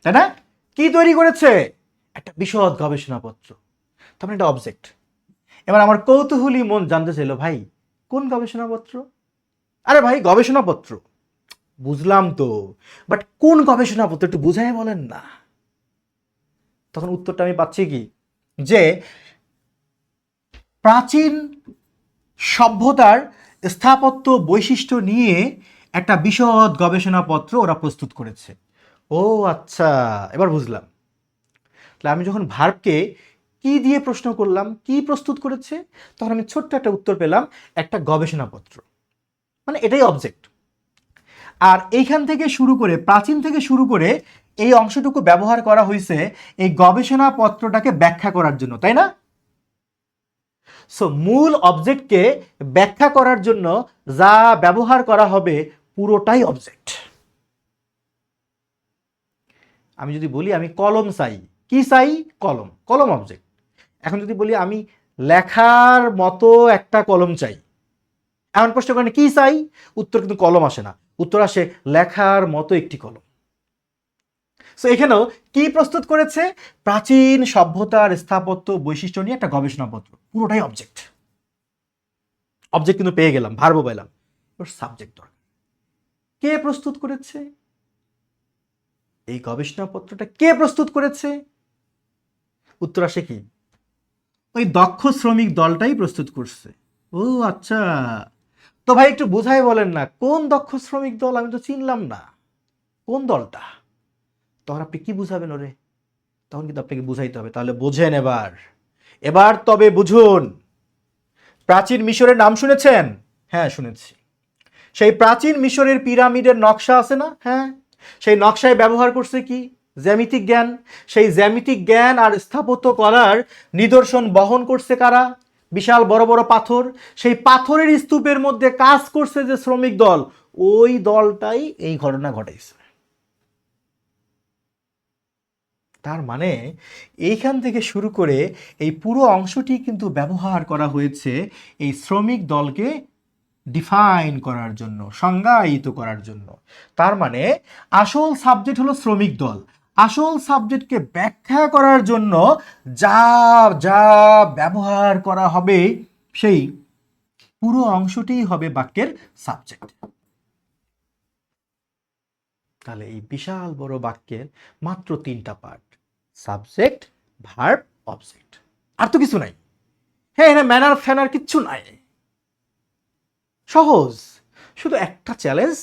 তাই না? কি তৈরি করেছে? একটা বিশদ গবেষণাপত্র। তার মানে এটা অবজেক্ট। এবার আমার কৌতূহলী মন জানতে চাইল, ভাই কোন গবেষণাপত্র? আরে ভাই গবেষণাপত্র বুঝলাম তো, বাট কোন গবেষণাপত্র একটু বুঝাই বলেন না। তখন উত্তরটা আমি পাচ্ছি কি, যে প্রাচীন সভ্যতার স্থাপত্য বৈশিষ্ট্য নিয়ে একটা বিশদ গবেষণাপত্র ওরা প্রস্তুত করেছে। ও আচ্ছা, এবার বুঝলাম। তাহলে আমি যখন ভার্বকে কি দিয়ে প্রশ্ন করলাম, কি প্রস্তুত করেছে, তখন আমি ছোট্ট একটা উত্তর পেলাম, একটা গবেষণাপত্র। মানে এটাই অবজেক্ট। আর এইখান থেকে শুরু করে, প্রাচীন থেকে শুরু করে এই অংশটুকু ব্যবহার করা হয়েছে এই গবেষণাপত্রটাকে ব্যাখ্যা করার জন্য, তাই না? সো মূল অবজেক্টকে ব্যাখ্যা করার জন্য যা ব্যবহার করা হবে পুরোটাই অবজেক্ট। আমি যদি বলি আমি কলম চাই, কি চাই? কলম, কলম অবজেক্ট। এখন যদি বলি আমি লেখার মতো একটা কলম চাই, এমন প্রশ্ন করেন কি চাই, উত্তর কিন্তু কলম আসে না, উত্তর আসে লেখার মতো একটি কলম। সো এখানেও কি প্রস্তুত করেছে? প্রাচীন সভ্যতার স্থাপত্য বৈশিষ্ট্য নিয়ে একটা গবেষণাপত্র, পুরোটাই অবজেক্ট। অবজেক্ট কিন্তু পেয়ে গেলাম, ভার্ব পেলাম, সাবজেক্ট দরকার। কে প্রস্তুত করেছে? এই গবেষণাপত্রটা কে প্রস্তুত করেছে? উত্তর আসে কি, ওই দক্ষ শ্রমিক দলটাই প্রস্তুত করছে। ও আচ্ছা, তো ভাই একটু বুঝাই বলেন না, কোন দক্ষ শ্রমিক দল? আমি তো চিনলাম না কোন দলটা। তখন আপনি কি বুঝাবেন ওরে? তখন কিন্তু আপনাকে বুঝাইতে হবে। তাহলে বোঝেন এবার, এবার তবে বুঝুন। প্রাচীন মিশরের নাম শুনেছেন? হ্যাঁ শুনেছি। সেই প্রাচীন মিশরের পিরামিডের নকশা আছে না? হ্যাঁ। সেই নকশায় ব্যবহার করছে কি? জ্যামিতিক জ্ঞান। সেই জ্যামিতিক জ্ঞান আর স্থাপত্য কলার নিদর্শন বহন করছে কারা? বিশাল বড় বড় পাথর। সেই পাথরের স্তূপের মধ্যে কাজ করছে যে শ্রমিক দল, ওই দলটাই এই ঘটনা ঘটাইছে। তার মানে এইখান থেকে শুরু করে এই পুরো অংশটি কিন্তু ব্যবহার করা হয়েছে এই শ্রমিক দলকে ডিফাইন করার জন্য, সংজ্ঞায়িত করার জন্য। তার মানে আসল সাবজেক্ট হলো শ্রমিক দল। আসল সাবজেক্টকে ব্যাখ্যা করার জন্য যা যা ব্যবহার করা হবে সেই পুরো অংশটিই হবে বাক্যের সাবজেক্ট। তাহলে এই বিশাল বড় বাক্যের মাত্র 3টা পার্ট, সাবজেক্ট, ভার্ব, অবজেক্ট। আর তো কিছু নাই। হ্যাঁ, ম্যানার ফ্যানার কিচ্ছু নাই, সহজ। শুধু একটা চ্যালেঞ্জ,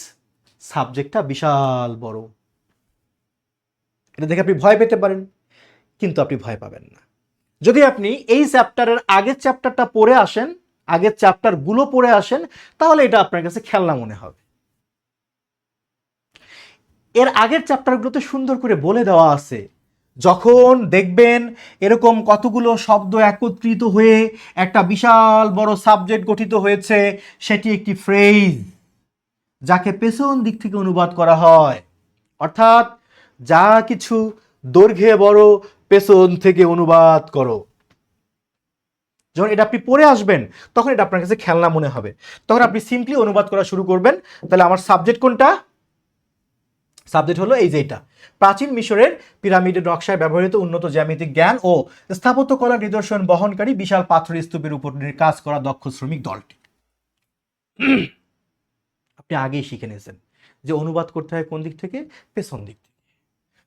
সাবজেক্টটা বিশাল বড়। এটা দেখে আপনি ভয় পেতে পারেন, কিন্তু আপনি ভয় পাবেন না। যদি আপনি এই চ্যাপ্টারের আগের চ্যাপ্টারটা পড়ে আসেন, আগের চ্যাপ্টারগুলো পড়ে আসেন, তাহলে এটা আপনার কাছে খেলনা মনে হবে। এর আগের চ্যাপ্টারগুলোতে সুন্দর করে বলে দেওয়া আছে, যখন দেখবেন এরকম কতগুলো শব্দ একত্রিত হয়ে একটা বিশাল বড় সাবজেক্ট গঠিত হয়েছে, সেটি একটি ফ্রেজ, যাকে পেছন দিক থেকে অনুবাদ করা হয়। অর্থাৎ যা কিছু দৈর্ঘ্যে বড়, পেছন থেকে অনুবাদ করো। যখন এটা আপনি পড়ে আসবেন, তখন এটা আপনার কাছে খেলনা মনে হবে। তখন আপনি সিম্পলি অনুবাদ করা শুরু করবেন। তাহলে আমার সাবজেক্ট কোনটা? সাবজেক্ট হলো এই যে এটা, প্রাচীন মিশরের পিরামিডের নকশায় ব্যবহৃত উন্নত জ্যামিতিক জ্ঞান ও স্থাপত্য কলার নিদর্শন বহনকারী বিশাল পাথরের স্তূপের উপর কাজ করা দক্ষ শ্রমিক দলটি। আপনি আগেই শিখে নিয়েছেন যে অনুবাদ করতে হয় কোন দিক থেকে? পেছন দিক থেকে।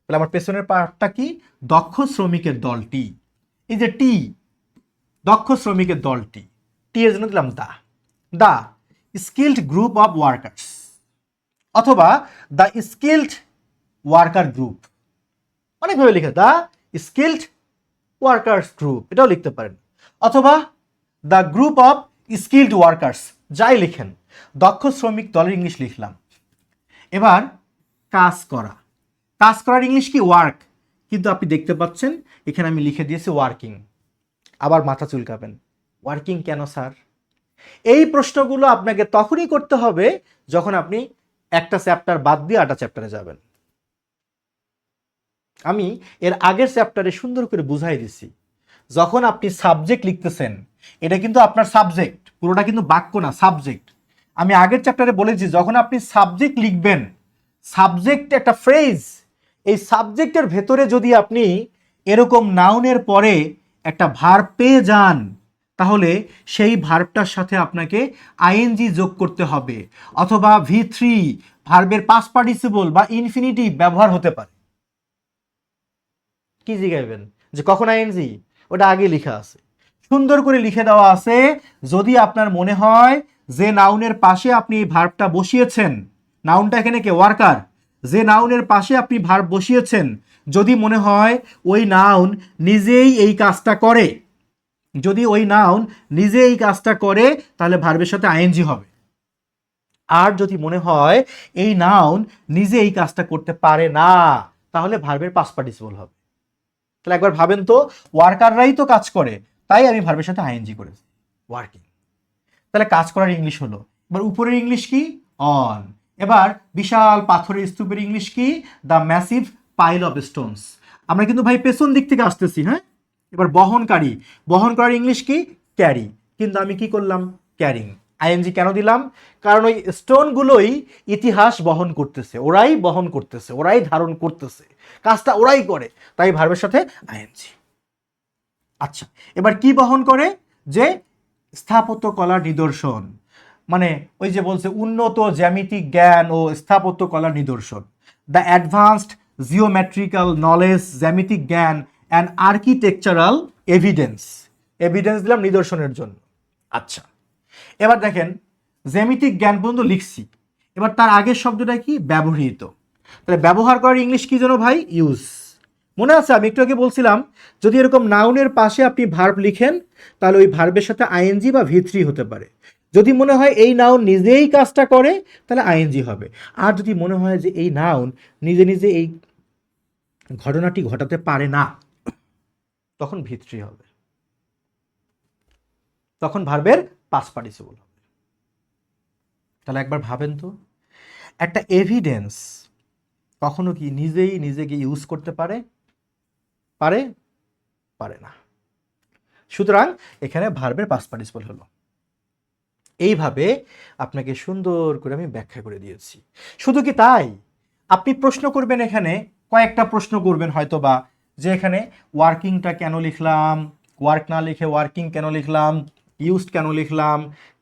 তাহলে আমার পেছনের পার্টটা কি? দক্ষ শ্রমিকের দলটি। এই যে টি, দক্ষ শ্রমিকের দলটি, টি এর জন্য দিলাম দা স্কিল্ড গ্রুপ অফ ওয়ার্কার্স, অথবা দ্য স্কিল্ড ওয়ার্কার গ্রুপ। অনেকভাবে লিখে, দ্য স্কিল্ড ওয়ার্কার্স গ্রুপ, এটাও লিখতে পারেন, অথবা the group of skilled workers, যাই লিখেন। দক্ষ শ্রমিক দলের ইংলিশ লিখলাম। এবার কাজ করা, কাজ করার ইংলিশ কি? ওয়ার্ক। কিন্তু আপনি দেখতে পাচ্ছেন এখানে আমি লিখে দিয়েছি ওয়ার্কিং। আবার মাথা চুলকাবেন, ওয়ার্কিং কেন স্যার? এই প্রশ্নগুলো আপনাকে তখনই করতে হবে যখন আপনি একটা চ্যাপ্টার বাদ দিয়ে আটা চ্যাপ্টারে যাবেন। আমি এর আগের চ্যাপ্টারে সুন্দর করে বুঝাই দিছি, যখন আপনি সাবজেক্ট লিখতেছেন, এটা কিন্তু আপনার সাবজেক্ট, পুরোটা কিন্তু বাক্য না, সাবজেক্ট। আমি আগের চ্যাপ্টারে বলেছি, যখন আপনি সাবজেক্ট লিখবেন, সাবজেক্ট একটা ফ্রেজ, এই সাবজেক্টের ভেতরে যদি আপনি এরকম নাউনের পরে একটা ভার্ব পেয়ে যান, তাহলে সেই ভার্বটার সাথে আপনাকে আইএনজি যোগ করতে হবে, অথবা V3 ভার্বের পাস্ট পার্টিসিপল বা ইনফিনিটিভ ব্যবহার হতে পারে। কি জিগাইবেন যে কখন আইএনজি? ওটা আগে লেখা আছে, সুন্দর করে লিখে দেওয়া আছে। যদি আপনার মনে হয় যে নাউনের পাশে আপনি এই ভার্বটা বসিয়েছেন, নাউনটা এখানে কে? ওয়ার্কার। যে নাউনের পাশে আপনি ভার্ব বসিয়েছেন, যদি মনে হয় ওই নাউন নিজেই এই কাজটা করে, যদি ওই নাউন নিজে এই কাজটা করে, তাহলে ভার্বের সাথে আইএনজি হবে। আর যদি মনে হয় এই নাউন নিজে এই কাজটা করতে পারে না, তাহলে ভার্বের পাস্ট পার্টিসিপল হবে। তাহলে একবার ভাবেন তো, ওয়ার্কাররাই তো কাজ করে, তাই আমি ভার্বের সাথে আইএনজি করেছি, ওয়ার্কিং। তাহলে কাজ করার ইংলিশ হলো। এবার উপরের ইংলিশ কি? অন। এবার বিশাল পাথরের স্তূপের ইংলিশ কি? The massive pile of stones. আমরা কিন্তু ভাই পেছন দিক থেকে আসতেছি, হ্যাঁ। এবার বহনকারী, বহন করার ইংলিশ কি? ক্যারি। কিন্তু আমি কি করলাম? ক্যারিং। আইএনজি কেন দিলাম? কারণ ওই স্টোনগুলোই ইতিহাস বহন করতেছে, ওরাই বহন করতেছে, ওরাই ধারণ করতেছে, কাজটা ওরাই করে, তাই ভার্বের সাথে আইএনজি। আচ্ছা, এবার কি বহন করে? যে স্থাপত্য কলার নিদর্শন, মানে ওই যে বলছে উন্নত জ্যামিতিক জ্ঞান ও স্থাপত্য কলার নিদর্শন। দ্য অ্যাডভান্সড জিওমেট্রিক্যাল নলেজ, জ্যামিতিক জ্ঞান অ্যান্ড আর্কিটেকচারাল এভিডেন্স। এভিডেন্স দিলাম নিদর্শনের জন্য। আচ্ছা, এবার দেখেন জ্যামিতিক জ্ঞান পর্যন্ত লিখছি, এবার তার আগের শব্দটা কি? ব্যবহৃত। তাহলে ব্যবহার করার ইংলিশ কি যেন ভাই? ইউজ। মনে আছে আমি একটু আগে বলছিলাম, যদি এরকম নাউনের পাশে আপনি ভার্ব লিখেন, তাহলে ওই ভার্বের সাথে আইএনজি বা V3 হতে পারে। যদি মনে হয় এই নাউন নিজেই কাজটা করে, তাহলে আইএনজি হবে। আর যদি মনে হয় যে এই নাউন নিজে নিজে এই ঘটনাটি ঘটাতে পারে না, তখন V3 হবে, তখন ভার্বের পাস্ট পার্টিসিপল হবে। তাহলে একবার ভাবেন তো, একটা এভিডেন্স কখনো কি নিজেই নিজেকে ইউজ করতে পারে? পারে? পারে না। সুতরাং এখানে ভার্বের পাস্ট পার্টিসিপল হলো। এইভাবে আপনাকে সুন্দর করে আমি ব্যাখ্যা করে দিয়েছি। শুধু কি তাই? আপনি প্রশ্ন করবেন, এখানে কয়েকটা প্রশ্ন করবেন হয়তো বা, যে এখানে ওয়ার্কিংটা কেন লিখলাম, ওয়ার্ক না লিখে ওয়ার্কিং কেন লিখলাম, ইউজড কেন লিখলাম,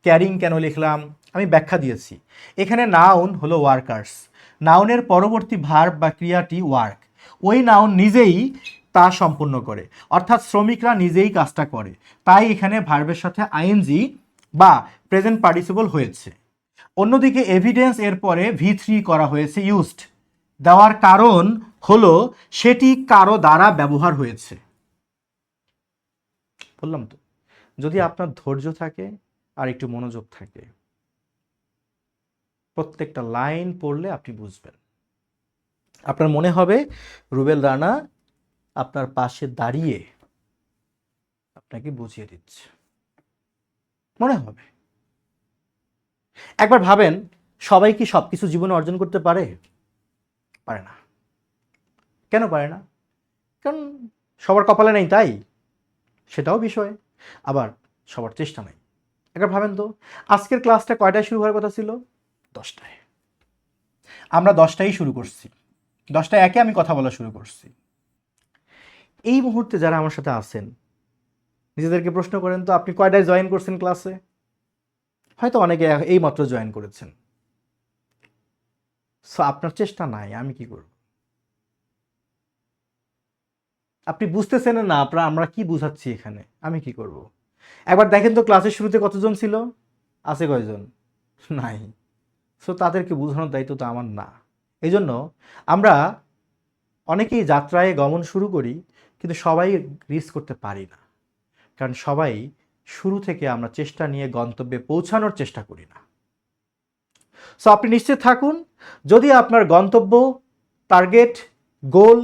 ক্যারিং কেন লিখলাম। আমি ব্যাখ্যা দিয়েছি। এখানে নাউন হলো ওয়ার্কার্স, নাউনের পরবর্তী ভার্ব বা ক্রিয়াটি ওয়ার্ক, ওই নাউন নিজেই তা সম্পূর্ণ করে, অর্থাৎ শ্রমিকরা নিজেই কাজটা করে, তাই এখানে ভার্বের সাথে আইএনজি বা প্রেজেন্ট পার্টিসিপল হয়েছে। অন্যদিকে এভিডেন্স এর পরে V3 করা হয়েছে ইউজড, দেওয়ার কারণ হলো সেটি কারো দ্বারা ব্যবহার হয়েছে। বললাম তো, যদি আপনার ধৈর্য থাকে আর একটু মনোযোগ থাকে, প্রত্যেকটা লাইন পড়লে আপনি বুঝবেন। আপনার মনে হবে রুবেল রানা আপনার পাশে দাঁড়িয়ে আপনাকে বুঝিয়ে দিচ্ছে, মনে হবে। একবার ভাবেন, সবাই কি সবকিছু জীবনে অর্জন করতে পারে? পারে না। কেন পারে না? কারণ সবার কপালে নেই, তাই সেটাও বিষয়। আবার সবার চেষ্টা নাই। একবার ভাবেন তো, আজকের ক্লাসটা কয়টায় শুরু হওয়ার কথা ছিল? 10টায়। আমরা 10টায় শুরু করছি, 10টায় একে আমি কথা বলা শুরু করছি। এই মুহূর্তে যারা আমার সাথে আছেন, নিজেদেরকে প্রশ্ন করেন তো, আপনি কয়টায় জয়েন করছেন ক্লাসে? হয়তো অনেকে এই মাত্র জয়েন করেছেন। সো আপনার চেষ্টা নাই, আমি কি করব? আপনি বুঝতেছেন না আমরা কি বুঝাচ্ছি এখানে, আমি কি করব? একবার দেখেন তো ক্লাসের শুরুতে কতজন ছিল? আছে কয়জন? নাই। সো তাদেরকে বোঝানোর দায়িত্ব তো আমার না। এই জন্য আমরা অনেকেই যাত্রায় গমন শুরু করি, কিন্তু সবাই রিচ করতে পারি না, কারণ সবাই শুরু থেকে আমরা চেষ্টা নিয়ে গন্তব্যে পৌঁছানোর চেষ্টা করি না। সো আপনি নিশ্চিত থাকুন, যদি আপনার গন্তব্য, টার্গেট, গোল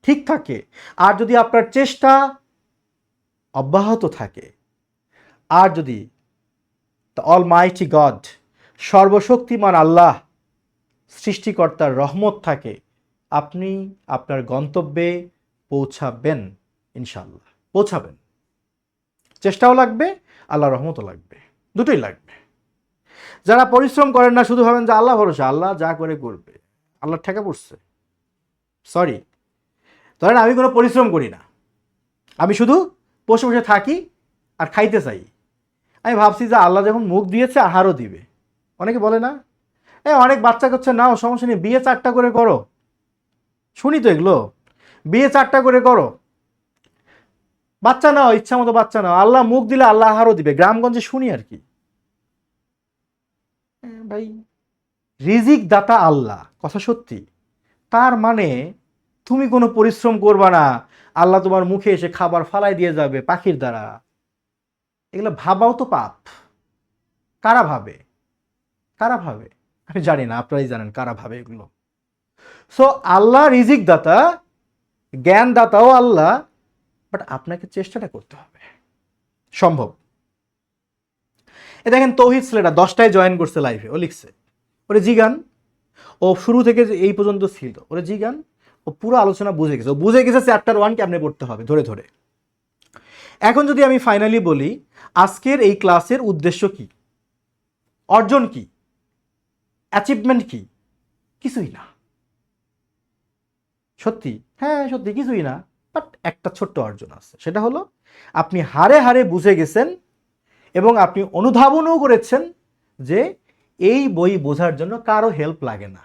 ঠিক থাকে, আর যদি আপনার চেষ্টা অব্যাহত থাকে, আর যদি দ্য অলমাইটি গড, সর্বশক্তিমান আল্লাহ, সৃষ্টিকর্তার রহমত থাকে, আপনি আপনার গন্তব্যে পৌঁছাবেন, ইনশাআল্লাহ পৌঁছাবেন। চেষ্টাও লাগবে, আল্লাহর রহমতও লাগবে, দুটোই লাগবে। যারা পরিশ্রম করেন না, শুধু ভাবেন যে আল্লাহ ভরসা, আল্লাহ যা করে করবে, আল্লাহর ঠেকা পড়ছে। সরি, ধরেন আমি কোনো পরিশ্রম করি না, আমি শুধু বসে বসে থাকি আর খাইতে চাই। আমি ভাবছি যে আল্লাহ যখন মুখ দিয়েছে আহারও দিবে। অনেকে বলে না, অনেক বাচ্চা কাচ্চা নাও, সমস্যা নেই, বিয়ে 4টা করে করো। শুনি তো এগুলো, বিয়ে 4টা করে করো, বাচ্চা নাও, ইচ্ছা মতো বাচ্চা নাও, আল্লাহ মুখ দিলে আল্লাহ আহারও দিবে। গ্রামগঞ্জে শুনি আর কি। ভাই, রিজিক দাতা আল্লাহ, কথা সত্যি। তার মানে তুমি কোনো পরিশ্রম করবা না, আল্লাহ তোমার মুখে এসে খাবার ফালাই দিয়ে যাবে পাখির দ্বারা। এগুলো ভাবাও তো পাপ। কারা ভাবে, কারা ভাবে? আমি জানি না, আপনারাই জানেন কারা ভাবে এগুলো। সো আল্লাহ রিজিক দাতা, জ্ঞান দাতাও আল্লাহ, বাট আপনাকে চেষ্টাটা করতে হবে। সম্ভব। এ দেখেন তৌহিদ ছেলেটা 10টায় জয়েন করছে লাইভে, ও লিখছে, ওরে জিগান, ও শুরু থেকে এই পর্যন্ত ছিল, ওরে জিগান, ও পুরো আলোচনা বুঝে গেছে, ও বুঝে গেছে চ্যাপ্টার 1 কেমনে পড়তে হবে ধরে ধরে। এখন যদি আমি ফাইনালি বলি আজকের এই ক্লাসের উদ্দেশ্য কি, অর্জন কি, অ্যাচিভমেন্ট কি, কিছুই না। সত্যি, হ্যাঁ সত্যি কিছুই না, বাট একটা ছোট্ট অর্জন আছে, সেটা হলো আপনি হারে হারে বুঝে গেছেন এবং আপনি অনুধাবনও করেছেন যে এই বই বোঝার জন্য কারো হেল্প লাগে না।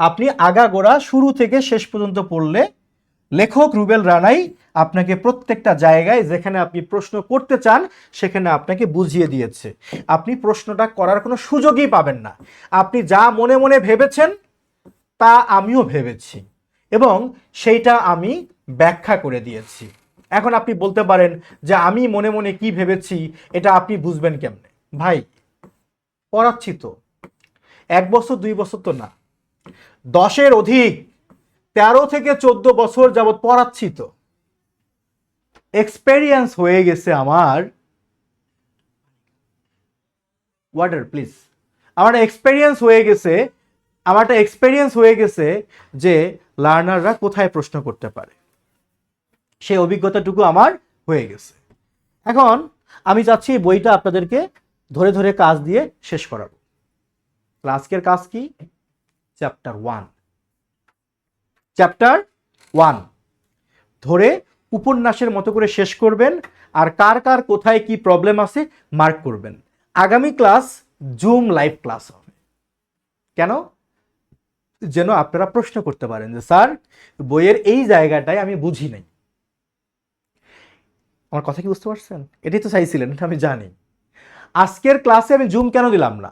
আপনি আগাগোড়া শুরু থেকে শেষ পর্যন্ত পড়লে লেখক রুবেল রানাই আপনাকে প্রত্যেকটা জায়গায় যেখানে আপনি প্রশ্ন করতে চান সেখানে আপনাকে বুঝিয়ে দিয়েছে। আপনি প্রশ্নটা করার কোনো সুযোগই পাবেন না। আপনি যা মনে মনে ভেবেছেন তা আমিও ভেবেছি এবং সেইটা আমি ব্যাখ্যা করে দিয়েছি। এখন আপনি বলতে পারেন যে আমি মনে মনে কি ভেবেছি এটা আপনি বুঝবেন কেমনে? ভাই, পড়াচ্ছি তো 1 বছর 2 বছর তো না, 10-এর অধিক, 13 থেকে 14 বছর যাবৎ পড়াচ্ছি তো, এক্সপেরিয়েন্স হয়ে গেছে আমার। Water please. আমারটা এক্সপেরিয়েন্স হয়ে গেছে যে লার্নাররা কোথায় প্রশ্ন করতে পারে, সেই অভিজ্ঞতাটুকু আমার হয়ে গেছে। এখন আমি চাচ্ছি এই বইটা আপনাদেরকে ধরে ধরে কাজ দিয়ে শেষ করাবো। আজকের কাজ কি? চ্যাপ্টার 1 ধরে উপন্যাসের মতো করে শেষ করবেন, আর কার কার কোথায় কি প্রবলেম আছে মার্ক করবেন। আগামী ক্লাস জুম লাইভ ক্লাস হবে। কেন? যেন আপনারা প্রশ্ন করতে পারেন যে স্যার বইয়ের এই জায়গাটায় আমি বুঝি নাই। আমার কথা কি বুঝতে পারছেন? এটাই তো চাইছিলেন, এটা আমি জানি। আজকের ক্লাসে আমি জুম কেন দিলাম না,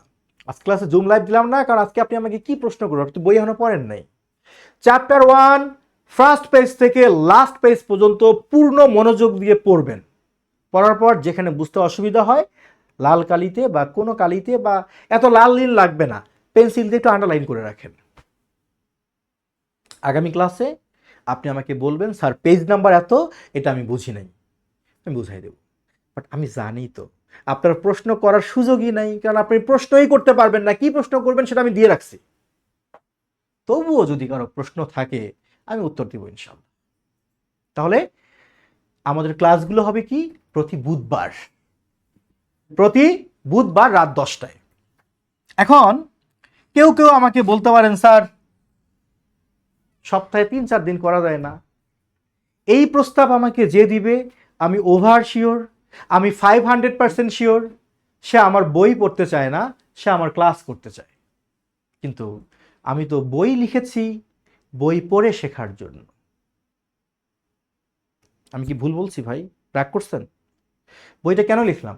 আজকে ক্লাসে জুম লাইভ দিলাম না, কারণ আজকে আপনি আমাকে কি প্রশ্ন করবেন? আপনি বই এখনো পড়েন নাই। চ্যাপ্টার 1 ফার্স্ট পেজ থেকে লাস্ট পেজ পর্যন্ত পূর্ণ মনোযোগ দিয়ে পড়বেন। পড়ার পর যেখানে বুঝতে অসুবিধা হয় লাল কালিতে বা কোনো কালিতে, বা এত লাল নীল লাগবে না, পেন্সিল দিয়ে একটু আন্ডারলাইন করে রাখেন। আগামী ক্লাসে আপনি আমাকে বলবেন স্যার পেজ নাম্বার এত, এটা আমি বুঝি নাই, আমি বুঝাই দেব। বাট আমি জানি তো আপনার প্রশ্ন করার সুযোগই নাই, কারণ আপনি প্রশ্নই করতে পারবেন না, কি প্রশ্ন করবেন সেটা আমি দিয়ে রাখছি। তবুও যদি কারো প্রশ্ন থাকে আমি উত্তর দিব ইনশাআল্লাহ। তাহলে আমাদের ক্লাসগুলো হবে কি? প্রতি বুধবার রাত 10টায়। এখন কেউ কেউ আমাকে বলতে পারেন স্যার সপ্তাহে 3-4 দিন করা যায় না। এই প্রস্তাব আমাকে যে দিবে আমি ওভার শিওর, আমি 500% শিওর সে আমার বই পড়তে চায় না, সে আমার ক্লাস করতে চায়। কিন্তু আমি তো বই লিখেছি বই পড়ে শেখার জন্য। আমি কি ভুল বলছি ভাই? রাগ করছেন? বইটা কেন লিখলাম?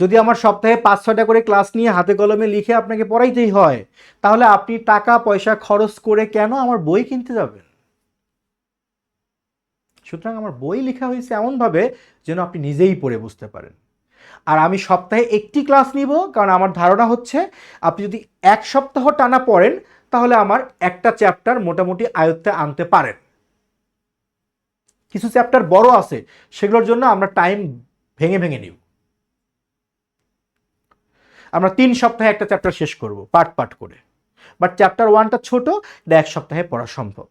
যদি আমার সপ্তাহে 5-6টা করে ক্লাস নিয়ে হাতে কলমে লিখে আপনাকে পড়াইতেই হয়, তাহলে আপনি টাকা পয়সা খরচ করে কেন আমার বই কিনতে যাবেন? সুতরাং আমার বই লেখা হয়েছে এমনভাবে যেন আপনি নিজেই পড়ে বুঝতে পারেন। আর আমি সপ্তাহে একটি ক্লাস নিব, কারণ আমার ধারণা হচ্ছে আপনি যদি 1 সপ্তাহ টানা পড়েন তাহলে আমার একটা চ্যাপ্টার মোটামুটি আয়ত্তে আনতে পারেন। কিছু চ্যাপ্টার বড় আছে, সেগুলোর জন্য আমরা টাইম ভেঙে ভেঙে নিব। আমরা 3 সপ্তাহে একটা চ্যাপ্টার শেষ করব পার্ট করে, বাট চ্যাপ্টার 1টা ছোট, এটা 1 সপ্তাহে পড়া সম্ভব।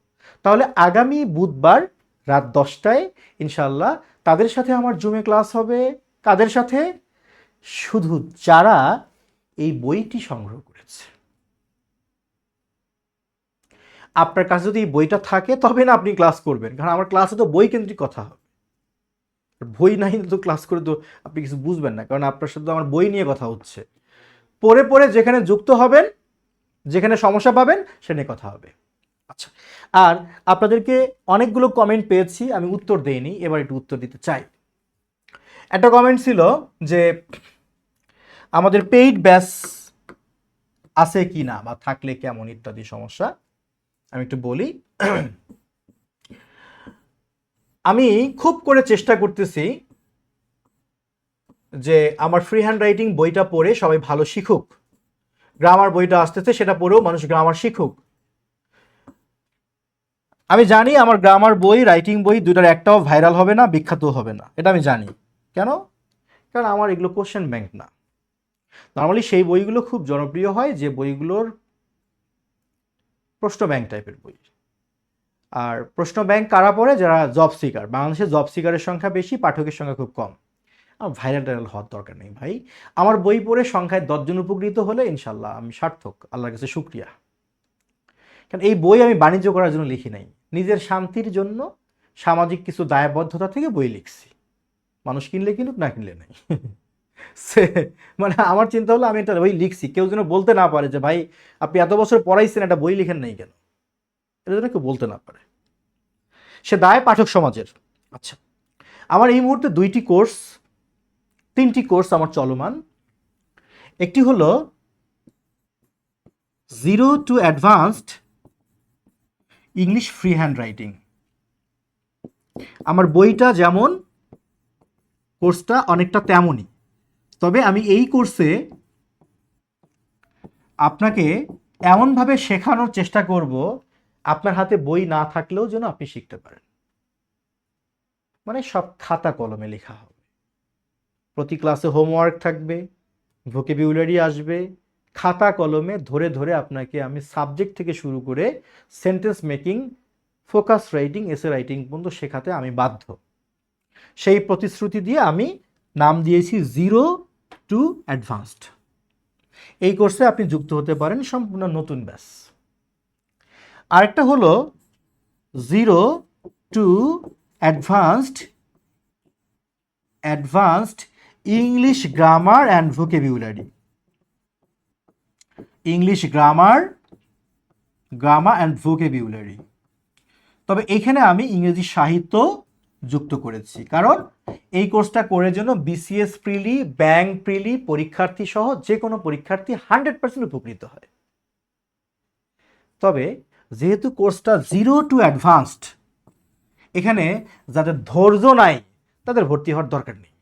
তাহলে আগামী বুধবার রাত 10টায় ইনশাআল্লাহ তাদের সাথে আমার জুমে ক্লাস হবে। কাদের সাথে? শুধু যারা এই বইটি সংগ্রহ করেছে। আপনার কাছে যদি এই বইটা থাকে তবে না আপনি ক্লাস করবেন, কারণ আমার ক্লাসে তো বই কেন্দ্রিক কথা হবে। বই নাই তো ক্লাস করে তো আপনি কিছু বুঝবেন না, কারণ আপনার সাথে আমার বই নিয়ে কথা হচ্ছে। পড়ে পড়ে যেখানে যুক্ত হবেন, যেখানে সমস্যা পাবেন সে নিয়ে কথা হবে। আচ্ছা, আর আপনাদেরকে অনেকগুলো কমেন্ট পেয়েছি, আমি উত্তর দেইনি, এবার একটু উত্তর দিতে চাই। একটা কমেন্ট ছিল যে আমাদের পেইড ব্যাচ আছে কি না বা থাকলে কেমন ইত্যাদি সমস্যা। আমি একটু বলি। আমি খুব করে চেষ্টা করতেছি যে আমার ফ্রি হ্যান্ড রাইটিং বইটা পড়ে সবাই ভালো শিখুক। গ্রামার বইটা আসতেছে, সেটা পড়েও মানুষ গ্রামার শিখুক। আমি জানি আমার গ্রামার বই, রাইটিং বই দুটার একটাও ভাইরাল হবে না, বিখ্যাত হবে না, এটা আমি জানি। কেন? কারণ আমার এগুলো কোশ্চেন ব্যাংক না। নর্মালি সেই বইগুলো খুব জনপ্রিয় হয় যে বইগুলোর প্রশ্ন ব্যাংক টাইপের বই। আর প্রশ্ন ব্যাংক কারা পড়ে? যারা জব সিকার। বাংলাদেশে জব সিকারের সংখ্যা বেশি, পাঠকের সংখ্যা খুব কম। আমার ভাইরাল টাইরাল হওয়ার দরকার নেই ভাই। আমার বই পড়ে সংখ্যায় 10 জন উপকৃত হলে ইনশাল্লাহ আমি সার্থক, আল্লাহর কাছে শুকরিয়া। কারণ এই বই আমি বাণিজ্য করার জন্য লিখি নাই, নিজের শান্তির জন্য, সামাজিক কিছু দায়বদ্ধতা থেকে বই লিখছি। মানুষ কিনলে কিনুক, না কিনলে নাই। মানে আমার চিন্তা হলো আমি একটা বই লিখছি, কেউ যেন বলতে না পারে যে ভাই আপনি এত বছর পড়াইছেন একটা বই লিখেন নাই কেন, এটা যেন কেউ বলতে না পারে। সে দায় পাঠক সমাজের। আচ্ছা, আমার এই মুহূর্তে 2টি কোর্স, 3টি কোর্স আমার চলমান। একটি হলো 0 to advanced English free hand writing. আমার বইটা যেমন, কোর্সটা অনেকটা তেমনই। তবে আমি এই কোর্সে আপনাকে এমনভাবে শেখানোর চেষ্টা করব আপনার হাতে বই না থাকলেও যেন আপনি শিখতে পারেন। মানে সব খাতা কলমে লেখা হবে। প্রতি ক্লাসে হোমওয়ার্ক থাকবে, ভোকাবুলারি আসবে, খাতা কলমে ধরে ধরে আপনাকে আমি সাবজেক্ট থেকে শুরু করে sentence making, focus writing, essay writing পর্যন্ত শেখাতে আমি বাধ্য। সেই প্রতিশ্রুতি দিয়ে আমি নাম দিয়েছি 0 to অ্যাডভান্সড। এই কোর্সে আপনি যুক্ত হতে পারেন, সম্পূর্ণ নতুন ব্যাচ। আরেকটা হলো 0 to advanced English grammar and vocabulary. English grammar and vocabulary. তবে এখানে আমি ইংরেজি সাহিত্য যুক্ত করেছি, কারণ এই কোর্সটা করে জন্য বিসিএস প্রিলি, ব্যাংক প্রিলি পরীক্ষার্থী সহ যে কোনো পরীক্ষার্থী 100% উপকৃত হয়। তবে যেহেতু কোর্সটা 0 to অ্যাডভান্সড, এখানে যাদের ধৈর্য নাই তাদের ভর্তি হওয়ার দরকার নেই,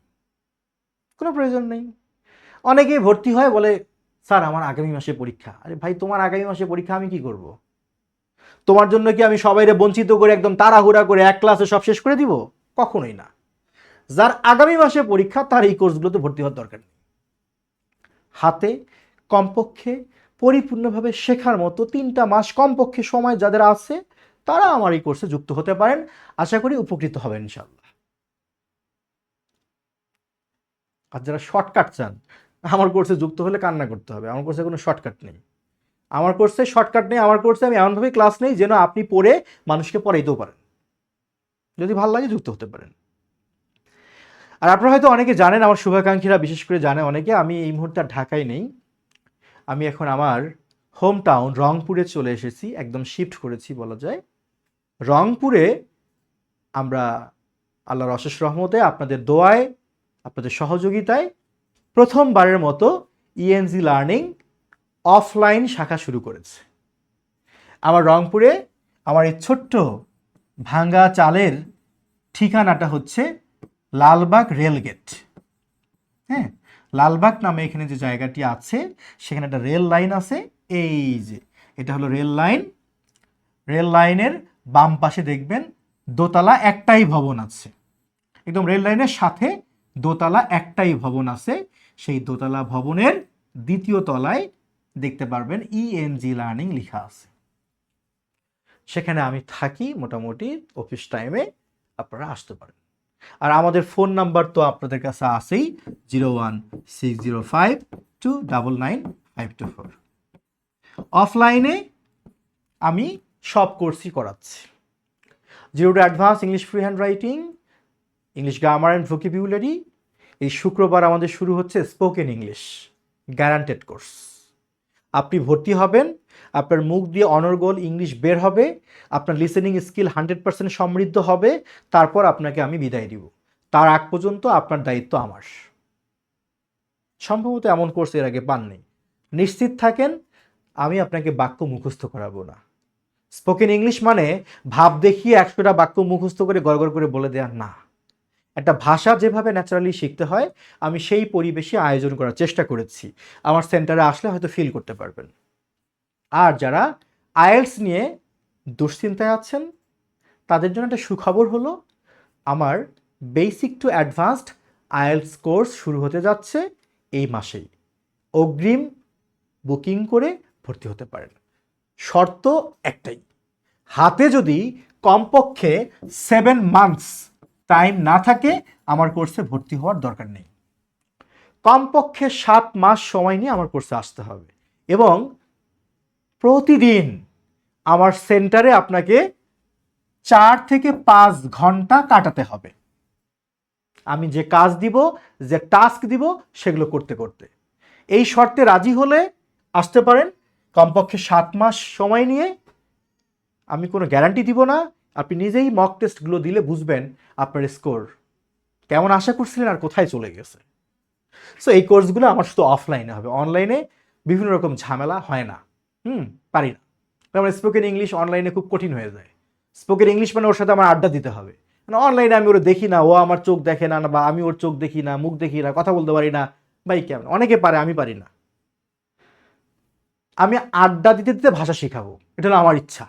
কোনো প্রয়োজন নেই। অনেকেই ভর্তি হয় বলে স্যার আমার আগামী মাসে পরীক্ষা। আরে ভাই, তোমার আগামী মাসে পরীক্ষা আমি কি করব? তোমার জন্য কি আমি সবাইরে বঞ্চিত করে একদম তাড়াহুড়া করে এক ক্লাসে সব শেষ করে দিব? কখনোই না। যার আগামী মাসে পরীক্ষা তার এই কোর্সগুলোতে ভর্তি হওয়ার দরকার নেই। হাতে কমপক্ষে পরিপূর্ণভাবে শেখার মতো 3টা মাস কমপক্ষে সময় যাদের আছে তারা আমার এই কোর্সে যুক্ত হতে পারেন। আশা করি উপকৃত হবেন ইনশাআল্লাহ। আর যারা শর্টকাট চান, আমার কোর্সে যুক্ত হলে কান্না করতে হবে। আমার কোর্সে কোনো শর্টকাট নেই। আমার কোর্সে শর্টকাট নেই। আমার কোর্সে আমি এমনভাবে ক্লাস নেই যেন আপনি পড়ে মানুষকে পড়াইতেও পারেন। যদি ভালো লাগে যুক্ত হতে পারেন। আর আপনারা হয়তো অনেকে জানেন, আমার শুভাকাঙ্ক্ষীরা বিশেষ করে জানে অনেকে, আমি এই মুহূর্তে ঢাকায় নেই। আমি এখন আমার হোম টাউন রংপুরে চলে এসেছি, একদম শিফট করেছি বলা যায়। রংপুরে আমরা আল্লাহর অশেষ রহমতে, আপনাদের দোয়ায়, আপনাদের সহযোগিতায় প্রথমবারের মতো ইএনজি লার্নিং অফলাইন শাখা শুরু করেছে। আমার রংপুরে আমার এই ছোট্ট ভাঙ্গা চালের ঠিকানাটা হচ্ছে লালবাগ রেলগেট। হ্যাঁ, লালবাগ নামে এখানে যে জায়গাটি আছে সেখানে একটা রেল লাইন আছে। এই যে এটা হলো রেল লাইন। রেল লাইনের বাম পাশে দেখবেন দোতলা একটাই ভবন আছে। একদম রেল লাইনের সাথে দোতলা একটাই ভবন আছে। সেই দোতলা ভবনের 2য় তলায় দেখতে পারবেন ইএনজি লার্নিং লেখা আছে। সেখানে আমি থাকি, মোটামুটি অফিস টাইমে আপনারা আসতে পারেন। আর আমাদের ফোন নাম্বার তো আপনাদের কাছে আছেই, 01605299524। অফলাইনে আমি সব কোর্সই করাচ্ছি। 0 to advance English free hand writing, English grammar and vocabulary. এই শুক্রবার আমাদের শুরু হচ্ছে স্পোকেন ইংলিশ গ্যারান্টেড কোর্স। আপনি ভর্তি হবেন, আপনার মুখ দিয়ে অনর্গল ইংলিশ বের হবে, আপনার লিসেনিং স্কিল 100% সমৃদ্ধ হবে, তারপর আপনাকে আমি বিদায় দিব। তার আগ পর্যন্ত আপনার দায়িত্ব আমার। সম্ভবত এমন কোর্স এর আগে পাননি। নিশ্চিত থাকেন আমি আপনাকে বাক্য মুখস্থ করাবো না। স্পোকেন ইংলিশ মানে ভাব দেখিয়ে 100টা বাক্য মুখস্থ করে গড়গড় করে বলে দেওয়া না। একটা ভাষা যেভাবে ন্যাচারালি শিখতে হয় আমি সেই পরিবেশে আয়োজন করার চেষ্টা করেছি। আমার সেন্টারে আসলে হয়তো ফিল করতে পারবেন। আর যারা আইএলটিএস নিয়ে দুশ্চিন্তায় আছেন তাদের জন্য একটা সুখবর হলো আমার basic to advanced IELTS course শুরু হতে যাচ্ছে এই মাসেই। অগ্রিম বুকিং করে ভর্তি হতে পারেন। শর্ত একটাই, হাতে যদি কমপক্ষে 7 মান্থস টাইম না থাকে আমার কোর্সে ভর্তি হওয়ার দরকার নেই। কমপক্ষে 7 মাস সময় নিয়ে আমার কোর্সে আসতে হবে এবং প্রতিদিন আমার সেন্টারে আপনাকে 4 থেকে 5 ঘন্টা কাটাতে হবে। আমি যে কাজ দিব, যে টাস্ক দিব সেগুলো করতে করতে। এই শর্তে রাজি হলে আসতে পারেন। কমপক্ষে 7 মাস সময় নিয়ে। আমি কোনো গ্যারান্টি দিব না, আপনি নিজেই মক টেস্টগুলো দিলে বুঝবেন আপনার স্কোর কেমন আশা করছিলেন আর কোথায় চলে গেছে। সো এই কোর্সগুলো আমার শুধু অফলাইনে হবে, অনলাইনে বিভিন্ন রকম ঝামেলা হয় না। পারি না। যেমন স্পোকেন ইংলিশ অনলাইনে খুব কঠিন হয়ে যায়। স্পোকেন ইংলিশ মানে ওর সাথে আমার আড্ডা দিতে হবে। মানে অনলাইনে আমি ওরা দেখি না, ও আমার চোখ দেখে না, বা আমি ওর চোখ দেখি না, মুখ দেখি না, কথা বলতে পারি না। ভাই কেমন, অনেকে পারে, আমি পারি না। আমি আড্ডা দিতে দিতে ভাষা শেখাবো, এটা হলো আমার ইচ্ছা।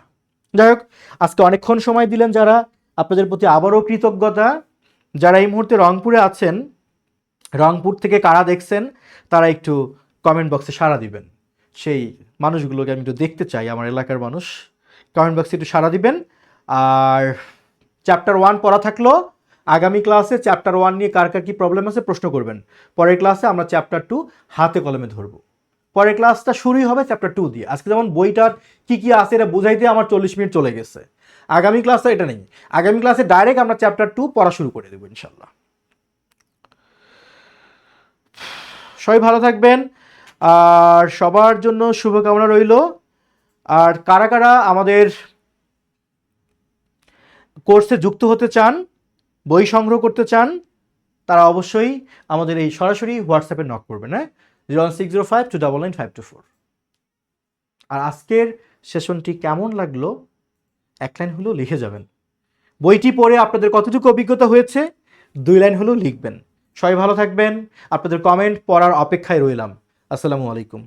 যাই হোক, আজকে অনেকক্ষণ সময় দিলেন যারা, আপনাদের প্রতি আবারও কৃতজ্ঞতা। যারা এই মুহূর্তে রংপুরে আছেন, রংপুর থেকে কারা দেখছেন তারা একটু কমেন্ট বক্সে সাড়া দিবেন। সেই মানুষগুলোকে আমি একটু দেখতে চাই, আমার এলাকার মানুষ। কমেন্ট বক্সে একটু সাড়া দিবেন। আর চ্যাপ্টার 1 পড়া থাকলো, আগামী ক্লাসে চ্যাপ্টার 1 নিয়ে কার কার কী প্রবলেম আছে প্রশ্ন করবেন। পরের ক্লাসে আমরা চ্যাপ্টার 2 হাতে কলমে ধরবো। পরের ক্লাসটা শুরুই হবে চ্যাপ্টার 2 দিয়ে। আজকে যেমন বইটার কি কি আছে এটা বোঝাইতে আমার 40 মিনিট চলে গেছে। আগামী ক্লাসটা এটা নেই, আগামী ক্লাসে ডাইরেক্ট আমরা চ্যাপ্টার 2 পড়া শুরু করে দেবো ইনশাল্লাহ। সবাই ভালো থাকবেন আর সবার জন্য শুভকামনা রইল। আর কারা কারা আমাদের কোর্সে যুক্ত হতে চান, বই সংগ্রহ করতে চান, তারা অবশ্যই আমাদের এই সরাসরি হোয়াটসঅ্যাপে নক করবেন। 01605299524। আর আজকের সেশনটি কেমন লাগলো 1 লাইন হলেও লিখে যাবেন। বইটি পড়ে আপনাদের কতটুকু অভিজ্ঞতা হয়েছে 2 লাইন হলেও লিখবেন। সবাই ভালো থাকবেন। আপনাদের কমেন্ট পড়ার অপেক্ষায় রইলাম। আসসালামু আলাইকুম।